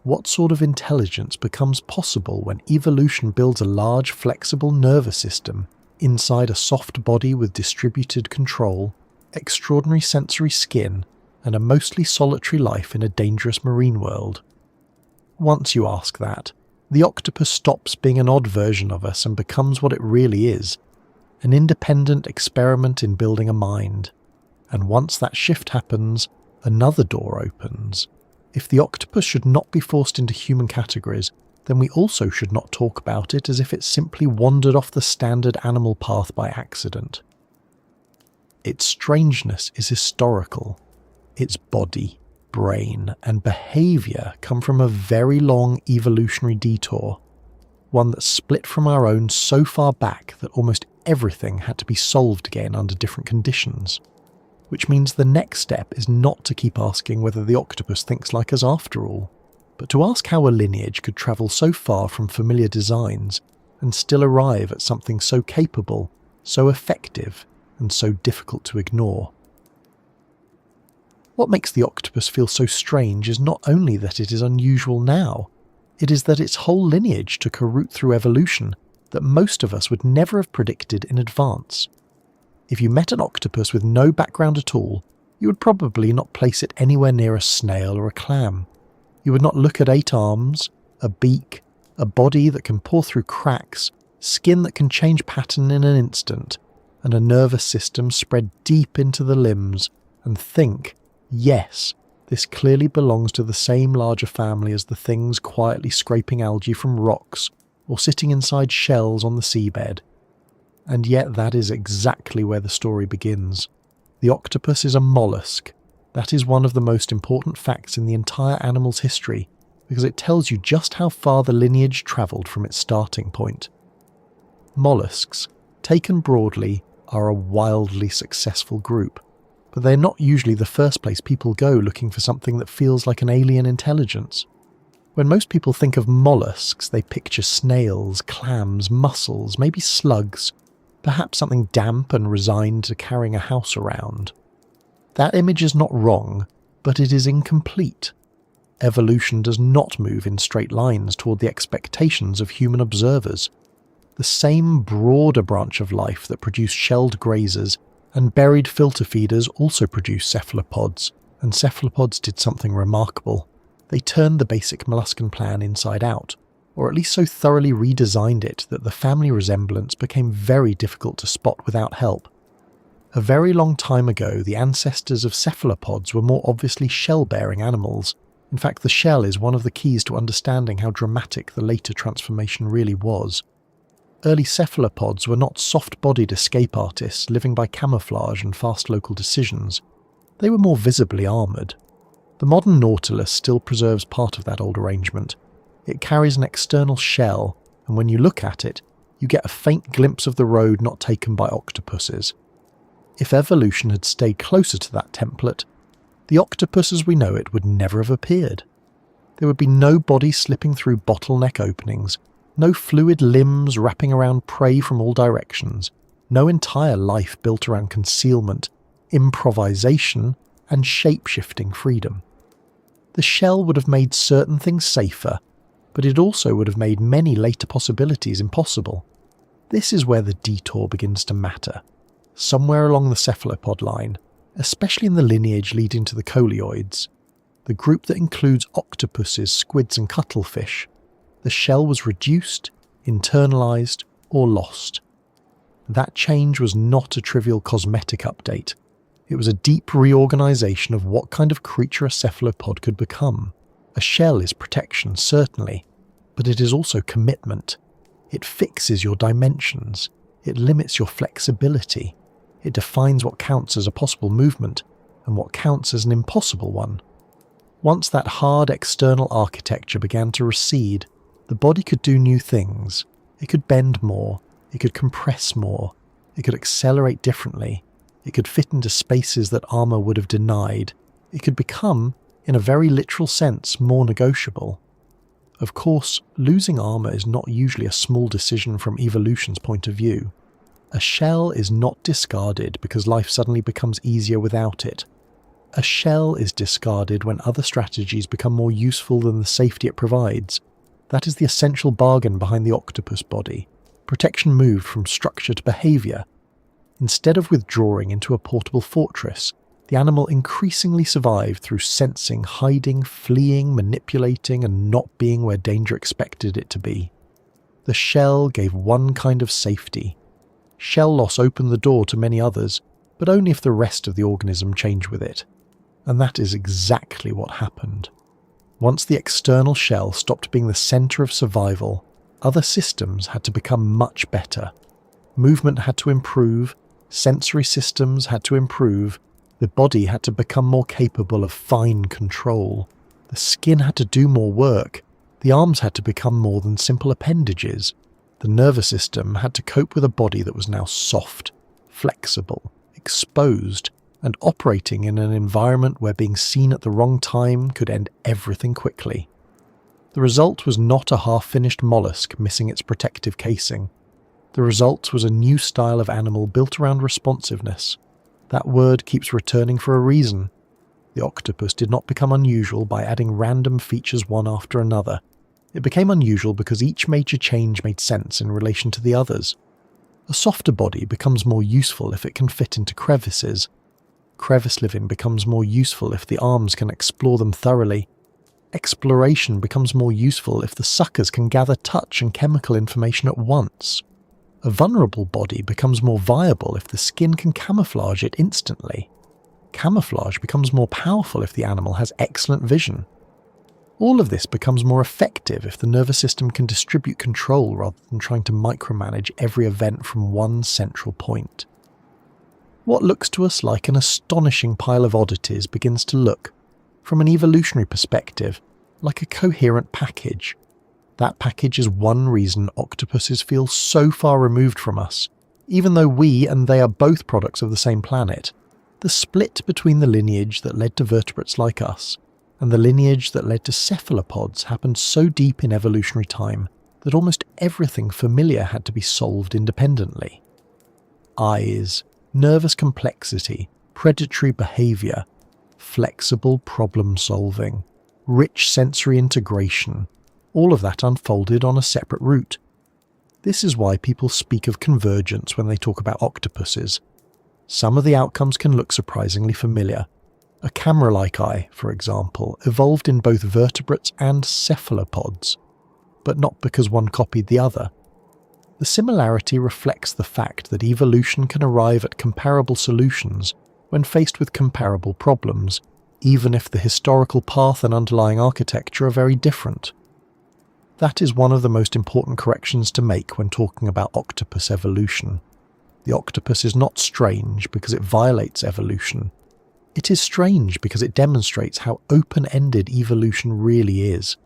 what sort of intelligence becomes possible when evolution builds a large flexible nervous system inside a soft body with distributed control, extraordinary sensory skin, and a mostly solitary life in a dangerous marine world? Once you ask that, the octopus stops being an odd version of us and becomes what it really is, an independent experiment in building a mind. And once that shift happens, another door opens. If the octopus should not be forced into human categories, then we also should not talk about it as if it simply wandered off the standard animal path by accident. Its strangeness is historical. Its body, brain, and behaviour come from a very long evolutionary detour, one that split from our own so far back that almost everything had to be solved again under different conditions. Which means the next step is not to keep asking whether the octopus thinks like us after all, but to ask how a lineage could travel so far from familiar designs and still arrive at something so capable, so effective, and so difficult to ignore. What makes the octopus feel so strange is not only that it is unusual now, it is that its whole lineage took a route through evolution that most of us would never have predicted in advance. If you met an octopus with no background at all, you would probably not place it anywhere near a snail or a clam. You would not look at 8 arms, a beak, a body that can pour through cracks, skin that can change pattern in an instant, and a nervous system spread deep into the limbs, and think, yes, this clearly belongs to the same larger family as the things quietly scraping algae from rocks or sitting inside shells on the seabed. And yet that is exactly where the story begins. The octopus is a mollusk. That is one of the most important facts in the entire animal's history, because it tells you just how far the lineage travelled from its starting point. Mollusks, taken broadly, are a wildly successful group, but they're not usually the first place people go looking for something that feels like an alien intelligence. When most people think of mollusks, they picture snails, clams, mussels, maybe slugs. perhaps something damp and resigned to carrying a house around. That image is not wrong, but it is incomplete. Evolution does not move in straight lines toward the expectations of human observers. The same broader branch of life that produced shelled grazers and buried filter feeders also produced cephalopods, and cephalopods did something remarkable. They turned the basic molluscan plan inside out, or at least so thoroughly redesigned it that the family resemblance became very difficult to spot without help. A very long time ago, the ancestors of cephalopods were more obviously shell-bearing animals. In fact, the shell is one of the keys to understanding how dramatic the later transformation really was. Early cephalopods were not soft-bodied escape artists living by camouflage and fast local decisions. They were more visibly armoured. The modern nautilus still preserves part of that old arrangement. It carries an external shell, and when you look at it, you get a faint glimpse of the road not taken by octopuses. If evolution had stayed closer to that template, the octopus as we know it would never have appeared. There would be no body slipping through bottleneck openings, no fluid limbs wrapping around prey from all directions, no entire life built around concealment, improvisation, and shape-shifting freedom. The shell would have made certain things safer, but it also would have made many later possibilities impossible. This is where the detour begins to matter. Somewhere along the cephalopod line, especially in the lineage leading to the coleoids, the group that includes octopuses, squids and cuttlefish, the shell was reduced, internalized, or lost. That change was not a trivial cosmetic update. It was a deep reorganization of what kind of creature a cephalopod could become. A shell is protection, certainly, but it is also commitment. It fixes your dimensions. It limits your flexibility. It defines what counts as a possible movement and what counts as an impossible one. Once that hard external architecture began to recede, the body could do new things. It could bend more. It could compress more. It could accelerate differently. It could fit into spaces that armour would have denied. It could become, in a very literal sense, more negotiable. Of course, losing armour is not usually a small decision from evolution's point of view. A shell is not discarded because life suddenly becomes easier without it. A shell is discarded when other strategies become more useful than the safety it provides. That is the essential bargain behind the octopus body. Protection moved from structure to behaviour. Instead of withdrawing into a portable fortress, the animal increasingly survived through sensing, hiding, fleeing, manipulating, and not being where danger expected it to be. The shell gave one kind of safety. Shell loss opened the door to many others, but only if the rest of the organism changed with it. And that is exactly what happened. Once the external shell stopped being the centre of survival, other systems had to become much better. Movement had to improve, sensory systems had to improve, the body had to become more capable of fine control, the skin had to do more work, the arms had to become more than simple appendages, the nervous system had to cope with a body that was now soft, flexible, exposed, and operating in an environment where being seen at the wrong time could end everything quickly. The result was not a half-finished mollusk missing its protective casing. The result was a new style of animal built around responsiveness. That word keeps returning for a reason. The octopus did not become unusual by adding random features one after another. It became unusual because each major change made sense in relation to the others. A softer body becomes more useful if it can fit into crevices. Crevice living becomes more useful if the arms can explore them thoroughly. Exploration becomes more useful if the suckers can gather touch and chemical information at once. A vulnerable body becomes more viable if the skin can camouflage it instantly. Camouflage becomes more powerful if the animal has excellent vision. All of this becomes more effective if the nervous system can distribute control rather than trying to micromanage every event from one central point. What looks to us like an astonishing pile of oddities begins to look, from an evolutionary perspective, like a coherent package. That package is one reason octopuses feel so far removed from us, even though we and they are both products of the same planet. The split between the lineage that led to vertebrates like us and the lineage that led to cephalopods happened so deep in evolutionary time that almost everything familiar had to be solved independently. eyes, nervous complexity, predatory behavior, flexible problem solving, rich sensory integration, all of that unfolded on a separate route. This is why people speak of convergence when they talk about octopuses. Some of the outcomes can look surprisingly familiar. A camera-like eye, for example, evolved in both vertebrates and cephalopods, but not because one copied the other. The similarity reflects the fact that evolution can arrive at comparable solutions when faced with comparable problems, even if the historical path and underlying architecture are very different. That is one of the most important corrections to make when talking about octopus evolution. The octopus is not strange because it violates evolution. It is strange because it demonstrates how open-ended evolution really is.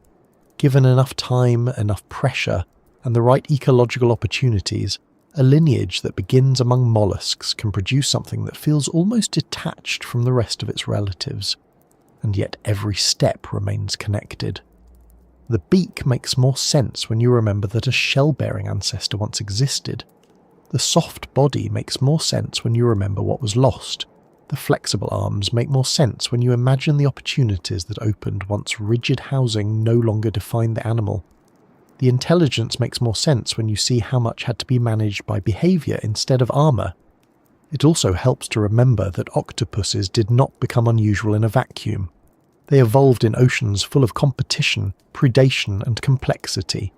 Given enough time, enough pressure, and the right ecological opportunities, a lineage that begins among mollusks can produce something that feels almost detached from the rest of its relatives, and yet every step remains connected. The beak makes more sense when you remember that a shell-bearing ancestor once existed. The soft body makes more sense when you remember what was lost. The flexible arms make more sense when you imagine the opportunities that opened once rigid housing no longer defined the animal. The intelligence makes more sense when you see how much had to be managed by behavior instead of armor. It also helps to remember that octopuses did not become unusual in a vacuum. They evolved in oceans full of competition, predation, and complexity.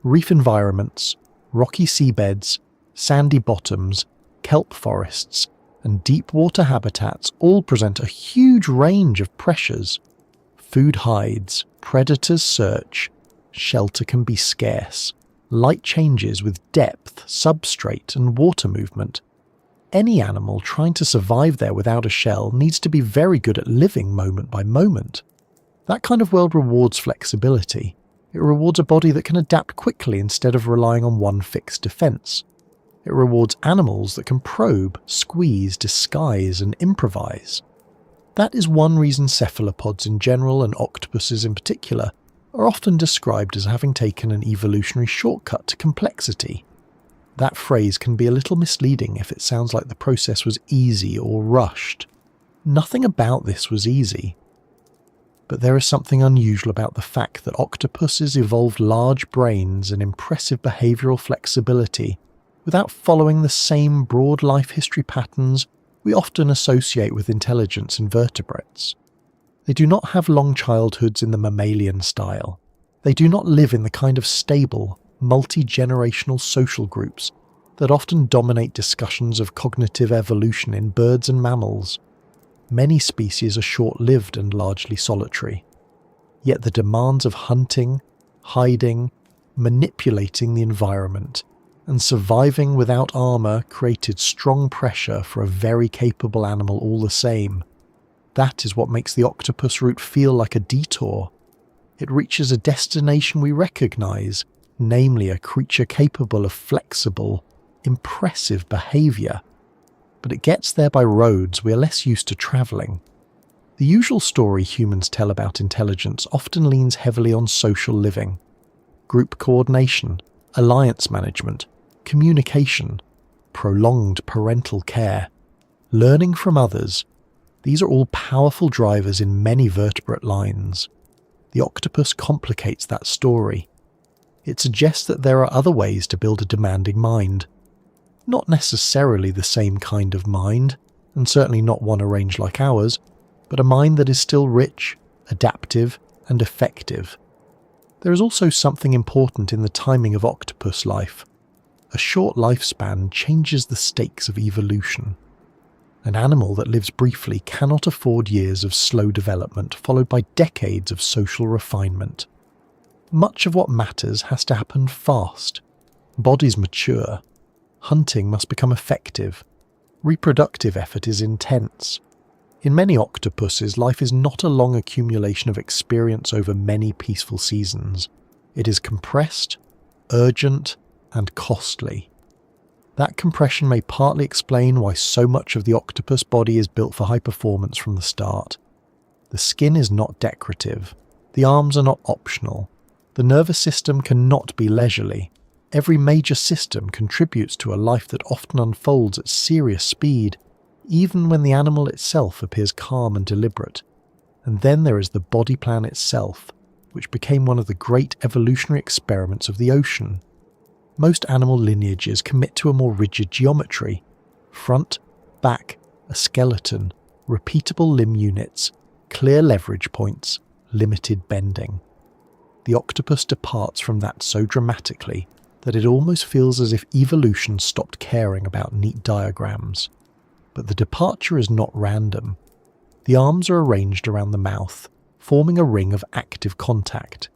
Reef environments, rocky seabeds, sandy bottoms, kelp forests, and deep water habitats all present a huge range of pressures. Food hides, predators search, shelter can be scarce, light changes with depth, substrate, and water movement. Any animal trying to survive there without a shell needs to be very good at living moment by moment. That kind of world rewards flexibility. It rewards a body that can adapt quickly instead of relying on one fixed defense. It rewards animals that can probe, squeeze, disguise, and improvise. That is one reason cephalopods in general and octopuses in particular are often described as having taken an evolutionary shortcut to complexity. That phrase can be a little misleading if it sounds like the process was easy or rushed. Nothing about this was easy. But there is something unusual about the fact that octopuses evolved large brains and impressive behavioural flexibility without following the same broad life history patterns we often associate with intelligence in vertebrates. They do not have long childhoods in the mammalian style. They do not live in the kind of stable, multi-generational social groups that often dominate discussions of cognitive evolution in birds and mammals. Many species are short-lived and largely solitary. Yet the demands of hunting, hiding, manipulating the environment, and surviving without armour created strong pressure for a very capable animal all the same. That is what makes the octopus route feel like a detour. It reaches a destination we recognise, namely a creature capable of flexible, impressive behaviour. But it gets there by roads we are less used to travelling. The usual story humans tell about intelligence often leans heavily on social living, group coordination, alliance management, communication, prolonged parental care, learning from others. These are all powerful drivers in many vertebrate lines. The octopus complicates that story. It suggests that there are other ways to build a demanding mind. Not necessarily the same kind of mind, and certainly not one arranged like ours, but a mind that is still rich, adaptive, and effective. There is also something important in the timing of octopus life. A short lifespan changes the stakes of evolution. An animal that lives briefly cannot afford years of slow development followed by decades of social refinement. Much of what matters has to happen fast. Bodies mature. Hunting must become effective. Reproductive effort is intense. In many octopuses, life is not a long accumulation of experience over many peaceful seasons. It is compressed, urgent, and costly. That compression may partly explain why so much of the octopus body is built for high performance from the start. The skin is not decorative. The arms are not optional. The nervous system cannot be leisurely. Every major system contributes to a life that often unfolds at serious speed, even when the animal itself appears calm and deliberate. And then there is the body plan itself, which became one of the great evolutionary experiments of the ocean. Most animal lineages commit to a more rigid geometry: front, back, a skeleton, repeatable limb units, clear leverage points, limited bending. The octopus departs from that so dramatically that it almost feels as if evolution stopped caring about neat diagrams. But the departure is not random. The arms are arranged around the mouth, forming a ring of active contact.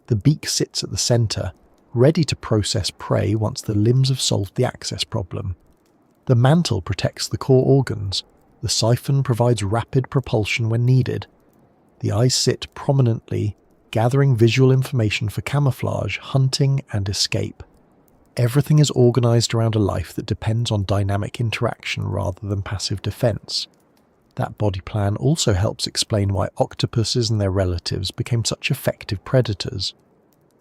The beak sits at the centre, ready to process prey once the limbs have solved the access problem. The mantle protects the core organs. The siphon provides rapid propulsion when needed. The eyes sit prominently, gathering visual information for camouflage, hunting, and escape. Everything is organised around a life that depends on dynamic interaction rather than passive defence. That body plan also helps explain why octopuses and their relatives became such effective predators.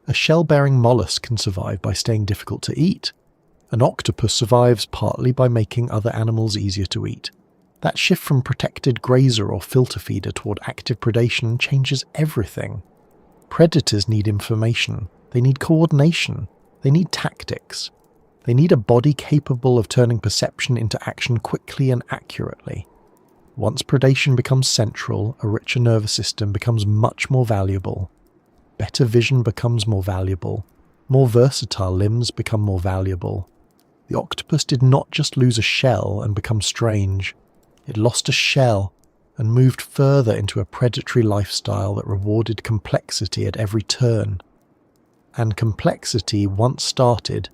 A shell-bearing mollusk can survive by staying difficult to eat. An octopus survives partly by making other animals easier to eat. That shift from protected grazer or filter feeder toward active predation changes everything. Predators need information. They need coordination. They need tactics. They need a body capable of turning perception into action quickly and accurately. Once predation becomes central, a richer nervous system becomes much more valuable. Better vision becomes more valuable. More versatile limbs become more valuable. The octopus did not just lose a shell and become strange. It lost a shell and moved further into a predatory lifestyle that rewarded complexity at every turn. And complexity, once started,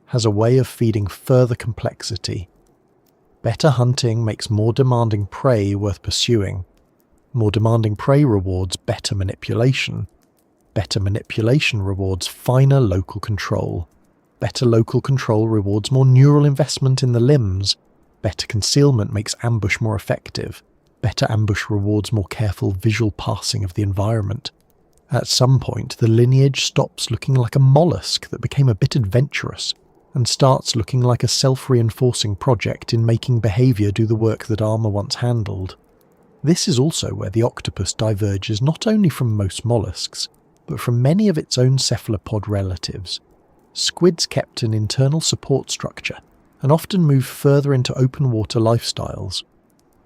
has a way of feeding further complexity. Better hunting makes more demanding prey worth pursuing. More demanding prey rewards better manipulation. Better manipulation rewards finer local control. Better local control rewards more neural investment in the limbs. Better concealment makes ambush more effective. Better ambush rewards more careful visual passing of the environment. At some point, the lineage stops looking like a mollusk that became a bit adventurous and starts looking like a self-reinforcing project in making behaviour do the work that armour once handled. This is also where the octopus diverges not only from most mollusks, but from many of its own cephalopod relatives. Squids kept an internal support structure and often moved further into open water lifestyles.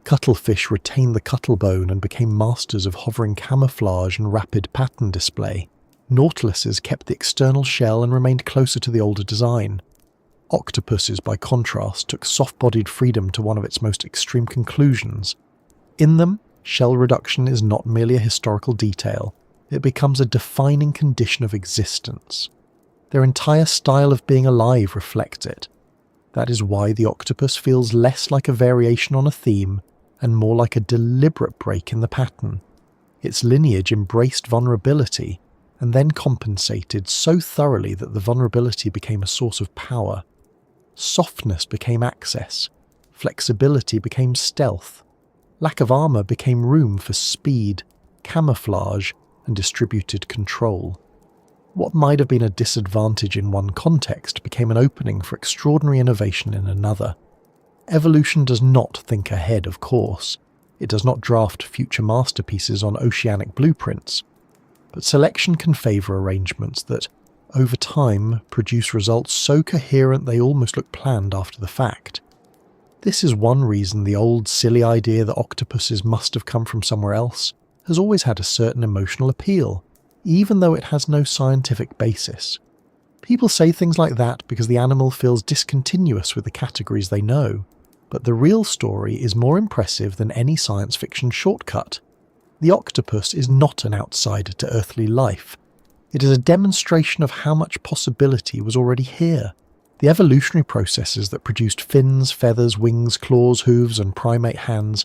Cuttlefish retained the cuttlebone and became masters of hovering camouflage and rapid pattern display. Nautiluses kept the external shell and remained closer to the older design. Octopuses, by contrast, took soft-bodied freedom to one of its most extreme conclusions. In them, shell reduction is not merely a historical detail, it becomes a defining condition of existence. Their entire style of being alive reflects it. That is why the octopus feels less like a variation on a theme and more like a deliberate break in the pattern. Its lineage embraced vulnerability and then compensated so thoroughly that the vulnerability became a source of power. Softness became access. Flexibility became stealth. Lack of armour became room for speed, camouflage, and distributed control. What might have been a disadvantage in one context became an opening for extraordinary innovation in another. Evolution does not think ahead, of course. It does not draft future masterpieces on oceanic blueprints. But selection can favour arrangements that, over time, produce results so coherent they almost look planned after the fact. This is one reason the old silly idea that octopuses must have come from somewhere else has always had a certain emotional appeal, even though it has no scientific basis. People say things like that because the animal feels discontinuous with the categories they know, but the real story is more impressive than any science fiction shortcut. The octopus is not an outsider to earthly life. It is a demonstration of how much possibility was already here. The evolutionary processes that produced fins, feathers, wings, claws, hooves, and primate hands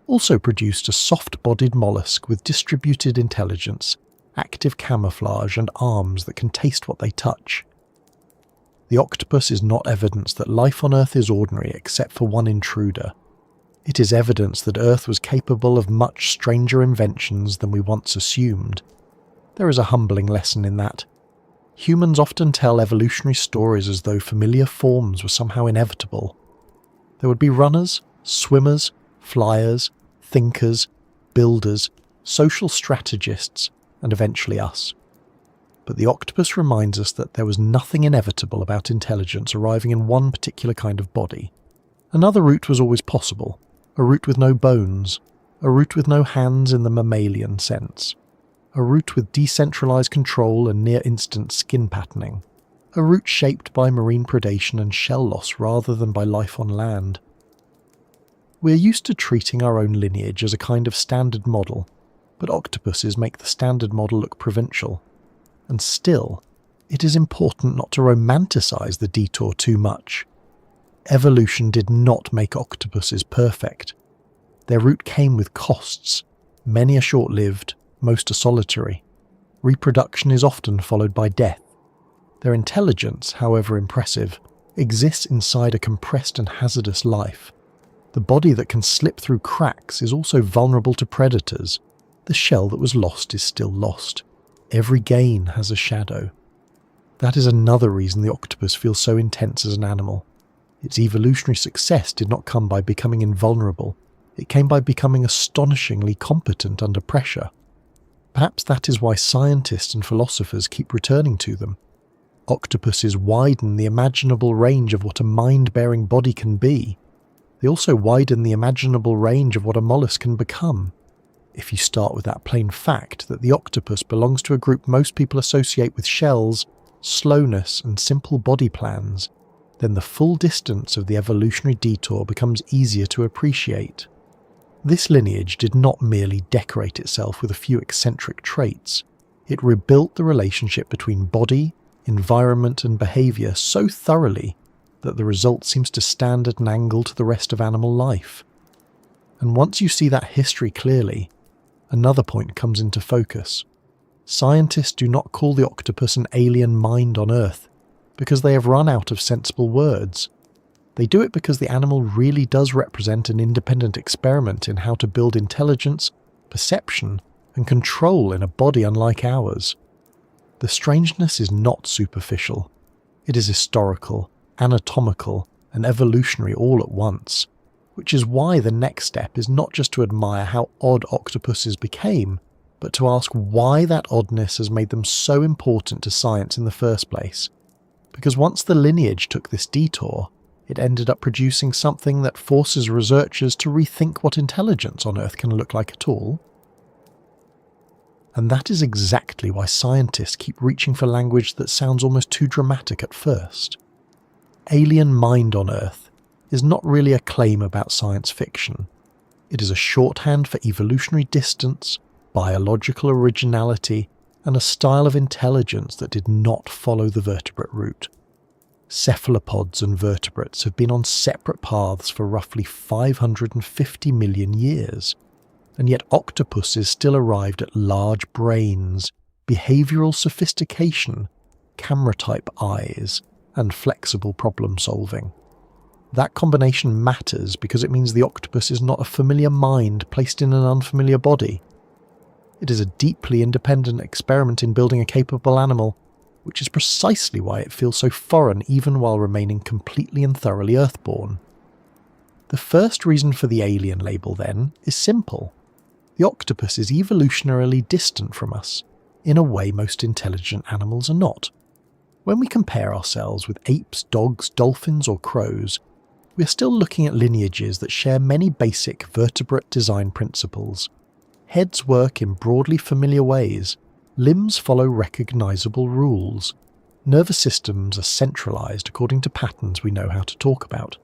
also produced a soft-bodied mollusk with distributed intelligence, active camouflage, and arms that can taste what they touch. The octopus is not evidence that life on Earth is ordinary except for one intruder. It is evidence that Earth was capable of much stranger inventions than we once assumed. There is a humbling lesson in that. Humans often tell evolutionary stories as though familiar forms were somehow inevitable. There would be runners, swimmers, flyers, thinkers, builders, social strategists, and eventually us. But the octopus reminds us that there was nothing inevitable about intelligence arriving in one particular kind of body. Another route was always possible, a route with no bones, a route with no hands in the mammalian sense, a route with decentralized control and near-instant skin patterning, a route shaped by marine predation and shell loss rather than by life on land. We're used to treating our own lineage as a kind of standard model, but octopuses make the standard model look provincial. And still, it is important not to romanticize the detour too much. Evolution did not make octopuses perfect. Their route came with costs. Many are short-lived, most are solitary. Reproduction is often followed by death. Their intelligence, however impressive, exists inside a compressed and hazardous life. The body that can slip through cracks is also vulnerable to predators. The shell that was lost is still lost. Every gain has a shadow. That is another reason the octopus feels so intense as an animal. Its evolutionary success did not come by becoming invulnerable. It came by becoming astonishingly competent under pressure. Perhaps that is why scientists and philosophers keep returning to them. Octopuses widen the imaginable range of what a mind-bearing body can be. They also widen the imaginable range of what a mollusk can become. If you start with that plain fact that the octopus belongs to a group most people associate with shells, slowness, and simple body plans, then the full distance of the evolutionary detour becomes easier to appreciate. This lineage did not merely decorate itself with a few eccentric traits. It rebuilt the relationship between body, environment, and behavior so thoroughly that the result seems to stand at an angle to the rest of animal life. And once you see that history clearly, another point comes into focus. Scientists do not call the octopus an alien mind on Earth because they have run out of sensible words. They do it because the animal really does represent an independent experiment in how to build intelligence, perception, and control in a body unlike ours. The strangeness is not superficial. It is historical, anatomical, and evolutionary all at once, which is why the next step is not just to admire how odd octopuses became, but to ask why that oddness has made them so important to science in the first place. Because once the lineage took this detour, it ended up producing something that forces researchers to rethink what intelligence on Earth can look like at all. And that is exactly why scientists keep reaching for language that sounds almost too dramatic at first. Alien mind on Earth is not really a claim about science fiction. It is a shorthand for evolutionary distance, biological originality, and a style of intelligence that did not follow the vertebrate route. Cephalopods and vertebrates have been on separate paths for roughly 550 million years, and yet octopuses still arrived at large brains, behavioural sophistication, camera-type eyes, and flexible problem-solving. That combination matters because it means the octopus is not a familiar mind placed in an unfamiliar body. It is a deeply independent experiment in building a capable animal, which is precisely why it feels so foreign even while remaining completely and thoroughly Earthborn. The first reason for the alien label, then, is simple. The octopus is evolutionarily distant from us, in a way most intelligent animals are not. When we compare ourselves with apes, dogs, dolphins, or crows, we are still looking at lineages that share many basic vertebrate design principles. Heads work in broadly familiar ways. Limbs follow recognizable rules. Nervous systems are centralized according to patterns we know how to talk about.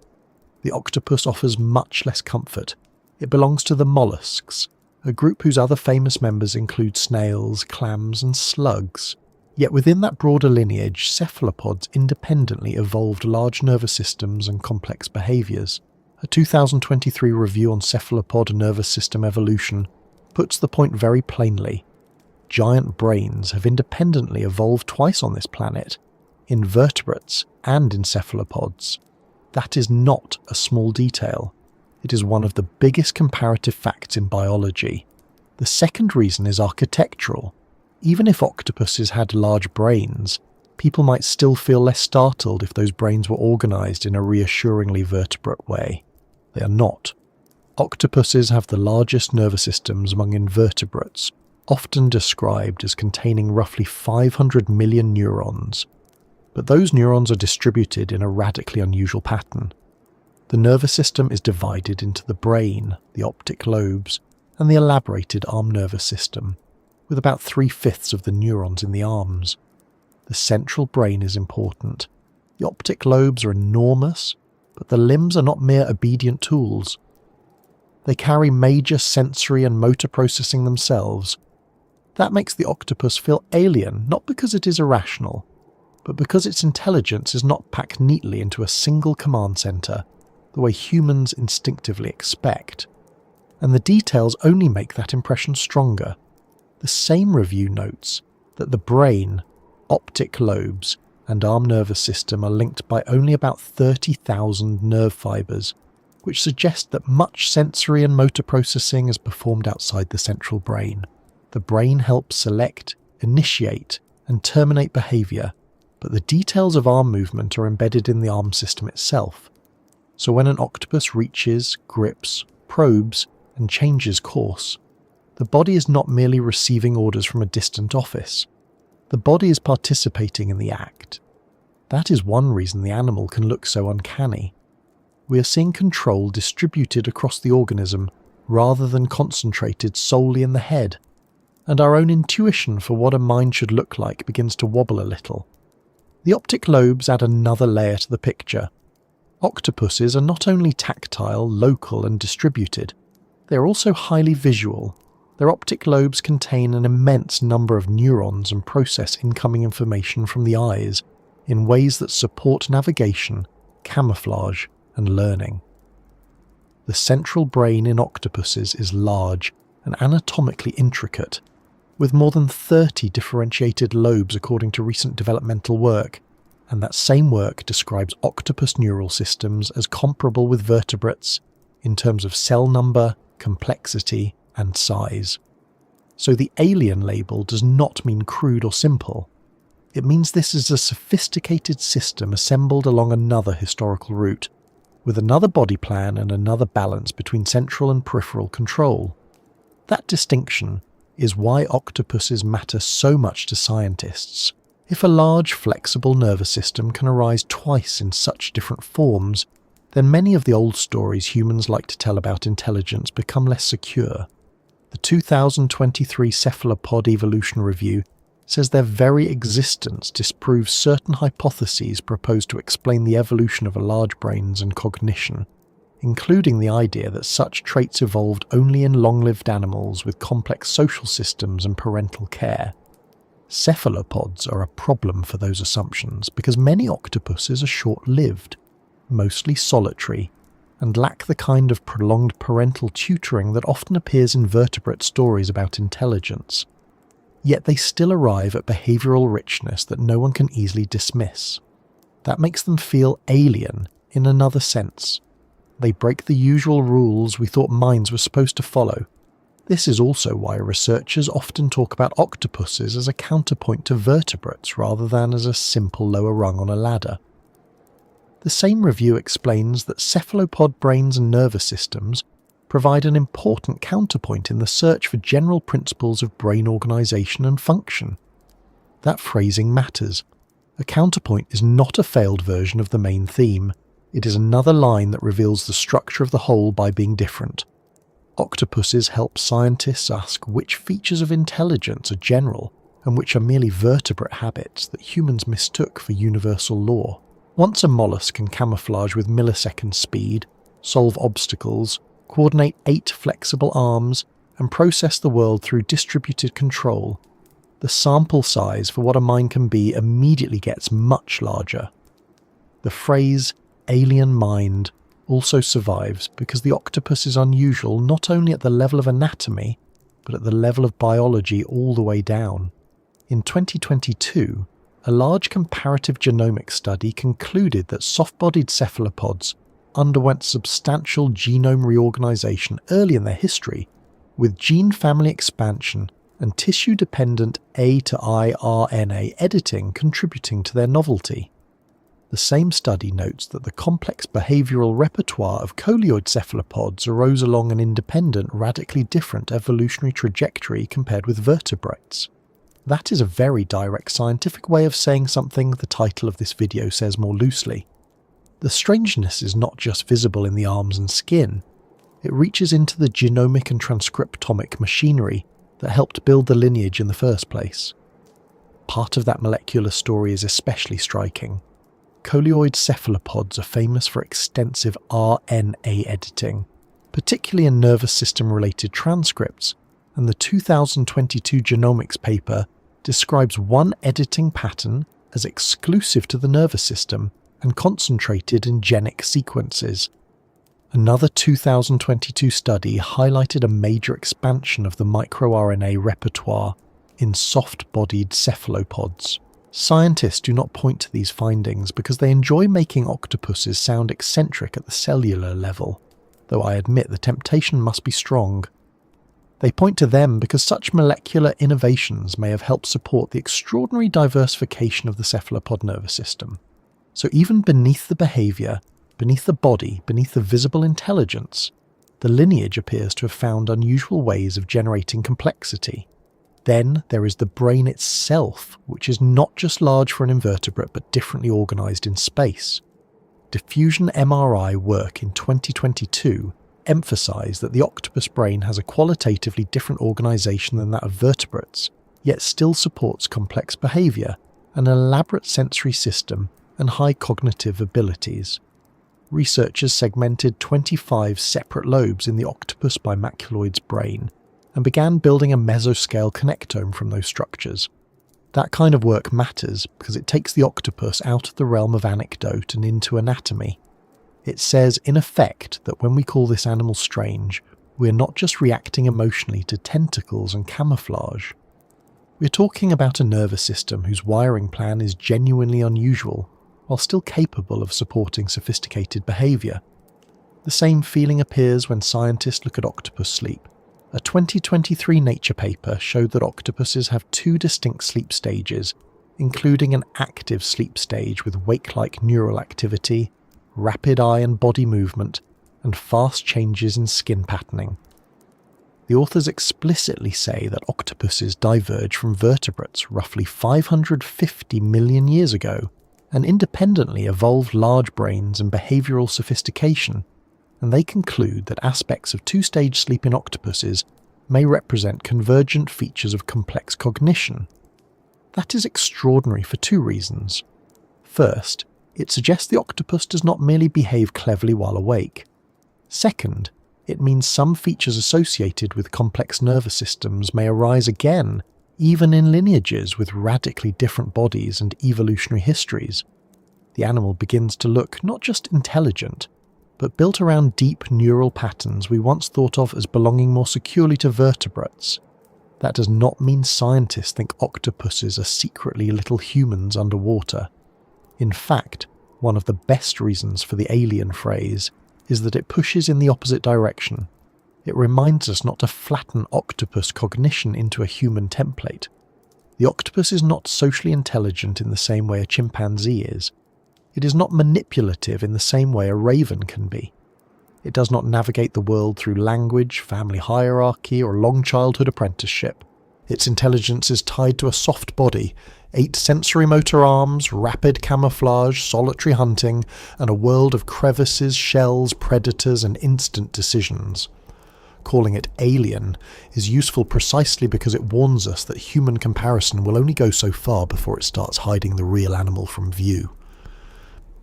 The octopus offers much less comfort. It belongs to the mollusks, a group whose other famous members include snails, clams, and slugs. Yet within that broader lineage, cephalopods independently evolved large nervous systems and complex behaviors. A 2023 review on cephalopod nervous system evolution puts the point very plainly. Giant brains have independently evolved twice on this planet, in vertebrates and in cephalopods. That is not a small detail. It is one of the biggest comparative facts in biology. The second reason is architectural. Even if octopuses had large brains, people might still feel less startled if those brains were organised in a reassuringly vertebrate way. They are not. Octopuses have the largest nervous systems among invertebrates, often described as containing roughly 500 million neurons. But those neurons are distributed in a radically unusual pattern. The nervous system is divided into the brain, the optic lobes, and the elaborated arm nervous system, with about 3/5 of the neurons in the arms. The central brain is important. The optic lobes are enormous, but the limbs are not mere obedient tools. They carry major sensory and motor processing themselves. That makes the octopus feel alien, not because it is irrational, but because its intelligence is not packed neatly into a single command centre, the way humans instinctively expect. And the details only make that impression stronger. The same review notes that the brain, optic lobes, and arm nervous system are linked by only about 30,000 nerve fibres, which suggests that much sensory and motor processing is performed outside the central brain. The brain helps select, initiate, and terminate behaviour, but the details of arm movement are embedded in the arm system itself. So when an octopus reaches, grips, probes, and changes course, the body is not merely receiving orders from a distant office. The body is participating in the act. That is one reason the animal can look so uncanny. We are seeing control distributed across the organism rather than concentrated solely in the head, and our own intuition for what a mind should look like begins to wobble a little. The optic lobes add another layer to the picture. Octopuses are not only tactile, local, and distributed, they are also highly visual. Their optic lobes contain an immense number of neurons and process incoming information from the eyes in ways that support navigation, camouflage, and learning. The central brain in octopuses is large and anatomically intricate, with more than 30 differentiated lobes according to recent developmental work, and that same work describes octopus neural systems as comparable with vertebrates in terms of cell number, complexity, and size. So the alien label does not mean crude or simple. It means this is a sophisticated system assembled along another historical route, with another body plan and another balance between central and peripheral control. That distinction is why octopuses matter so much to scientists. If a large, flexible nervous system can arise twice in such different forms, then many of the old stories humans like to tell about intelligence become less secure. The 2023 Cephalopod Evolutionary Review says their very existence disproves certain hypotheses proposed to explain the evolution of large brains and cognition, including the idea that such traits evolved only in long-lived animals with complex social systems and parental care. Cephalopods are a problem for those assumptions because many octopuses are short-lived, mostly solitary, and lack the kind of prolonged parental tutoring that often appears in vertebrate stories about intelligence. Yet they still arrive at behavioural richness that no one can easily dismiss. That makes them feel alien in another sense. They break the usual rules we thought minds were supposed to follow. This is also why researchers often talk about octopuses as a counterpoint to vertebrates rather than as a simple lower rung on a ladder. The same review explains that cephalopod brains and nervous systems provide an important counterpoint in the search for general principles of brain organisation and function. That phrasing matters. A counterpoint is not a failed version of the main theme. It is another line that reveals the structure of the whole by being different. Octopuses help scientists ask which features of intelligence are general and which are merely vertebrate habits that humans mistook for universal law. Once a mollusk can camouflage with millisecond speed, solve obstacles, coordinate 8 flexible arms, and process the world through distributed control, the sample size for what a mind can be immediately gets much larger. The phrase alien mind also survives because the octopus is unusual not only at the level of anatomy, but at the level of biology all the way down. In 2022, a large comparative genomic study concluded that soft-bodied cephalopods underwent substantial genome reorganization early in their history, with gene family expansion and tissue-dependent A to I RNA editing contributing to their novelty. The same study notes that the complex behavioural repertoire of coleoid cephalopods arose along an independent, radically different evolutionary trajectory compared with vertebrates. That is a very direct scientific way of saying something the title of this video says more loosely. The strangeness is not just visible in the arms and skin, it reaches into the genomic and transcriptomic machinery that helped build the lineage in the first place. Part of that molecular story is especially striking. Coleoid cephalopods are famous for extensive RNA editing, particularly in nervous system-related transcripts, and the 2022 genomics paper describes one editing pattern as exclusive to the nervous system and concentrated in genic sequences. Another 2022 study highlighted a major expansion of the microRNA repertoire in soft-bodied cephalopods. Scientists do not point to these findings because they enjoy making octopuses sound eccentric at the cellular level, though I admit the temptation must be strong. They point to them because such molecular innovations may have helped support the extraordinary diversification of the cephalopod nervous system. So even beneath the behaviour, beneath the body, beneath the visible intelligence, the lineage appears to have found unusual ways of generating complexity. Then there is the brain itself, which is not just large for an invertebrate but differently organised in space. Diffusion MRI work in 2022 emphasised that the octopus brain has a qualitatively different organisation than that of vertebrates, yet still supports complex behaviour, an elaborate sensory system, and high cognitive abilities. Researchers segmented 25 separate lobes in the octopus bimaculoid's brain and began building a mesoscale connectome from those structures. That kind of work matters because it takes the octopus out of the realm of anecdote and into anatomy. It says, in effect, that when we call this animal strange, we're not just reacting emotionally to tentacles and camouflage. We're talking about a nervous system whose wiring plan is genuinely unusual, while still capable of supporting sophisticated behaviour. The same feeling appears when scientists look at octopus sleep. A 2023 Nature paper showed that octopuses have two distinct sleep stages, including an active sleep stage with wake-like neural activity, rapid eye and body movement, and fast changes in skin patterning. The authors explicitly say that octopuses diverge from vertebrates roughly 550 million years ago, and independently evolved large brains and behavioural sophistication, and they conclude that aspects of two-stage sleep in octopuses may represent convergent features of complex cognition. That is extraordinary for two reasons. First, it suggests the octopus does not merely behave cleverly while awake. Second, it means some features associated with complex nervous systems may arise again, even in lineages with radically different bodies and evolutionary histories. The animal begins to look not just intelligent, but built around deep neural patterns we once thought of as belonging more securely to vertebrates. That does not mean scientists think octopuses are secretly little humans underwater. In fact, one of the best reasons for the alien phrase is that it pushes in the opposite direction. It reminds us not to flatten octopus cognition into a human template. The octopus is not socially intelligent in the same way a chimpanzee is. It is not manipulative in the same way a raven can be. It does not navigate the world through language, family hierarchy, or long childhood apprenticeship. Its intelligence is tied to a soft body, 8 sensory motor arms, rapid camouflage, solitary hunting, and a world of crevices, shells, predators, and instant decisions. Calling it alien is useful precisely because it warns us that human comparison will only go so far before it starts hiding the real animal from view.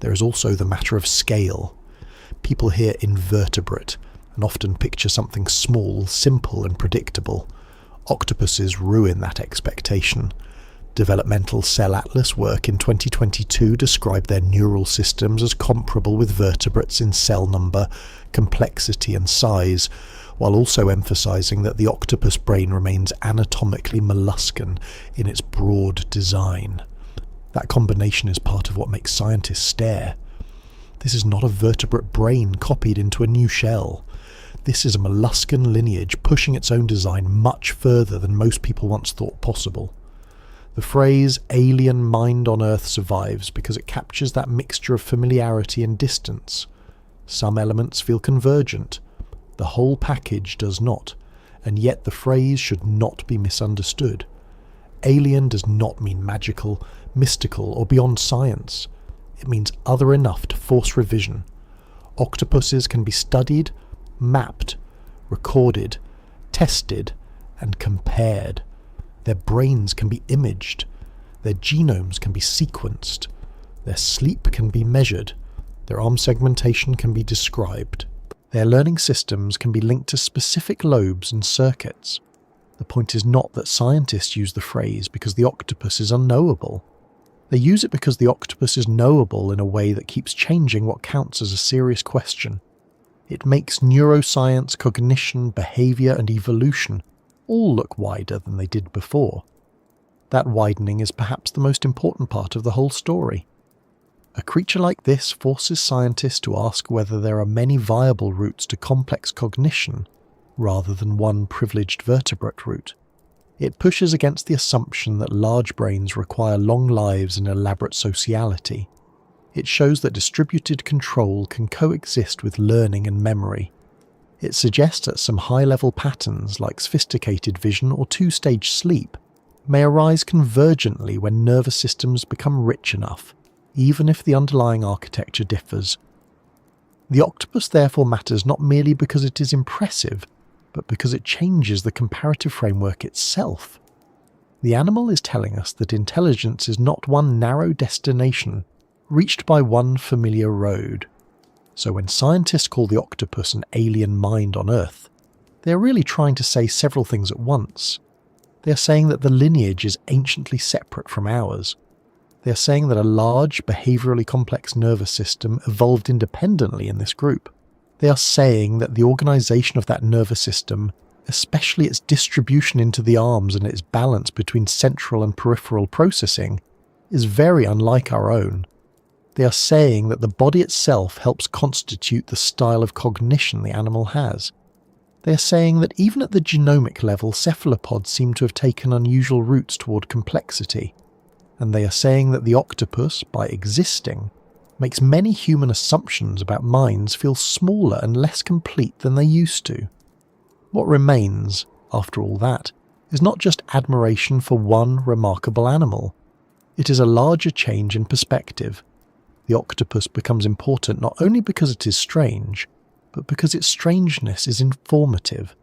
There is also the matter of scale. People hear invertebrate and often picture something small, simple and predictable. Octopuses ruin that expectation. Developmental Cell Atlas work in 2022 described their neural systems as comparable with vertebrates in cell number, complexity and size, while also emphasising that the octopus brain remains anatomically molluscan in its broad design. That combination is part of what makes scientists stare. This is not a vertebrate brain copied into a new shell. This is a molluscan lineage pushing its own design much further than most people once thought possible. The phrase alien mind on Earth survives because it captures that mixture of familiarity and distance. Some elements feel convergent, the whole package does not, and yet the phrase should not be misunderstood. Alien does not mean magical, mystical, or beyond science. It means other enough to force revision. Octopuses can be studied, mapped, recorded, tested, and compared. Their brains can be imaged, their genomes can be sequenced, their sleep can be measured, their arm segmentation can be described. Their learning systems can be linked to specific lobes and circuits. The point is not that scientists use the phrase because the octopus is unknowable. They use it because the octopus is knowable in a way that keeps changing what counts as a serious question. It makes neuroscience, cognition, behaviour and evolution all look wider than they did before. That widening is perhaps the most important part of the whole story. A creature like this forces scientists to ask whether there are many viable routes to complex cognition rather than one privileged vertebrate route. It pushes against the assumption that large brains require long lives and elaborate sociality. It shows that distributed control can coexist with learning and memory. It suggests that some high-level patterns like sophisticated vision or two-stage sleep may arise convergently when nervous systems become rich enough, even if the underlying architecture differs. The octopus therefore matters not merely because it is impressive, but because it changes the comparative framework itself. The animal is telling us that intelligence is not one narrow destination, reached by one familiar road. So when scientists call the octopus an alien mind on Earth, they are really trying to say several things at once. They are saying that the lineage is anciently separate from ours. They are saying that a large, behaviourally complex nervous system evolved independently in this group. They are saying that the organisation of that nervous system, especially its distribution into the arms and its balance between central and peripheral processing, is very unlike our own. They are saying that the body itself helps constitute the style of cognition the animal has. They are saying that even at the genomic level, cephalopods seem to have taken unusual routes toward complexity. And they are saying that the octopus, by existing, makes many human assumptions about minds feel smaller and less complete than they used to. What remains, after all that, is not just admiration for one remarkable animal. It is a larger change in perspective. The octopus becomes important not only because it is strange, but because its strangeness is informative.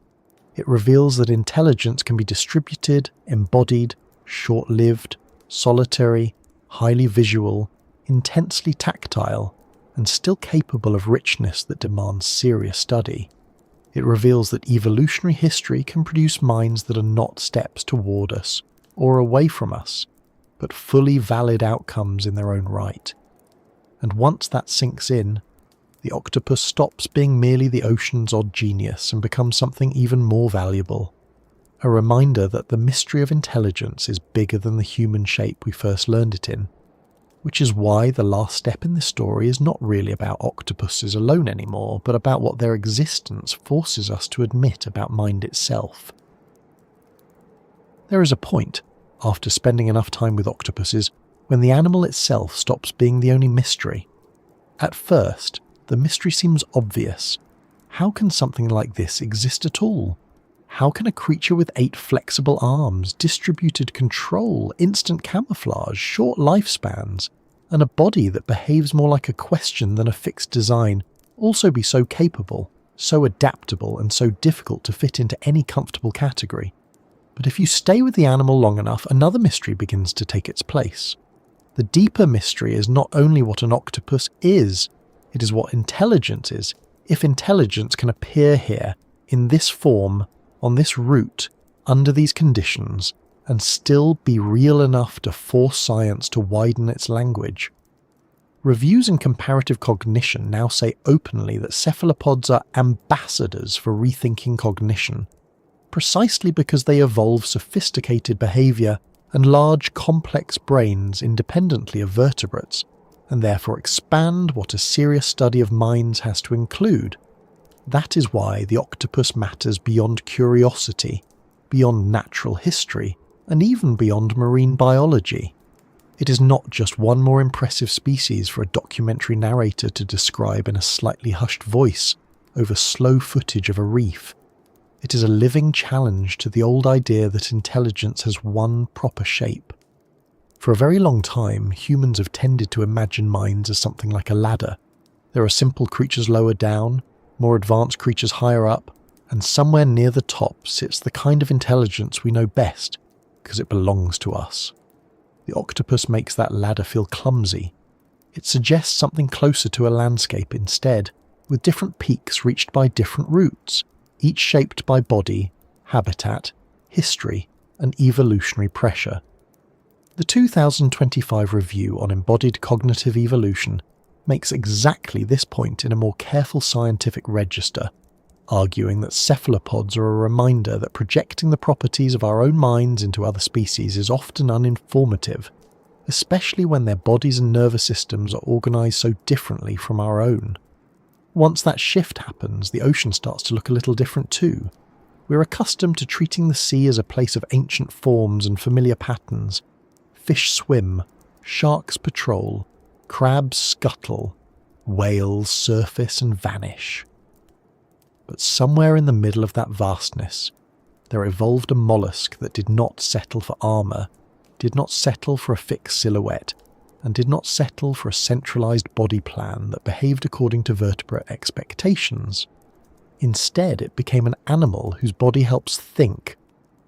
It reveals that intelligence can be distributed, embodied, short-lived, solitary, highly visual, intensely tactile, and still capable of richness that demands serious study. It reveals that evolutionary history can produce minds that are not steps toward us or away from us, but fully valid outcomes in their own right. And once that sinks in, the octopus stops being merely the ocean's odd genius and becomes something even more valuable. A reminder that the mystery of intelligence is bigger than the human shape we first learned it in, which is why the last step in this story is not really about octopuses alone anymore, but about what their existence forces us to admit about mind itself. There is a point, after spending enough time with octopuses, when the animal itself stops being the only mystery. At first, the mystery seems obvious. How can something like this exist at all? How can a creature with 8 flexible arms, distributed control, instant camouflage, short lifespans, and a body that behaves more like a question than a fixed design also be so capable, so adaptable, and so difficult to fit into any comfortable category? But if you stay with the animal long enough, another mystery begins to take its place. The deeper mystery is not only what an octopus is, it is what intelligence is, if intelligence can appear here, in this form, on this route, under these conditions, and still be real enough to force science to widen its language. Reviews in comparative cognition now say openly that cephalopods are ambassadors for rethinking cognition, precisely because they evolve sophisticated behaviour and large complex brains independently of vertebrates, and therefore expand what a serious study of minds has to include. That is why the octopus matters beyond curiosity, beyond natural history, and even beyond marine biology. It is not just one more impressive species for a documentary narrator to describe in a slightly hushed voice over slow footage of a reef. It is a living challenge to the old idea that intelligence has one proper shape. For a very long time, humans have tended to imagine minds as something like a ladder. There are simple creatures lower down, more advanced creatures higher up, and somewhere near the top sits the kind of intelligence we know best, because it belongs to us. The octopus makes that ladder feel clumsy. It suggests something closer to a landscape instead, with different peaks reached by different routes, each shaped by body, habitat, history, and evolutionary pressure. The 2025 review on embodied cognitive evolution makes exactly this point in a more careful scientific register, arguing that cephalopods are a reminder that projecting the properties of our own minds into other species is often uninformative, especially when their bodies and nervous systems are organised so differently from our own. Once that shift happens, the ocean starts to look a little different too. We're accustomed to treating the sea as a place of ancient forms and familiar patterns. Fish swim, sharks patrol, crabs scuttle, whales surface and vanish. But somewhere in the middle of that vastness, there evolved a mollusk that did not settle for armour, did not settle for a fixed silhouette, and did not settle for a centralised body plan that behaved according to vertebrate expectations. Instead, it became an animal whose body helps think,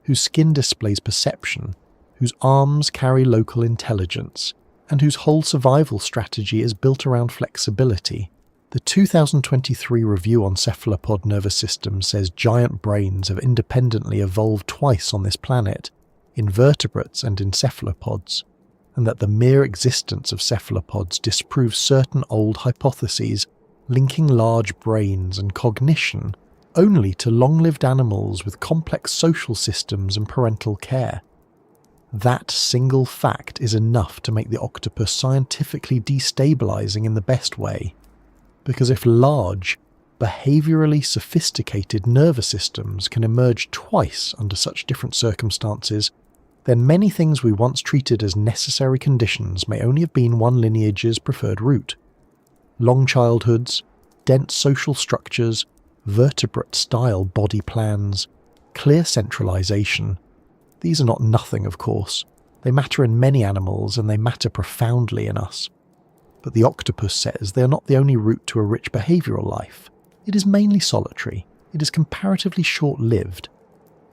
whose skin displays perception, whose arms carry local intelligence, and whose whole survival strategy is built around flexibility. The 2023 review on cephalopod nervous systems says giant brains have independently evolved twice on this planet, in vertebrates and in cephalopods, and that the mere existence of cephalopods disproves certain old hypotheses linking large brains and cognition only to long-lived animals with complex social systems and parental care. That single fact is enough to make the octopus scientifically destabilizing in the best way, because if large, behaviourally sophisticated nervous systems can emerge twice under such different circumstances, then many things we once treated as necessary conditions may only have been one lineage's preferred route. Long childhoods, dense social structures, vertebrate-style body plans, clear centralisation. These are not nothing, of course. They matter in many animals and they matter profoundly in us. But the octopus says they are not the only route to a rich behavioural life. It is mainly solitary. It is comparatively short-lived.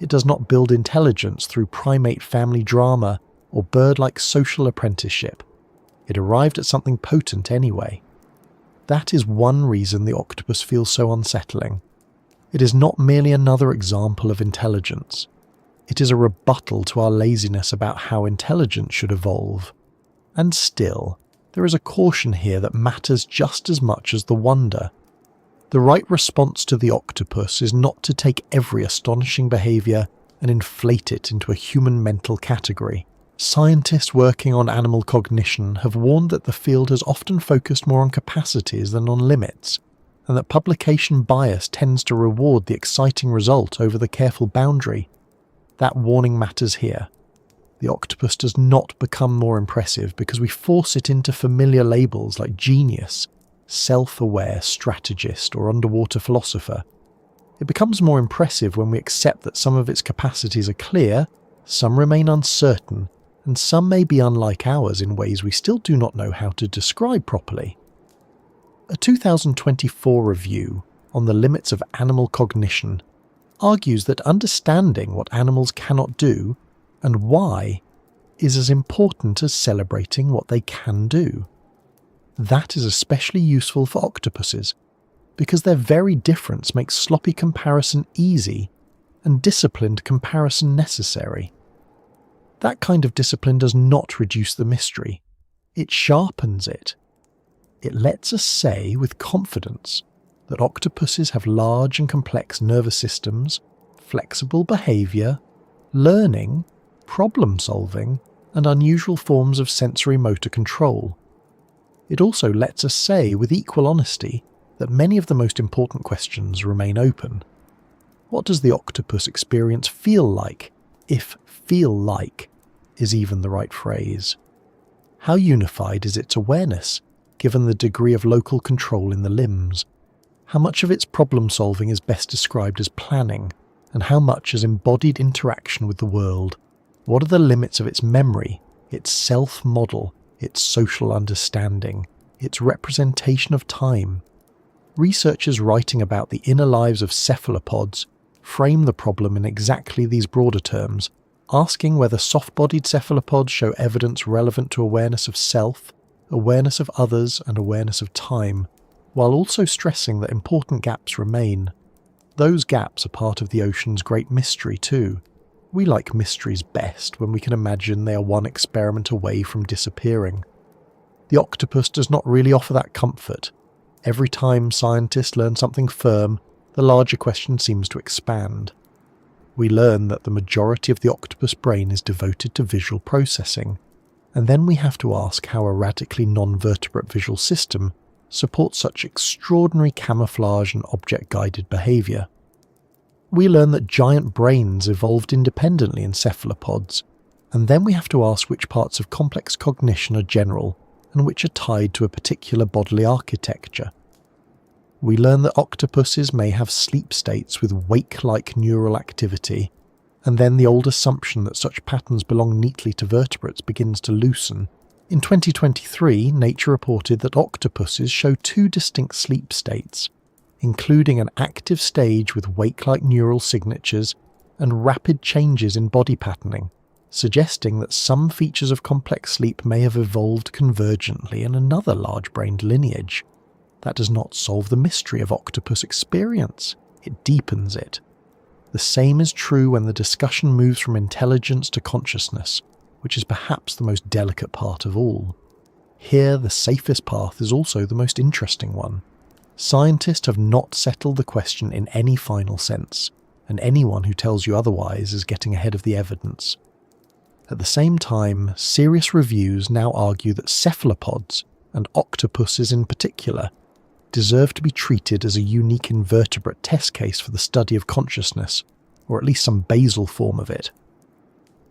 It does not build intelligence through primate family drama or bird-like social apprenticeship. It arrived at something potent anyway. That is one reason the octopus feels so unsettling. It is not merely another example of intelligence. It is a rebuttal to our laziness about how intelligence should evolve. And still, there is a caution here that matters just as much as the wonder. The right response to the octopus is not to take every astonishing behaviour and inflate it into a human mental category. Scientists working on animal cognition have warned that the field has often focused more on capacities than on limits, and that publication bias tends to reward the exciting result over the careful boundary. That warning matters here. The octopus does not become more impressive because we force it into familiar labels like genius, self-aware strategist, or underwater philosopher. It becomes more impressive when we accept that some of its capacities are clear, some remain uncertain, and some may be unlike ours in ways we still do not know how to describe properly. A 2024 review on the limits of animal cognition argues that understanding what animals cannot do and why is as important as celebrating what they can do. That is especially useful for octopuses, because their very difference makes sloppy comparison easy and disciplined comparison necessary. That kind of discipline does not reduce the mystery, it sharpens it. It lets us say with confidence that octopuses have large and complex nervous systems, flexible behaviour, learning, problem-solving, and unusual forms of sensory motor control. It also lets us say with equal honesty that many of the most important questions remain open. What does the octopus experience feel like, if "feel like" is even the right phrase? How unified is its awareness, given the degree of local control in the limbs? How much of its problem-solving is best described as planning, and how much as embodied interaction with the world? What are the limits of its memory, its self-model, its social understanding, its representation of time? Researchers writing about the inner lives of cephalopods frame the problem in exactly these broader terms, asking whether soft-bodied cephalopods show evidence relevant to awareness of self, awareness of others, and awareness of time, while also stressing that important gaps remain. Those gaps are part of the ocean's great mystery too. We like mysteries best when we can imagine they are one experiment away from disappearing. The octopus does not really offer that comfort. Every time scientists learn something firm, the larger question seems to expand. We learn that the majority of the octopus brain is devoted to visual processing, and then we have to ask how a radically non-vertebrate visual system supports such extraordinary camouflage and object-guided behaviour. We learn that giant brains evolved independently in cephalopods, and then we have to ask which parts of complex cognition are general and which are tied to a particular bodily architecture. We learn that octopuses may have sleep states with wake-like neural activity, and then the old assumption that such patterns belong neatly to vertebrates begins to loosen. In 2023, Nature reported that octopuses show two distinct sleep states, including an active stage with wake-like neural signatures and rapid changes in body patterning, suggesting that some features of complex sleep may have evolved convergently in another large-brained lineage. That does not solve the mystery of octopus experience, it deepens it. The same is true when the discussion moves from intelligence to consciousness, which is perhaps the most delicate part of all. Here, the safest path is also the most interesting one. Scientists have not settled the question in any final sense, and anyone who tells you otherwise is getting ahead of the evidence. At the same time, serious reviews now argue that cephalopods, and octopuses in particular, deserve to be treated as a unique invertebrate test case for the study of consciousness, or at least some basal form of it.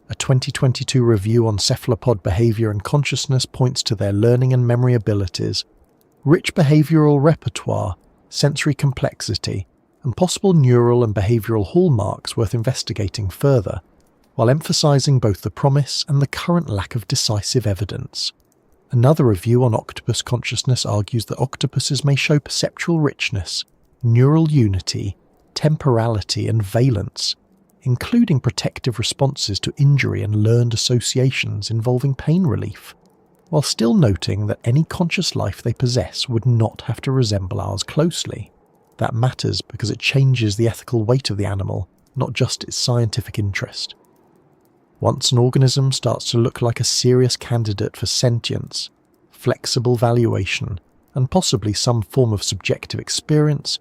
A 2022 review on cephalopod behaviour and consciousness points to their learning and memory abilities, rich behavioural repertoire, sensory complexity, and possible neural and behavioural hallmarks worth investigating further, while emphasising both the promise and the current lack of decisive evidence. Another review on octopus consciousness argues that octopuses may show perceptual richness, neural unity, temporality, and valence, including protective responses to injury and learned associations involving pain relief, while still noting that any conscious life they possess would not have to resemble ours closely. That matters because it changes the ethical weight of the animal, not just its scientific interest. Once an organism starts to look like a serious candidate for sentience, flexible valuation, and possibly some form of subjective experience,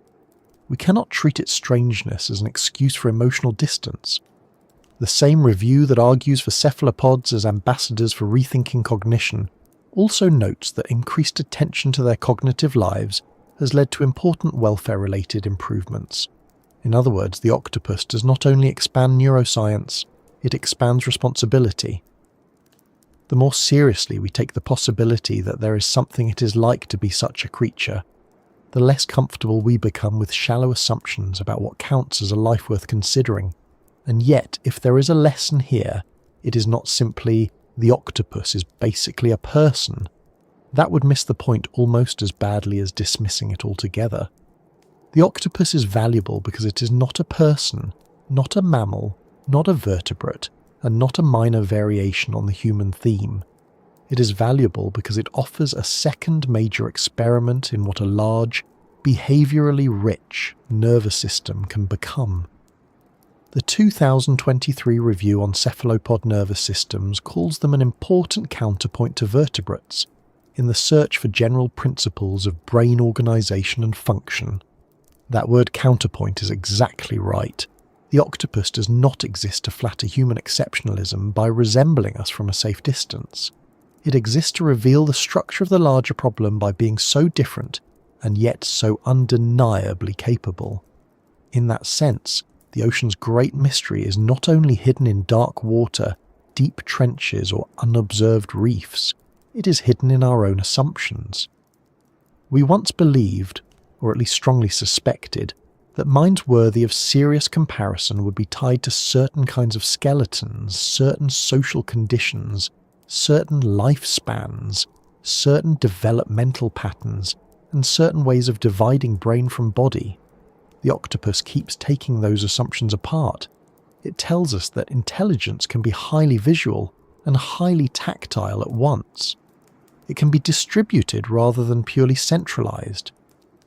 we cannot treat its strangeness as an excuse for emotional distance. The same review that argues for cephalopods as ambassadors for rethinking cognition also notes that increased attention to their cognitive lives has led to important welfare-related improvements. In other words, the octopus does not only expand neuroscience, it expands responsibility. The more seriously we take the possibility that there is something it is like to be such a creature, the less comfortable we become with shallow assumptions about what counts as a life worth considering. And yet, if there is a lesson here, it is not simply the octopus is basically a person. That would miss the point almost as badly as dismissing it altogether. The octopus is valuable because it is not a person, not a mammal, not a vertebrate, and not a minor variation on the human theme. It is valuable because it offers a second major experiment in what a large, behaviourally rich nervous system can become. The 2023 review on cephalopod nervous systems calls them an important counterpoint to vertebrates in the search for general principles of brain organisation and function. That word counterpoint is exactly right. The octopus does not exist to flatter human exceptionalism by resembling us from a safe distance. It exists to reveal the structure of the larger problem by being so different and yet so undeniably capable. In that sense, the ocean's great mystery is not only hidden in dark water, deep trenches, or unobserved reefs, it is hidden in our own assumptions. We once believed, or at least strongly suspected, that minds worthy of serious comparison would be tied to certain kinds of skeletons, certain social conditions, certain lifespans, certain developmental patterns, and certain ways of dividing brain from body. The octopus keeps taking those assumptions apart. It tells us that intelligence can be highly visual and highly tactile at once. It can be distributed rather than purely centralized.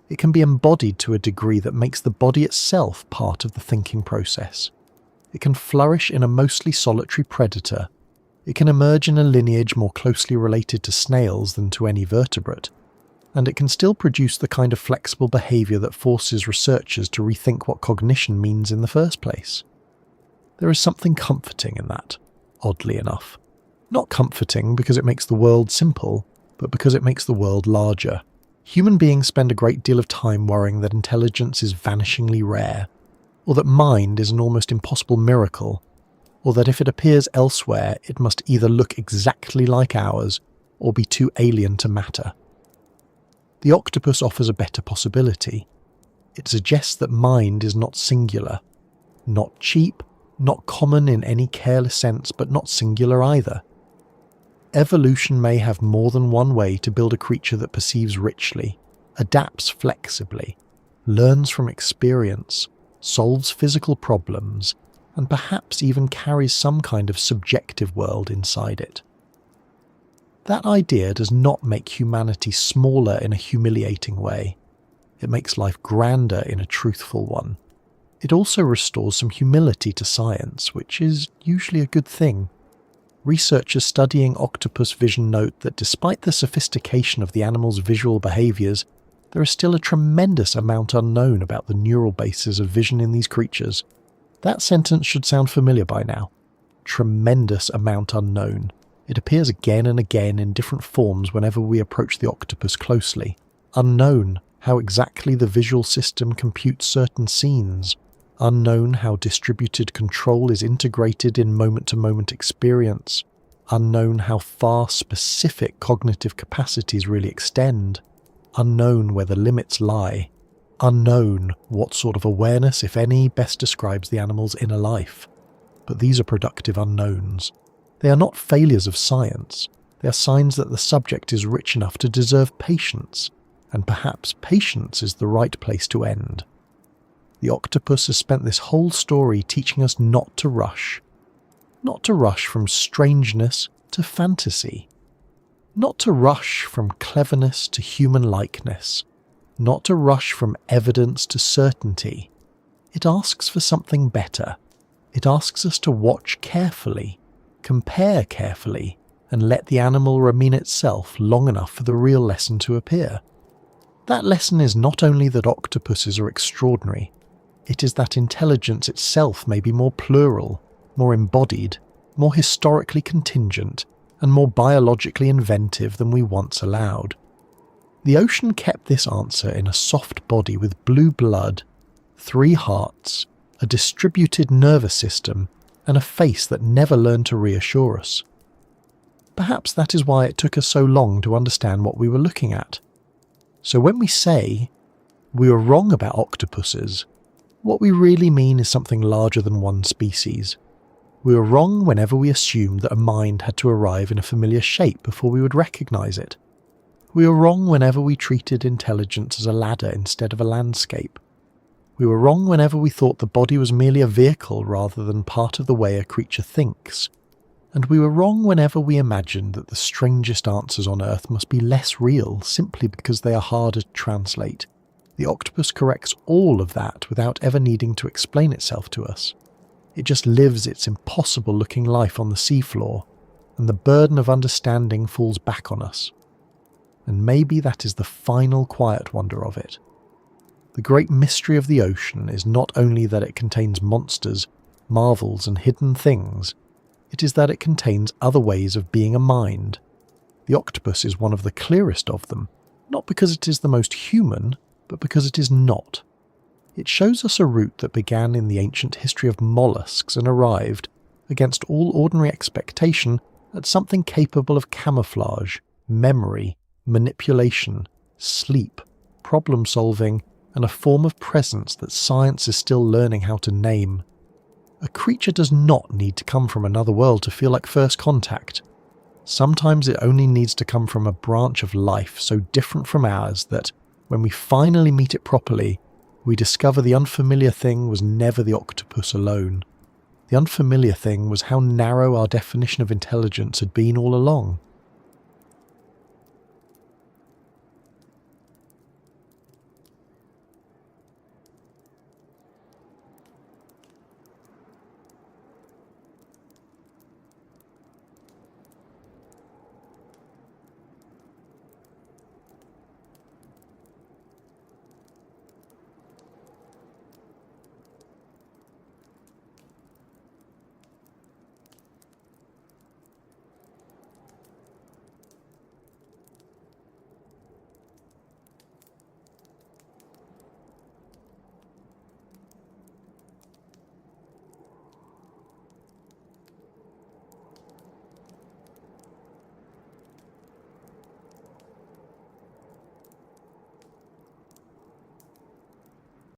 It can be embodied to a degree that makes the body itself part of the thinking process. It can flourish in a mostly solitary predator. It can emerge in a lineage more closely related to snails than to any vertebrate. And it can still produce the kind of flexible behavior that forces researchers to rethink what cognition means in the first place. There is something comforting in that, oddly enough. Not comforting because it makes the world simple, but because it makes the world larger. Human beings spend a great deal of time worrying that intelligence is vanishingly rare, or that mind is an almost impossible miracle, or that if it appears elsewhere it must either look exactly like ours or be too alien to matter. The octopus offers a better possibility. It suggests that mind is not singular, not cheap, not common in any careless sense, but not singular either. Evolution may have more than one way to build a creature that perceives richly, adapts flexibly, learns from experience, solves physical problems, and perhaps even carries some kind of subjective world inside it. That idea does not make humanity smaller in a humiliating way. It makes life grander in a truthful one. It also restores some humility to science, which is usually a good thing. Researchers studying octopus vision note that despite the sophistication of the animal's visual behaviours, there is still a tremendous amount unknown about the neural bases of vision in these creatures. That sentence should sound familiar by now. Tremendous amount unknown. It appears again and again in different forms whenever we approach the octopus closely. Unknown how exactly the visual system computes certain scenes. Unknown how distributed control is integrated in moment-to-moment experience. Unknown how far specific cognitive capacities really extend. Unknown where the limits lie. Unknown what sort of awareness, if any, best describes the animal's inner life. But these are productive unknowns. They are not failures of science. They are signs that the subject is rich enough to deserve patience, and perhaps patience is the right place to end. The octopus has spent this whole story teaching us not to rush. Not to rush from strangeness to fantasy. Not to rush from cleverness to human likeness. Not to rush from evidence to certainty. It asks for something better. It asks us to watch carefully, compare carefully, and let the animal remain itself long enough for the real lesson to appear. That lesson is not only that octopuses are extraordinary, it is that intelligence itself may be more plural, more embodied, more historically contingent, and more biologically inventive than we once allowed. The ocean kept this answer in a soft body with blue blood, 3 hearts, a distributed nervous system, and a face that never learned to reassure us. Perhaps that is why it took us so long to understand what we were looking at. So when we say, we were wrong about octopuses, what we really mean is something larger than one species. We were wrong whenever we assumed that a mind had to arrive in a familiar shape before we would recognise it. We were wrong whenever we treated intelligence as a ladder instead of a landscape. We were wrong whenever we thought the body was merely a vehicle rather than part of the way a creature thinks. And we were wrong whenever we imagined that the strangest answers on Earth must be less real simply because they are harder to translate. The octopus corrects all of that without ever needing to explain itself to us. It just lives its impossible-looking life on the seafloor, and the burden of understanding falls back on us. And maybe that is the final quiet wonder of it. The great mystery of the ocean is not only that it contains monsters, marvels, and hidden things, it is that it contains other ways of being a mind. The octopus is one of the clearest of them. not because it is the most human, but because it is not. It shows us a route that began in the ancient history of mollusks and arrived, against all ordinary expectation, at something capable of camouflage, memory, manipulation, sleep, problem-solving, and a form of presence that science is still learning how to name. A creature does not need to come from another world to feel like first contact. Sometimes it only needs to come from a branch of life so different from ours that, when we finally meet it properly, we discover the unfamiliar thing was never the octopus alone. The unfamiliar thing was how narrow our definition of intelligence had been all along.